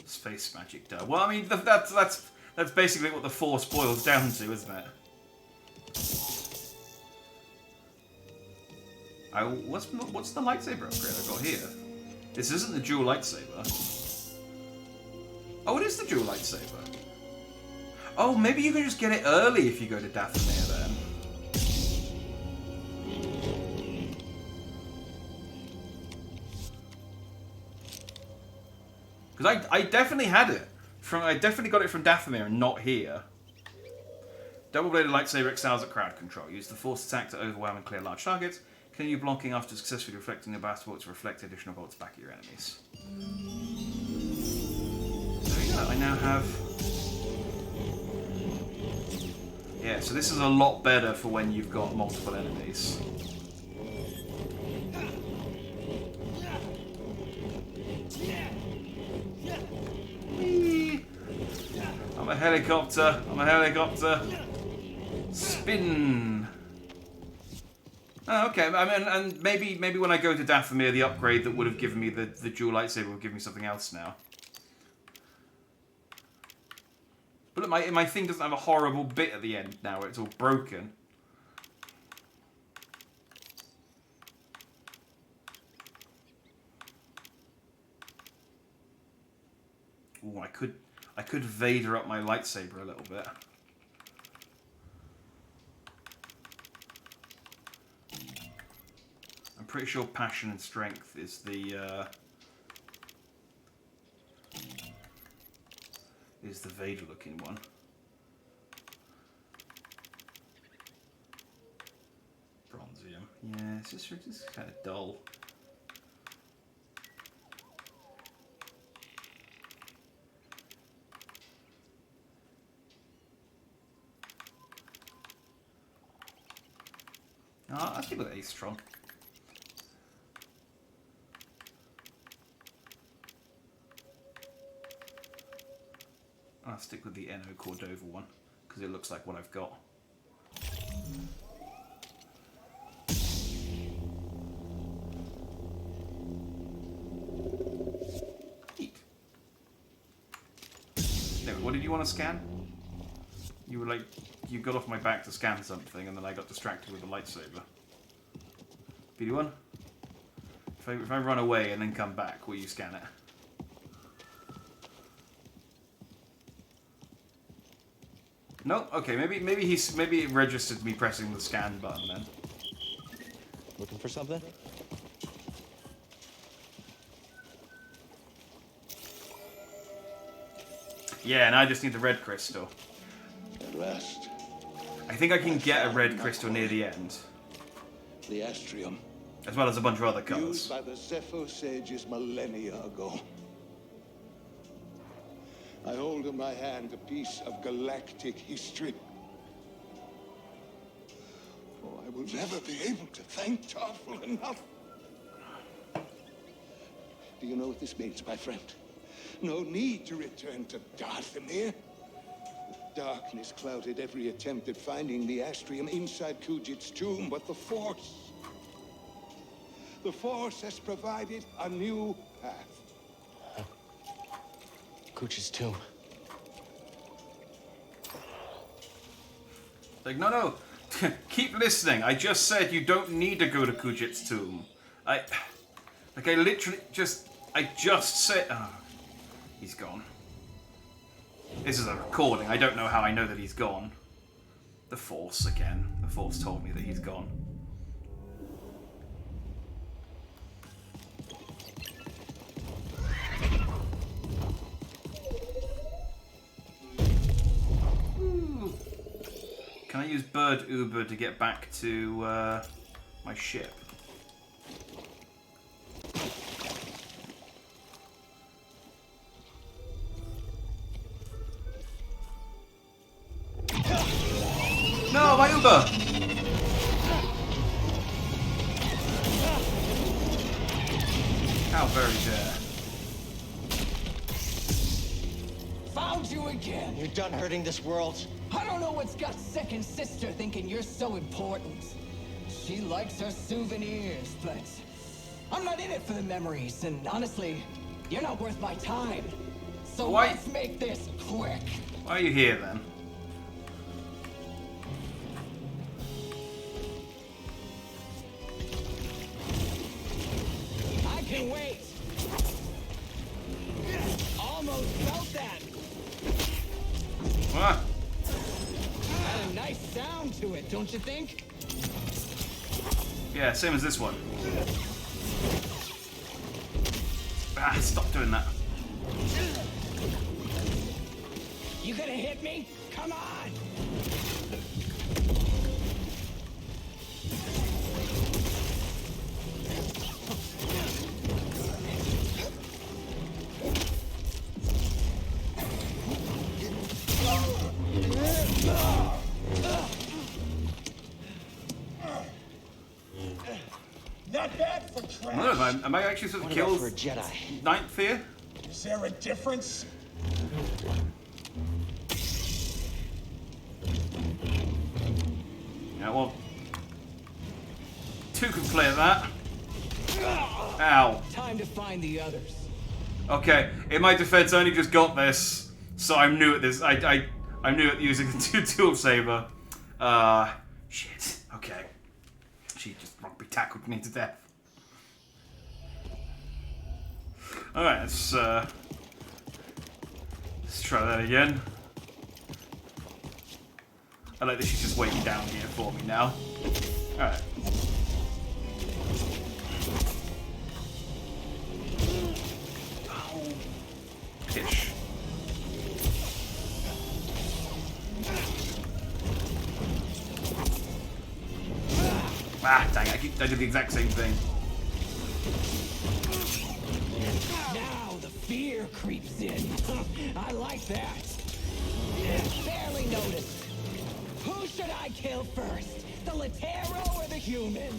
Space magic dough. Well, I mean, that's basically what the Force boils down to, isn't it? What's the lightsaber upgrade I got here? This isn't the dual lightsaber. Oh, it is the dual lightsaber. Oh, maybe you can just get it early if you go to Dathomir then. Because I definitely had it. I definitely got it from Dathomir and not here. Double-bladed lightsaber excels at crowd control. Use the force attack to overwhelm and clear large targets. Continue blocking after successfully reflecting the blast bolts to reflect additional bolts back at your enemies. There we go. I now have... Yeah, so this is a lot better for when you've got multiple enemies. Whee! I'm a helicopter. I'm a helicopter. Spin. Oh, okay. I mean, and maybe when I go to Dathomir, the upgrade that would have given me the dual lightsaber will give me something else now. But look, my thing doesn't have a horrible bit at the end now. It's all broken. Ooh, I could Vader up my lightsaber a little bit. I'm pretty sure passion and strength is the Vader-looking one. Bronzium. Yeah, it's just kind of dull. Oh, I think with Ace-tron. I'll stick with the Eno Cordova one, because it looks like what I've got. Neat. No, what did you want to scan? You were like, you got off my back to scan something, and then I got distracted with the lightsaber. BD1? If I run away and then come back, will you scan it? No? Okay, maybe it registered me pressing the scan button then. Looking for something? Yeah, and I just need the red crystal. At last. I think I can get a red crystal near the end. The Astrium. As well as a bunch of other colors. Used by the Zepho sages millennia ago. I hold in my hand a piece of galactic history. Oh, I will never be able to thank Tarful enough. Do you know what this means, my friend? No need to return to Dathomir. Darkness clouded every attempt at finding the Astrium inside Kujit's tomb, but the Force has provided a new path. Kuch's tomb. Like, no. Keep listening. I just said you don't need to go to Kujit's tomb. I just said... Oh, he's gone. This is a recording. I don't know how I know that he's gone. The Force again. The Force told me that he's gone. Can I use Bird Uber to get back to my ship? No, my Uber! How very dare. Found you again! You're done hurting this world. I don't don't know what's got second sister thinking you're so important. She likes her souvenirs, but I'm not in it for the memories, and honestly, you're not worth my time. So let's make this quick. Why are you here then? I can wait. Almost felt that. What? Had a nice sound to it, don't you think? Yeah, same as this one. Ah, stop doing that. You gonna hit me? Come on! Not bad for trash. I don't know, am I actually supposed to kill for a Jedi? Ninth Fear? Is there a difference? Yeah, well, 2 could play at that. Ow. Time to find the others. Okay, in my defense, I only just got this, so I'm new at this. I'm new at using the tool saber. Shit. Okay. She just rugby tackled me to death. Alright, let's try that again. I like that she's just waiting down here for me now. Alright. Oh. Pish. Ah, dang it, I did the exact same thing. Now the fear creeps in. I like that. Barely noticed. Who should I kill first? The Latero or the human?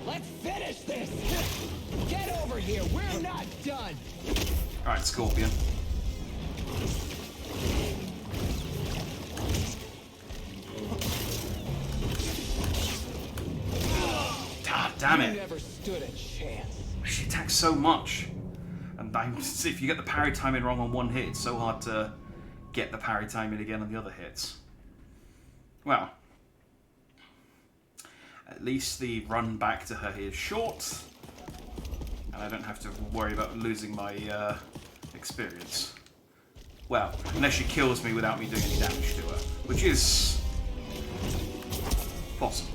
Let's finish this! Get over here, we're not done! Alright, Scorpion. Ah, damn You it. never stood a chance. She attacks so much. And if you get the parry timing wrong on one hit, it's so hard to get the parry timing again on the other hits. Well, at least the run back to her is short, and I don't have to worry about losing my experience. Well, unless she kills me without me doing any damage to her, which is possible.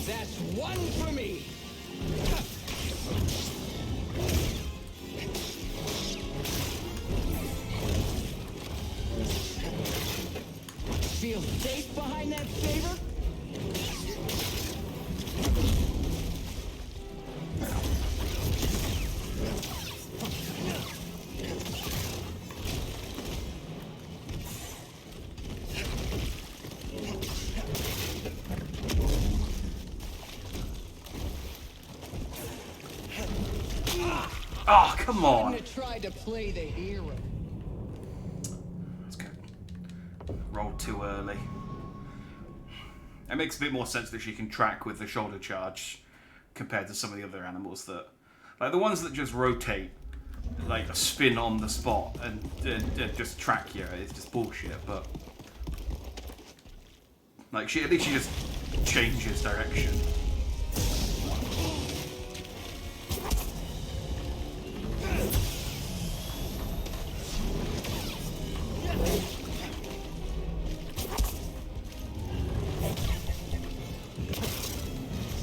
That's one for me! Feel safe behind that saber? Oh, come on! Shouldn't have tried to play the hero. Let's go. Rolled too early. It makes a bit more sense that she can track with the shoulder charge compared to some of the other animals that, like the ones that just rotate, like a spin on the spot and just track you. It's just bullshit. But like at least she just changes direction.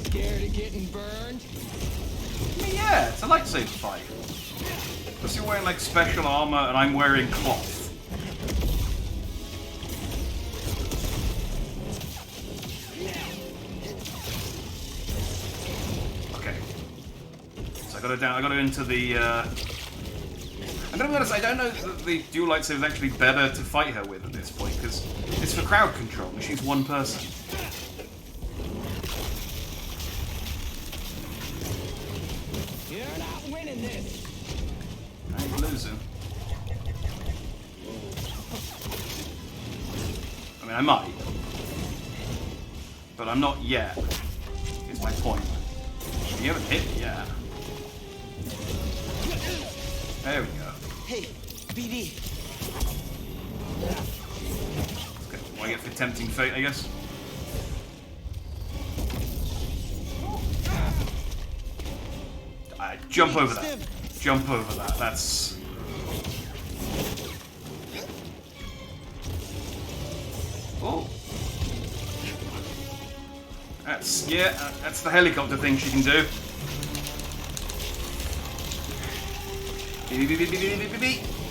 Scared of getting burned? I mean, yeah, it's a lightsaber fight. Plus you're wearing like special armor and I'm wearing cloth. Okay. So I got her into the I gonna be honest, I don't know that the dual lightsaber is actually better to fight her with at this point, because it's for crowd control, and she's one person. You're not winning this. I'm losing. I mean, I might. But I'm not yet, is my point. You haven't hit me yet. There we go. Hey, BD. Okay, well, I get for tempting fate, I guess. Jump over that. Jump over that. That's... Oh. That's, yeah, that's the helicopter thing she can do.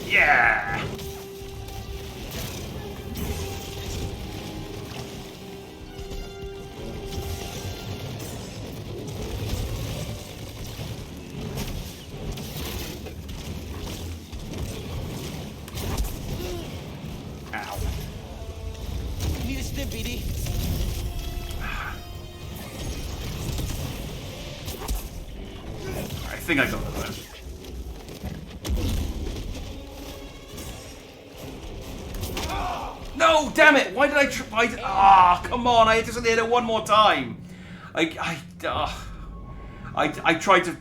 Yeah! Ow. Need a stim, BD. I think I got it though. No, damn it! Why did I try? Come on! I just hit it one more time. I tried to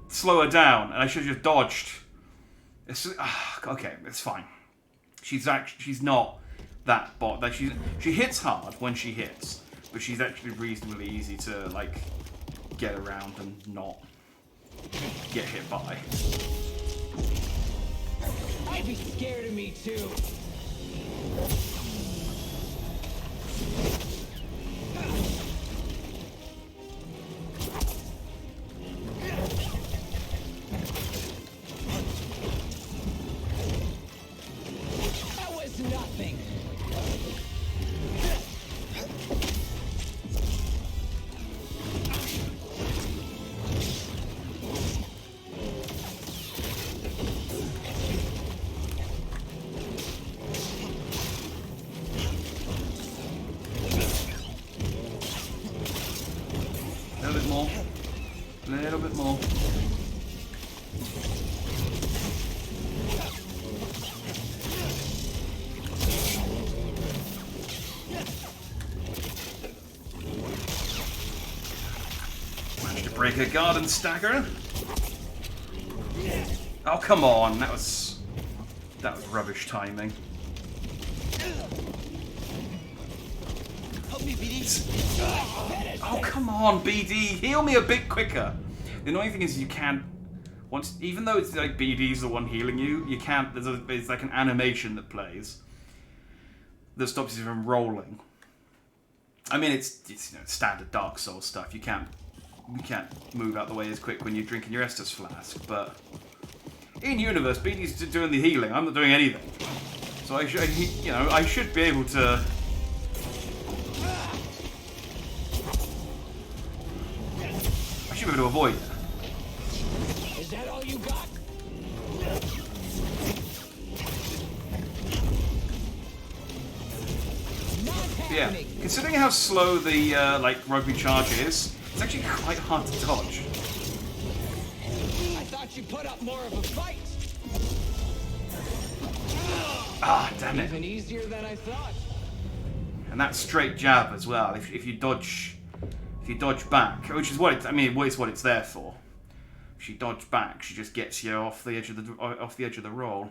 slow her down, and I should have just dodged. Okay, it's fine. She's not that bot. Like she hits hard when she hits, but she's actually reasonably easy to like get around and not get hit by. I'd be scared of me too. That was nothing. A little bit more. A little bit more. Managed to break a garden stagger. Oh, come on. That was rubbish timing. Help me, BD. Oh, come on, BD. Heal me a bit quicker. The annoying thing is you can't... even though it's like BD's the one healing you, you can't... There's like an animation that plays that stops you from rolling. I mean, it's standard Dark Souls stuff. You can't move out the way as quick when you're drinking your Estus flask, but... In universe, BD's doing the healing. I'm not doing anything. So I should be able to... I should be able to avoid it. Is that all you got? Yeah, considering how slow the like rugby charge is, it's actually quite hard to dodge. I thought you put up more of a fight. Ah, damn it! Even easier than I thought. And that straight jab as well. If you dodge back, which is what it's what it's there for. If you dodge back, she just gets you off the edge of the roll.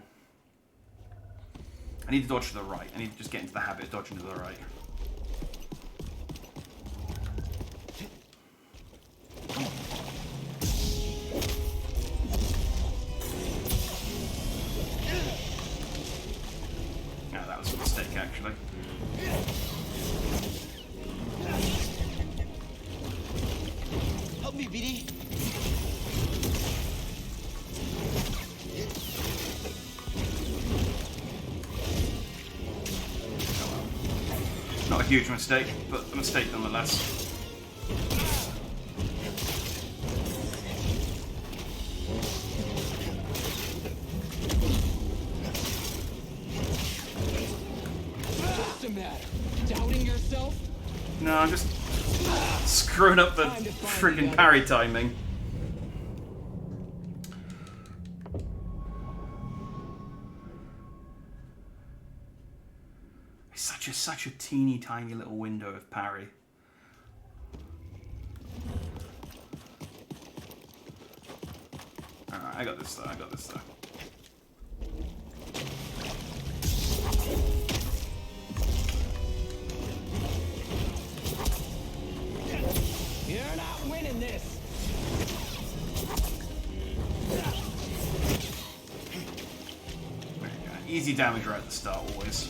I need to dodge to the right. I need to just get into the habit of dodging to the right. No, that was a mistake actually. Help me, BD. Not a huge mistake, but a mistake nonetheless. the matter? Doubting yourself? No, I'm just screwing up the friggin' parry timing. It's such a teeny tiny little window of parry. Alright, I got this though, You're not winning this. There you go. Easy damage right at the start, always.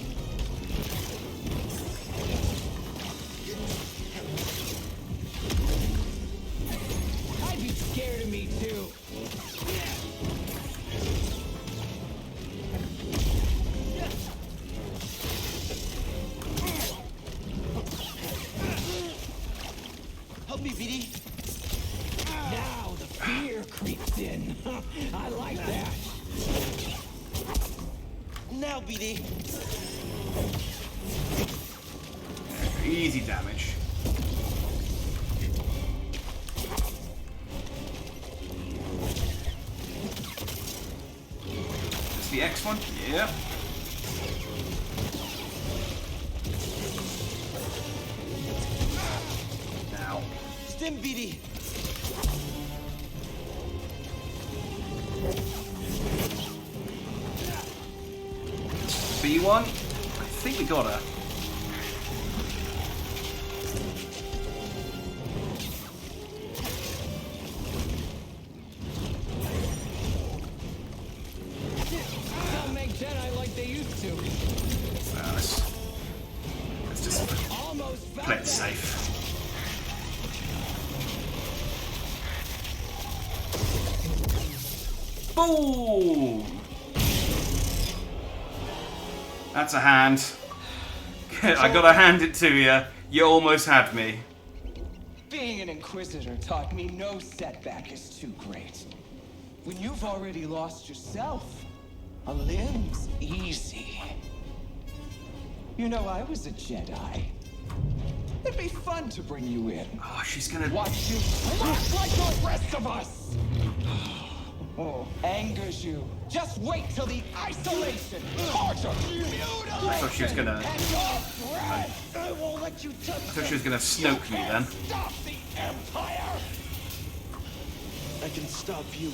I'd be scared of me too. Help me, BD. Now the fear creeps in. I like that. Now, BD. Easy damage. It's the X one? Yeah. Now. Stim, BD. B1? I think we got her. Don't make Jedi like they used to. Let's just Almost play it safe. Boom! That's a hand. I gotta hand it to you. You almost had me. Being an Inquisitor taught me no setback is too great. When you've already lost yourself, a limb's easy. You know, I was a Jedi. It'd be fun to bring you in. Oh, she's gonna watch you smash like the rest of us. Oh, angers you. Just wait till the isolation, torture, mutilation, I thought she was gonna. and your breath. I won't let you touch. I thought she was gonna snoke me then. Stop the Empire. I can stop you.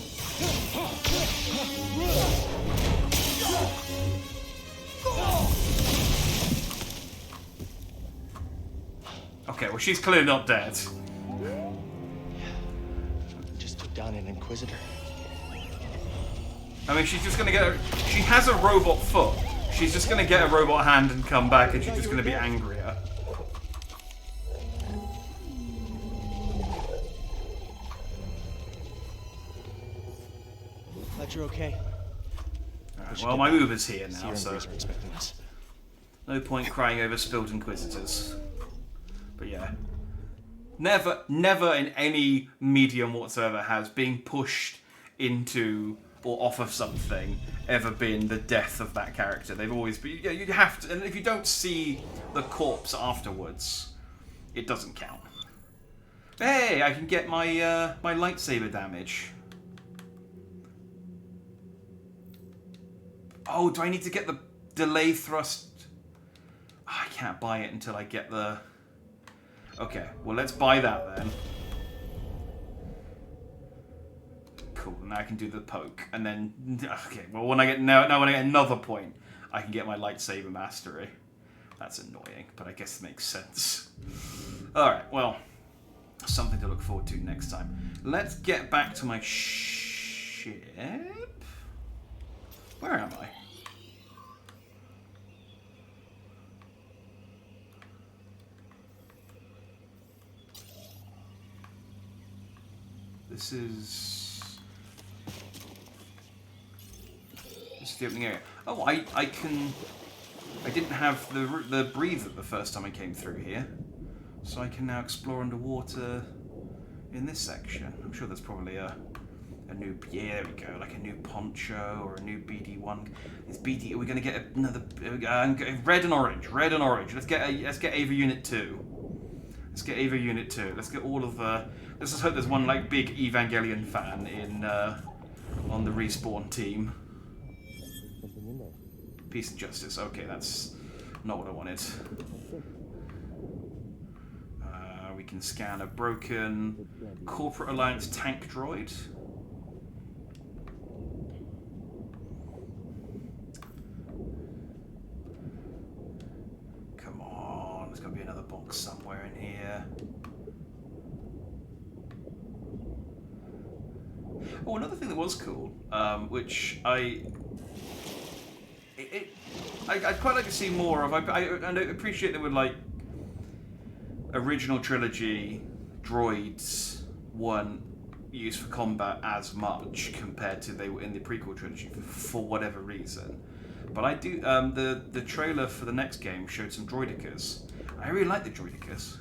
Okay, well she's clearly not dead. Just took down an Inquisitor. I mean, she's just gonna get. She has a robot foot. She's just gonna get a robot hand and come back, and she's just gonna be angrier. Glad you're okay. Alright, well, my Uber's here now, Seer so and Breeze are expecting us. no point crying over spilled Inquisitors. But yeah, never in any medium whatsoever has being pushed into or off of something ever been the death of that character. They've always been. Yeah, you have to, and if you don't see the corpse afterwards, it doesn't count. Hey, I can get my my lightsaber damage. Oh, do I need to get the delay thrust? Oh, I can't buy it until I get the. Okay, well let's buy that then. Cool. Now I can do the poke, and then okay. Well, when I get now when I get another point, I can get my lightsaber mastery. That's annoying, but I guess it makes sense. All right. Well, something to look forward to next time. Let's get back to my ship. Where am I? This is the opening area. Oh, I didn't have the breather the first time I came through here, so I can now explore underwater in this section. I'm sure there's probably a there we go, like a new poncho or a new BD1. Is BD? Are we gonna get another red and orange? Red and orange. Let's get Ava Unit 2. Let's get Ava Unit 2. Let's get all of the. Let's just hope there's one like big Evangelion fan in on the Respawn team. Peace and justice. Okay, that's not what I wanted. We can scan a broken Corporate Alliance tank droid. Come on, there's got to be another box somewhere in here. Oh, another thing that was cool, which I'd quite like to see more of. I appreciate there were like original trilogy droids weren't used for combat as much compared to they were in the prequel trilogy for whatever reason. But I do the trailer for the next game showed some droidicas. I really like the droidicas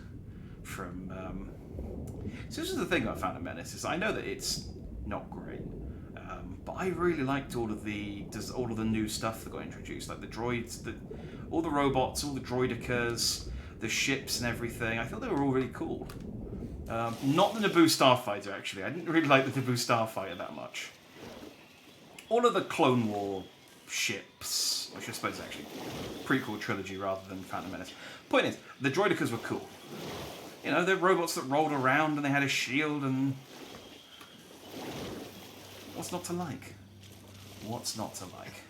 from. So this is the thing about Phantom Menace is I know that it's not great, but I really liked all of the new stuff that got introduced, like the droids, all the robots, all the droidicas, the ships and everything. I thought they were all really cool. Not the Naboo Starfighter, actually. I didn't really like the Naboo Starfighter that much. All of the Clone War ships, which I suppose is actually prequel trilogy rather than Phantom Menace. Point is, the droidicas were cool. You know, they're robots that rolled around and they had a shield and... What's not to like? What's not to like?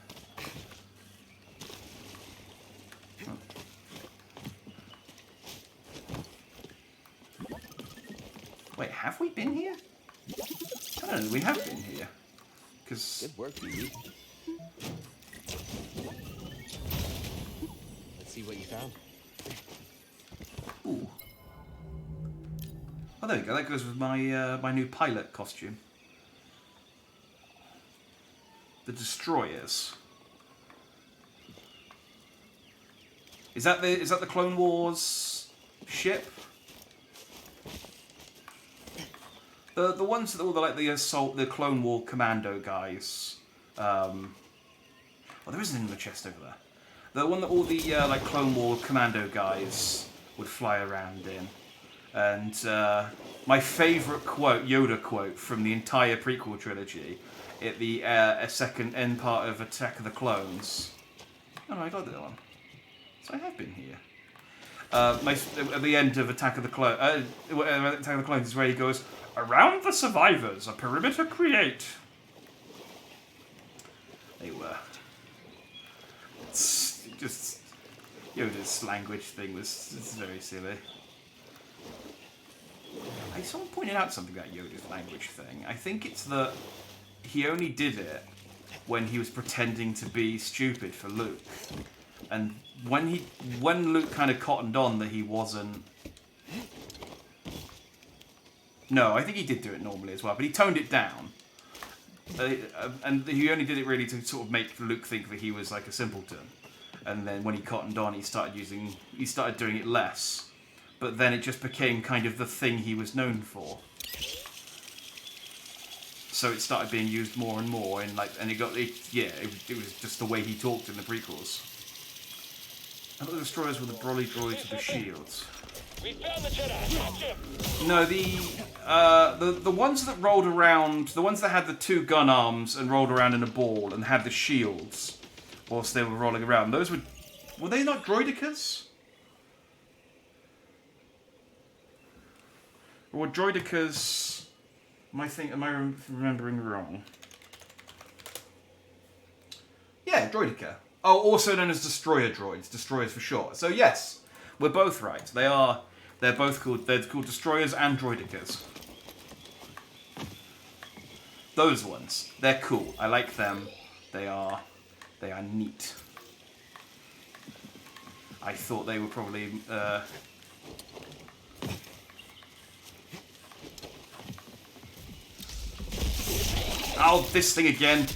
Oh. Wait, have we been here? I don't know, we have been here. Because... Good work, BD. Let's see what you found. Ooh. Oh, there we go. That goes with my my new pilot costume. The Destroyers. Is that the Clone Wars ship? The ones that all the like the assault, the Clone War commando guys. Oh, there isn't in the chest over there. The one that all the like Clone War commando guys would fly around in. And my favourite quote, Yoda quote from the entire prequel trilogy, at the second end part of Attack of the Clones. Oh no, I got that one. So I have been here. At the end of Attack of the Clones, Attack of the Clones is where he goes, "Around the survivors, a perimeter create." They were. It's just Yoda's language thing was very silly. Someone pointed out something about Yoda's language thing. I think it's that he only did it when he was pretending to be stupid for Luke. And when Luke kind of cottoned on that he wasn't... No, I think he did do it normally as well, but he toned it down. And he only did it really to sort of make Luke think that he was like a simpleton. And then when he cottoned on, he started doing it less. But then it just became kind of the thing he was known for. So it started being used more and more, and it was just the way he talked in the prequels. I thought the destroyers were the brolly droids with the shields. We found the Jedi. No, the ones that rolled around, the ones that had the two gun arms and rolled around in a ball and had the shields whilst they were rolling around. Those were they not droidicas? Or droidicas? Am I remembering wrong? Yeah, droidica. Oh, also known as destroyer droids, destroyers for short. So yes, we're both right. They're both called destroyers and droidicas. Those ones, they're cool. I like them. They are neat. I thought they were probably Oh, this thing again.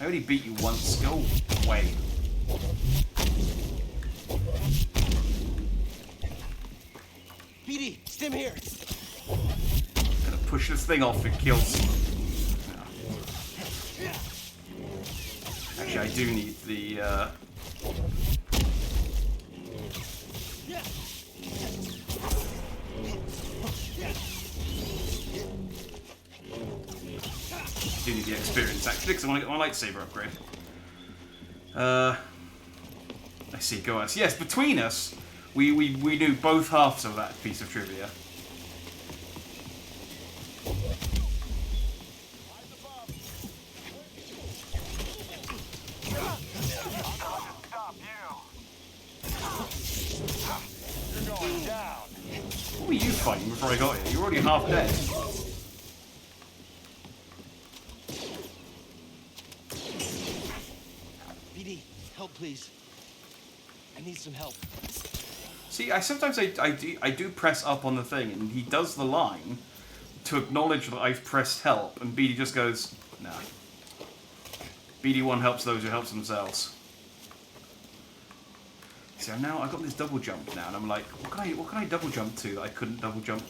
I only beat you once. Go away. BD, stim here. I'm gonna push this thing off. It kills. Actually, I do need the... I do need the experience, actually, because I want to get my lightsaber upgrade. I see, go us. Yes, between us, we knew both halves of that piece of trivia. What were you fighting before I got here? You're already half dead. BD, help please. I need some help. See, sometimes I do press up on the thing, and he does the line to acknowledge that I've pressed help, and BD just goes, nah. BD1 helps those who help themselves. See, I've got this double jump now, and I'm like, what can I double jump to that I couldn't double jump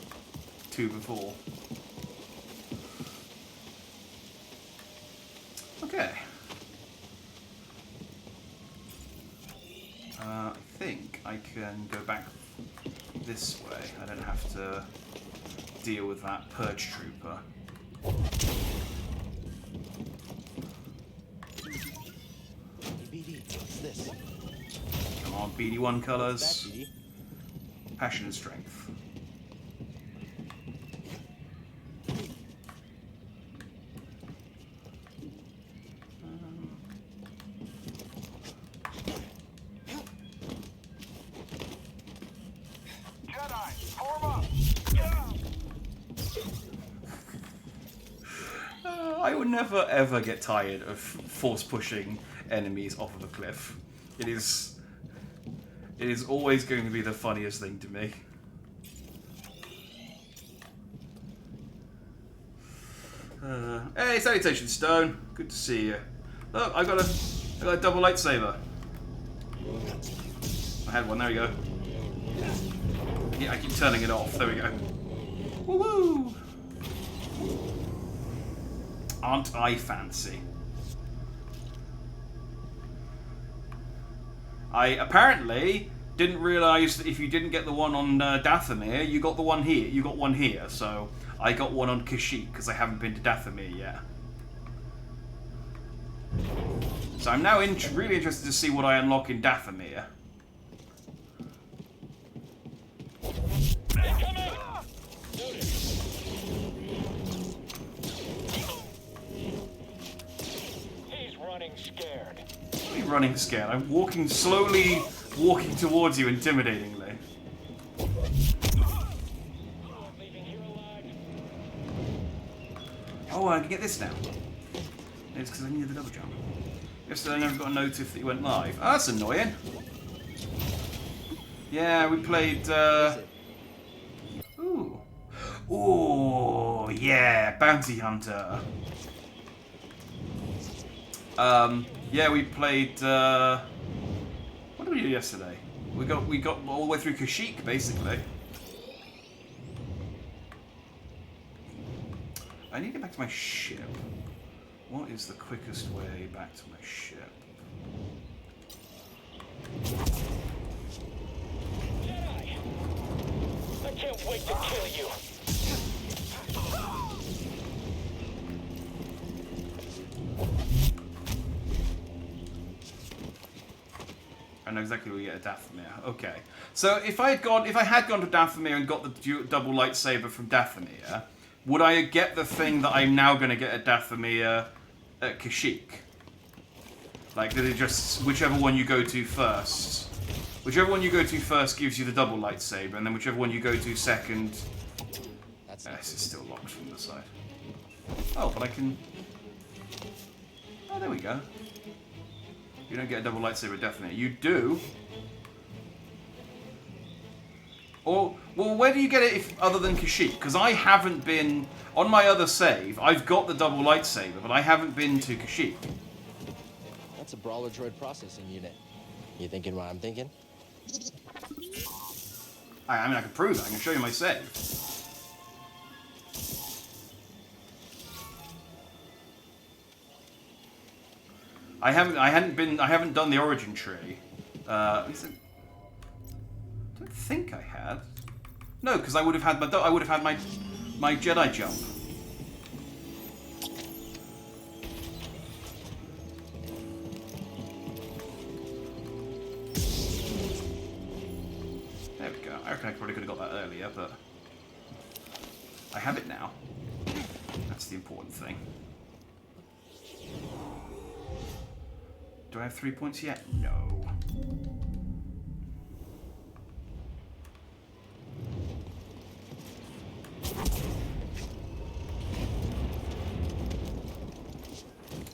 to before? Okay. I think I can go back this way. I don't have to deal with that purge trooper. BD, what's this? Come on, BD1 colours. Passion and strength. Jedi, form up! I would never ever get tired of force pushing enemies off of a cliff. It is always going to be the funniest thing to me. Hey, salutations, Stone. Good to see you. Look, I got a double lightsaber. I had one. There we go. Yeah, I keep turning it off. There we go. Woo-woo! Aren't I fancy? I apparently didn't realise that if you didn't get the one on Dathomir, you got the one here. You got one here, so I got one on Kashyyyk because I haven't been to Dathomir yet. So I'm now really interested to see what I unlock in Dathomir. He's running scared. What are you running scared? I'm slowly walking towards you intimidatingly. Oh, I can get this now. It's because I needed the double jump. Yesterday I never got a notif that you went live. Oh, that's annoying. Yeah, we played... Ooh. Ooh, yeah, Bounty Hunter. Yeah, we played... What did we do yesterday? We got all the way through Kashyyyk, basically. I need to get back to my ship. What is the quickest way back to my ship? Jedi! I can't wait to kill you. I know exactly where we get a Dathomir. Okay. So if I had gone to Dathomir and got the double lightsaber from Dathomir, would I get the thing that I'm now going to get at Dathomir at Kashyyyk? Like, did it just... Whichever one you go to first. Whichever one you go to first gives you the double lightsaber, and then whichever one you go to second... this is still locked from the side. Oh, but I can... Oh, there we go. You don't get a double lightsaber at Dathomir. You do... Or, well, where do you get it other than Kashyyyk? Because I haven't been... On my other save, I've got the double lightsaber, but I haven't been to Kashyyyk. That's a brawler droid processing unit. You thinking what I'm thinking? I mean, I can prove it. I can show you my save. I haven't done the origin tree. I don't think I had. No, because I would have had my Jedi jump. There we go. I reckon I probably could have got that earlier, but I have it now. That's the important thing. Do I have 3 points yet? No.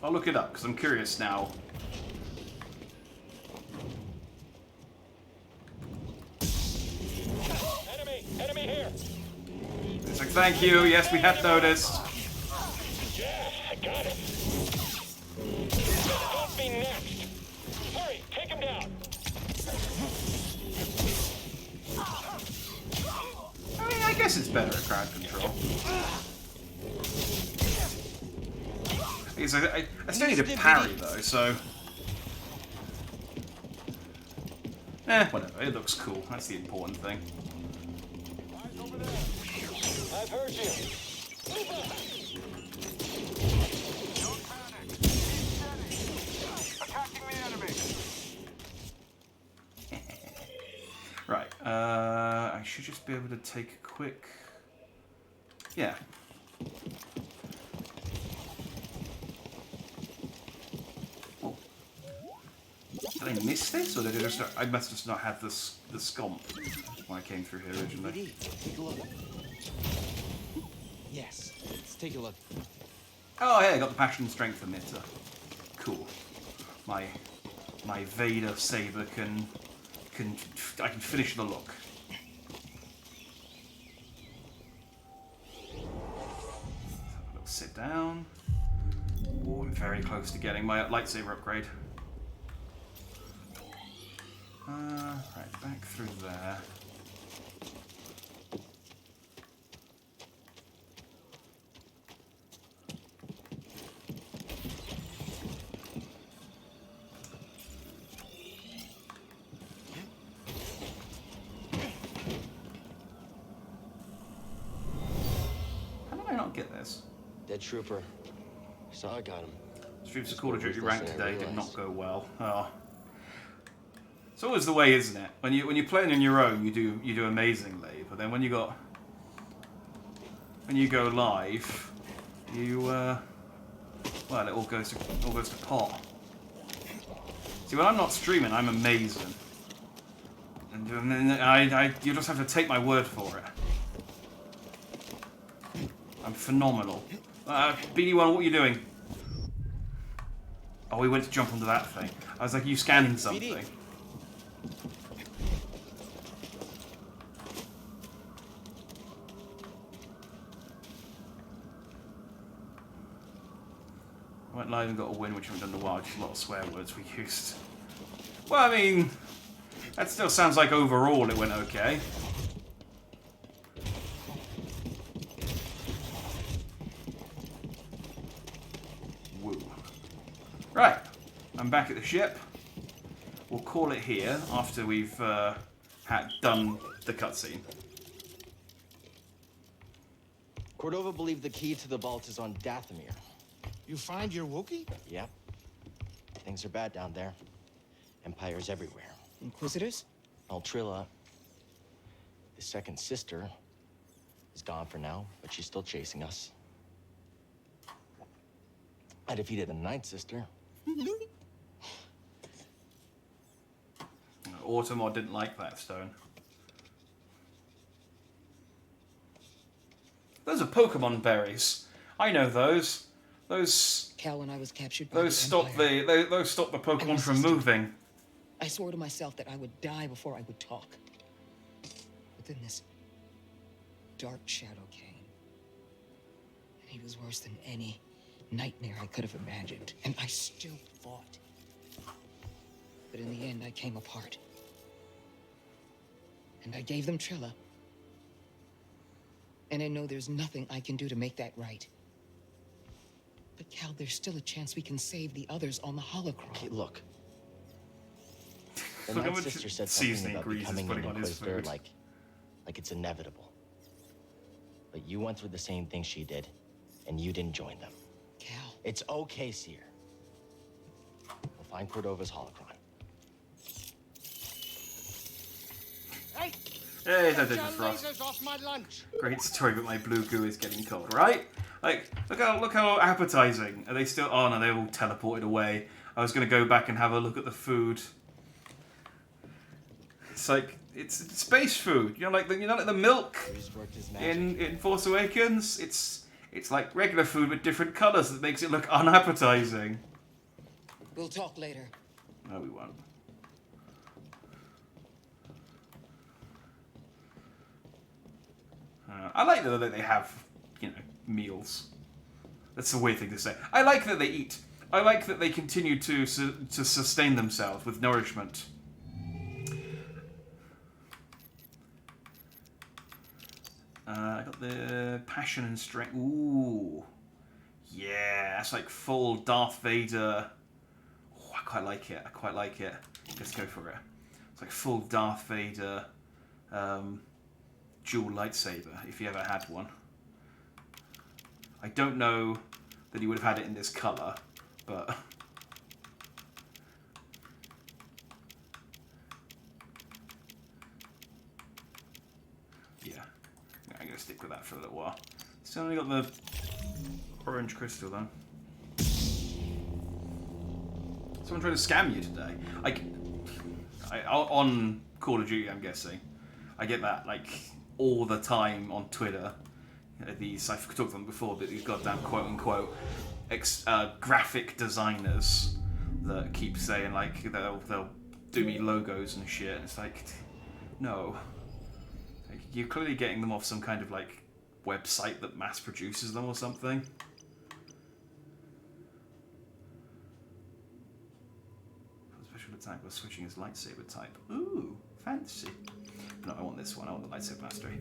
I'll look it up because I'm curious now. Enemy here. It's like, thank you. Yes, we have noticed. Yes, I got it. Don't be next. Hurry, take him down. I mean, I guess it's better at crowd control. Because I still need a parry though, so. Whatever. It looks cool. That's the important thing. I've heard you. Move up. Don't panic. Keep steady. Attacking the enemy. Right. I should just be able to take a quick. Yeah. Oh. Did I miss this, or did I must just not have the scomp when I came through here originally? Take a look. Yes, let's take a look. Oh, yeah, I got the passion strength emitter. Cool. My Vader saber I can finish the look. Have a little sit down. Oh, I'm very close to getting my lightsaber upgrade. Right, back through there. How did I not get this? Dead trooper. Saw I got him. Streams of Call of Duty rank today did not go well. Oh. It's always the way, isn't it? When you're playing on your own, you do amazingly, but then when you go live, well, it all goes to pot. See, when I'm not streaming, I'm amazing, and you just have to take my word for it. I'm phenomenal. BD1, what are you doing? Oh, we went to jump onto that thing. I was like, you scanning something? BD. I went live and got a win, which we haven't done in a while. Just a lot of swear words we used. Well, I mean, that still sounds like overall it went okay. Woo. Right, I'm back at the ship. We'll call it here after we've done the cutscene. Cordova believed the key to the vault is on Dathomir. You find your Wookiee? Yep. Things are bad down there. Empires everywhere. Inquisitors? Altrilla, his second sister, is gone for now, but she's still chasing us. I defeated the ninth sister. Automod didn't like that stone. Those are Pokemon berries. I know those. Those. Cal, when I was captured by those the stop Empire, those stop the Pokemon from moving. I swore to myself that I would die before I would talk. But then this dark shadow came. And he was worse than any nightmare I could have imagined. And I still fought. But in the end, I came apart. And I gave them Trilla. And I know there's nothing I can do to make that right. But Cal, there's still a chance we can save the others on the holocron. Okay, look. The Look how Night much Sister said seasoning something about grease he's becoming an putting on his Inquisitor food. like it's inevitable. But you went through the same thing she did, and you didn't join them. Cal. It's okay, Seer. We'll find Cordova's holocron. Hey! Hey, Get don't your defrost. lasers off my lunch! Great story, but my blue goo is getting cold, right? Like, look how appetizing. Are they still? Oh no, they're all teleported away. I was gonna go back and have a look at the food. It's like it's space food. You know, like the milk in Force Awakens. It's like regular food with different colors that makes it look unappetizing. We'll talk later. No, we won't. I like that they have, meals. That's a weird thing to say. I like that they eat. I like that they continue to sustain themselves with nourishment. I got the passion and strength. Ooh. Yeah, that's like full Darth Vader. Oh, I quite like it. Let's go for it. It's like full Darth Vader dual lightsaber, if you ever had one. I don't know that he would have had it in this colour, but... yeah, I'm going to stick with that for a little while. Still only got the orange crystal, though. Someone tried to scam you today. On Call of Duty, I'm guessing. I get that, all the time on Twitter. These, I've talked to them before, but these goddamn quote-unquote graphic designers that keep saying, they'll do me logos and shit. And it's like, no. You're clearly getting them off some kind of, website that mass produces them or something. Special attack was switching his lightsaber type. Ooh, fancy. No, I want this one. I want the lightsaber mastery.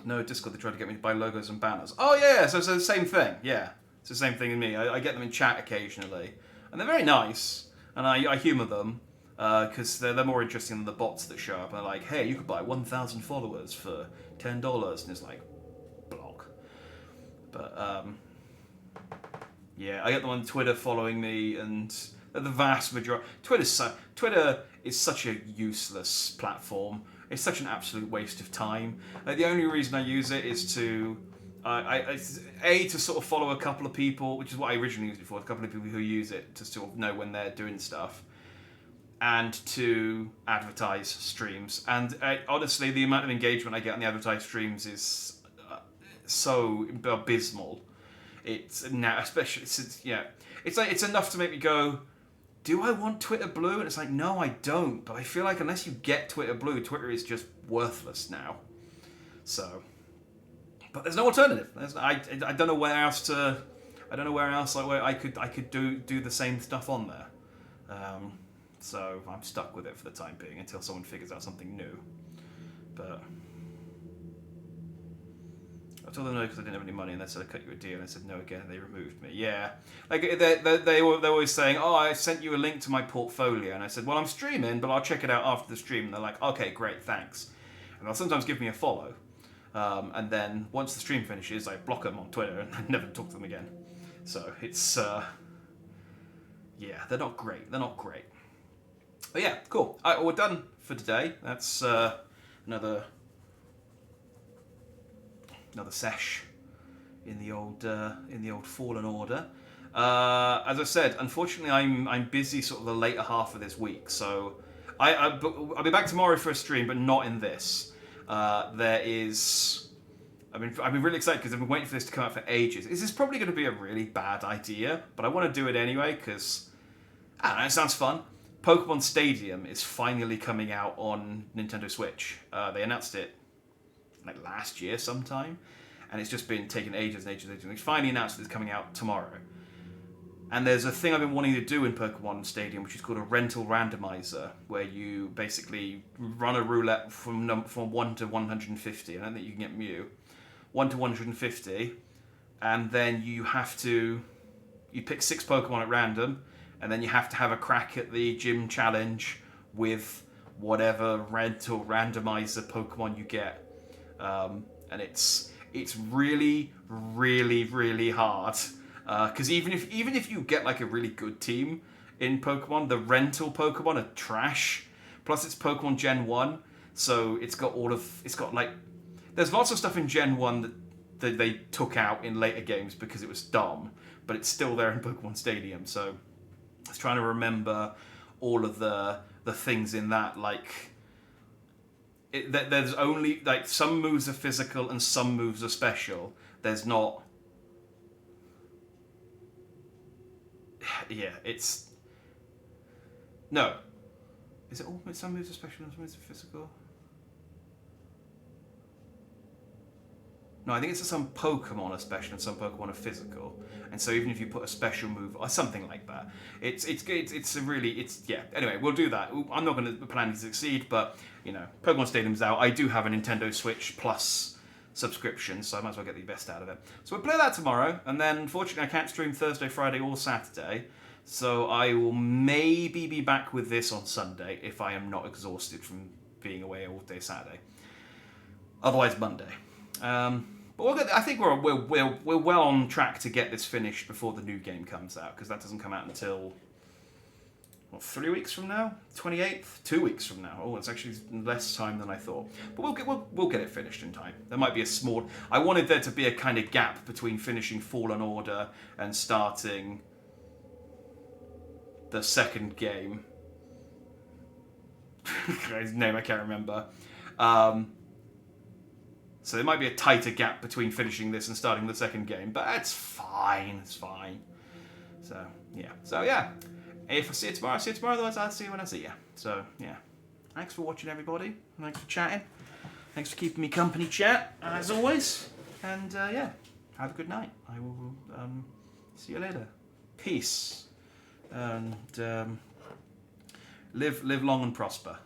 No, Discord, they tried to get me to buy logos and banners. Oh, yeah, so it's the same thing. Yeah, it's the same thing in me. I get them in chat occasionally. And they're very nice. And I humour them. Because they're more interesting than the bots that show up. And they're like, hey, you could buy 1,000 followers for $10. And it's like, block. But, yeah, I get them on Twitter following me. And the vast majority... Twitter is such a useless platform. It's such an absolute waste of time. The only reason I use it is to... to sort of follow a couple of people, which is what I originally used it for, a couple of people who use it to sort of know when they're doing stuff. And to advertise streams. And honestly, the amount of engagement I get on the advertised streams is so abysmal. It's now, especially it's enough to make me go, do I want Twitter Blue? And it's like, no, I don't. But I feel like unless you get Twitter Blue, Twitter is just worthless now. So, but there's no alternative. I don't know where else to. I don't know where else where I could do the same stuff on there. So I'm stuck with it for the time being until someone figures out something new. But I told them no because I didn't have any money, and they said I cut you a deal, and I said no again, and they removed me. Yeah, they're always saying, oh, I sent you a link to my portfolio, and I said, well, I'm streaming, but I'll check it out after the stream. And they're like, okay, great, thanks. And they'll sometimes give me a follow, and then once the stream finishes, I block them on Twitter and I never talk to them again. So it's yeah, they're not great. But yeah, cool. All right, well, we're done for today. That's another sesh in the old Fallen Order. As I said, unfortunately, I'm busy sort of the later half of this week, so I'll be back tomorrow for a stream, but not in this. I've been really excited because I've been waiting for this to come out for ages. This is probably going to be a really bad idea, but I want to do it anyway because I don't know, it sounds fun. Pokemon Stadium is finally coming out on Nintendo Switch. They announced it last year sometime, and it's just been taking ages and ages and ages. And they finally announced that it's coming out tomorrow. And there's a thing I've been wanting to do in Pokemon Stadium, which is called a rental randomizer, where you basically run a roulette from 1 to 150. I don't think you can get Mew. 1 to 150, and then you pick 6 Pokemon at random, and then you have to have a crack at the gym challenge with whatever randomizer Pokemon you get, and it's really, really, really hard. Because even if you get like a really good team in Pokemon, the rental Pokemon are trash. Plus, it's Pokemon Gen 1, so it's got like there's lots of stuff in Gen 1 that they took out in later games because it was dumb, but it's still there in Pokemon Stadium. So I was trying to remember all of the things in that, like there's only like some moves are physical and some moves are special. There's not. Yeah, it's no. Is it all? Some moves are special and some moves are physical. No, I think it's that some Pokemon are special and some Pokemon are physical, and so even if you put a special move or something like that, it's a really yeah. Anyway, we'll do that. I'm not going to plan to succeed, but you know, Pokemon Stadium's out. I do have a Nintendo Switch Plus subscription, so I might as well get the best out of it. So we'll play that tomorrow, and then unfortunately I can't stream Thursday, Friday, or Saturday. So I will maybe be back with this on Sunday if I am not exhausted from being away all day Saturday. Otherwise Monday. But I think we're well on track to get this finished before the new game comes out, because that doesn't come out until 3 weeks from now, 28th, 2 weeks from now. Oh, it's actually less time than I thought. But we'll get it finished in time. There might be a small. I wanted there to be a kind of gap between finishing Fallen Order and starting the second game. His name I can't remember. So there might be a tighter gap between finishing this and starting the second game, but it's fine. It's fine. So yeah. If I see you tomorrow, I see you tomorrow. Otherwise, I'll see you when I see you. So yeah. Thanks for watching, everybody. Thanks for chatting. Thanks for keeping me company, chat, as always. And yeah, have a good night. I will see you later. Peace. And live long and prosper.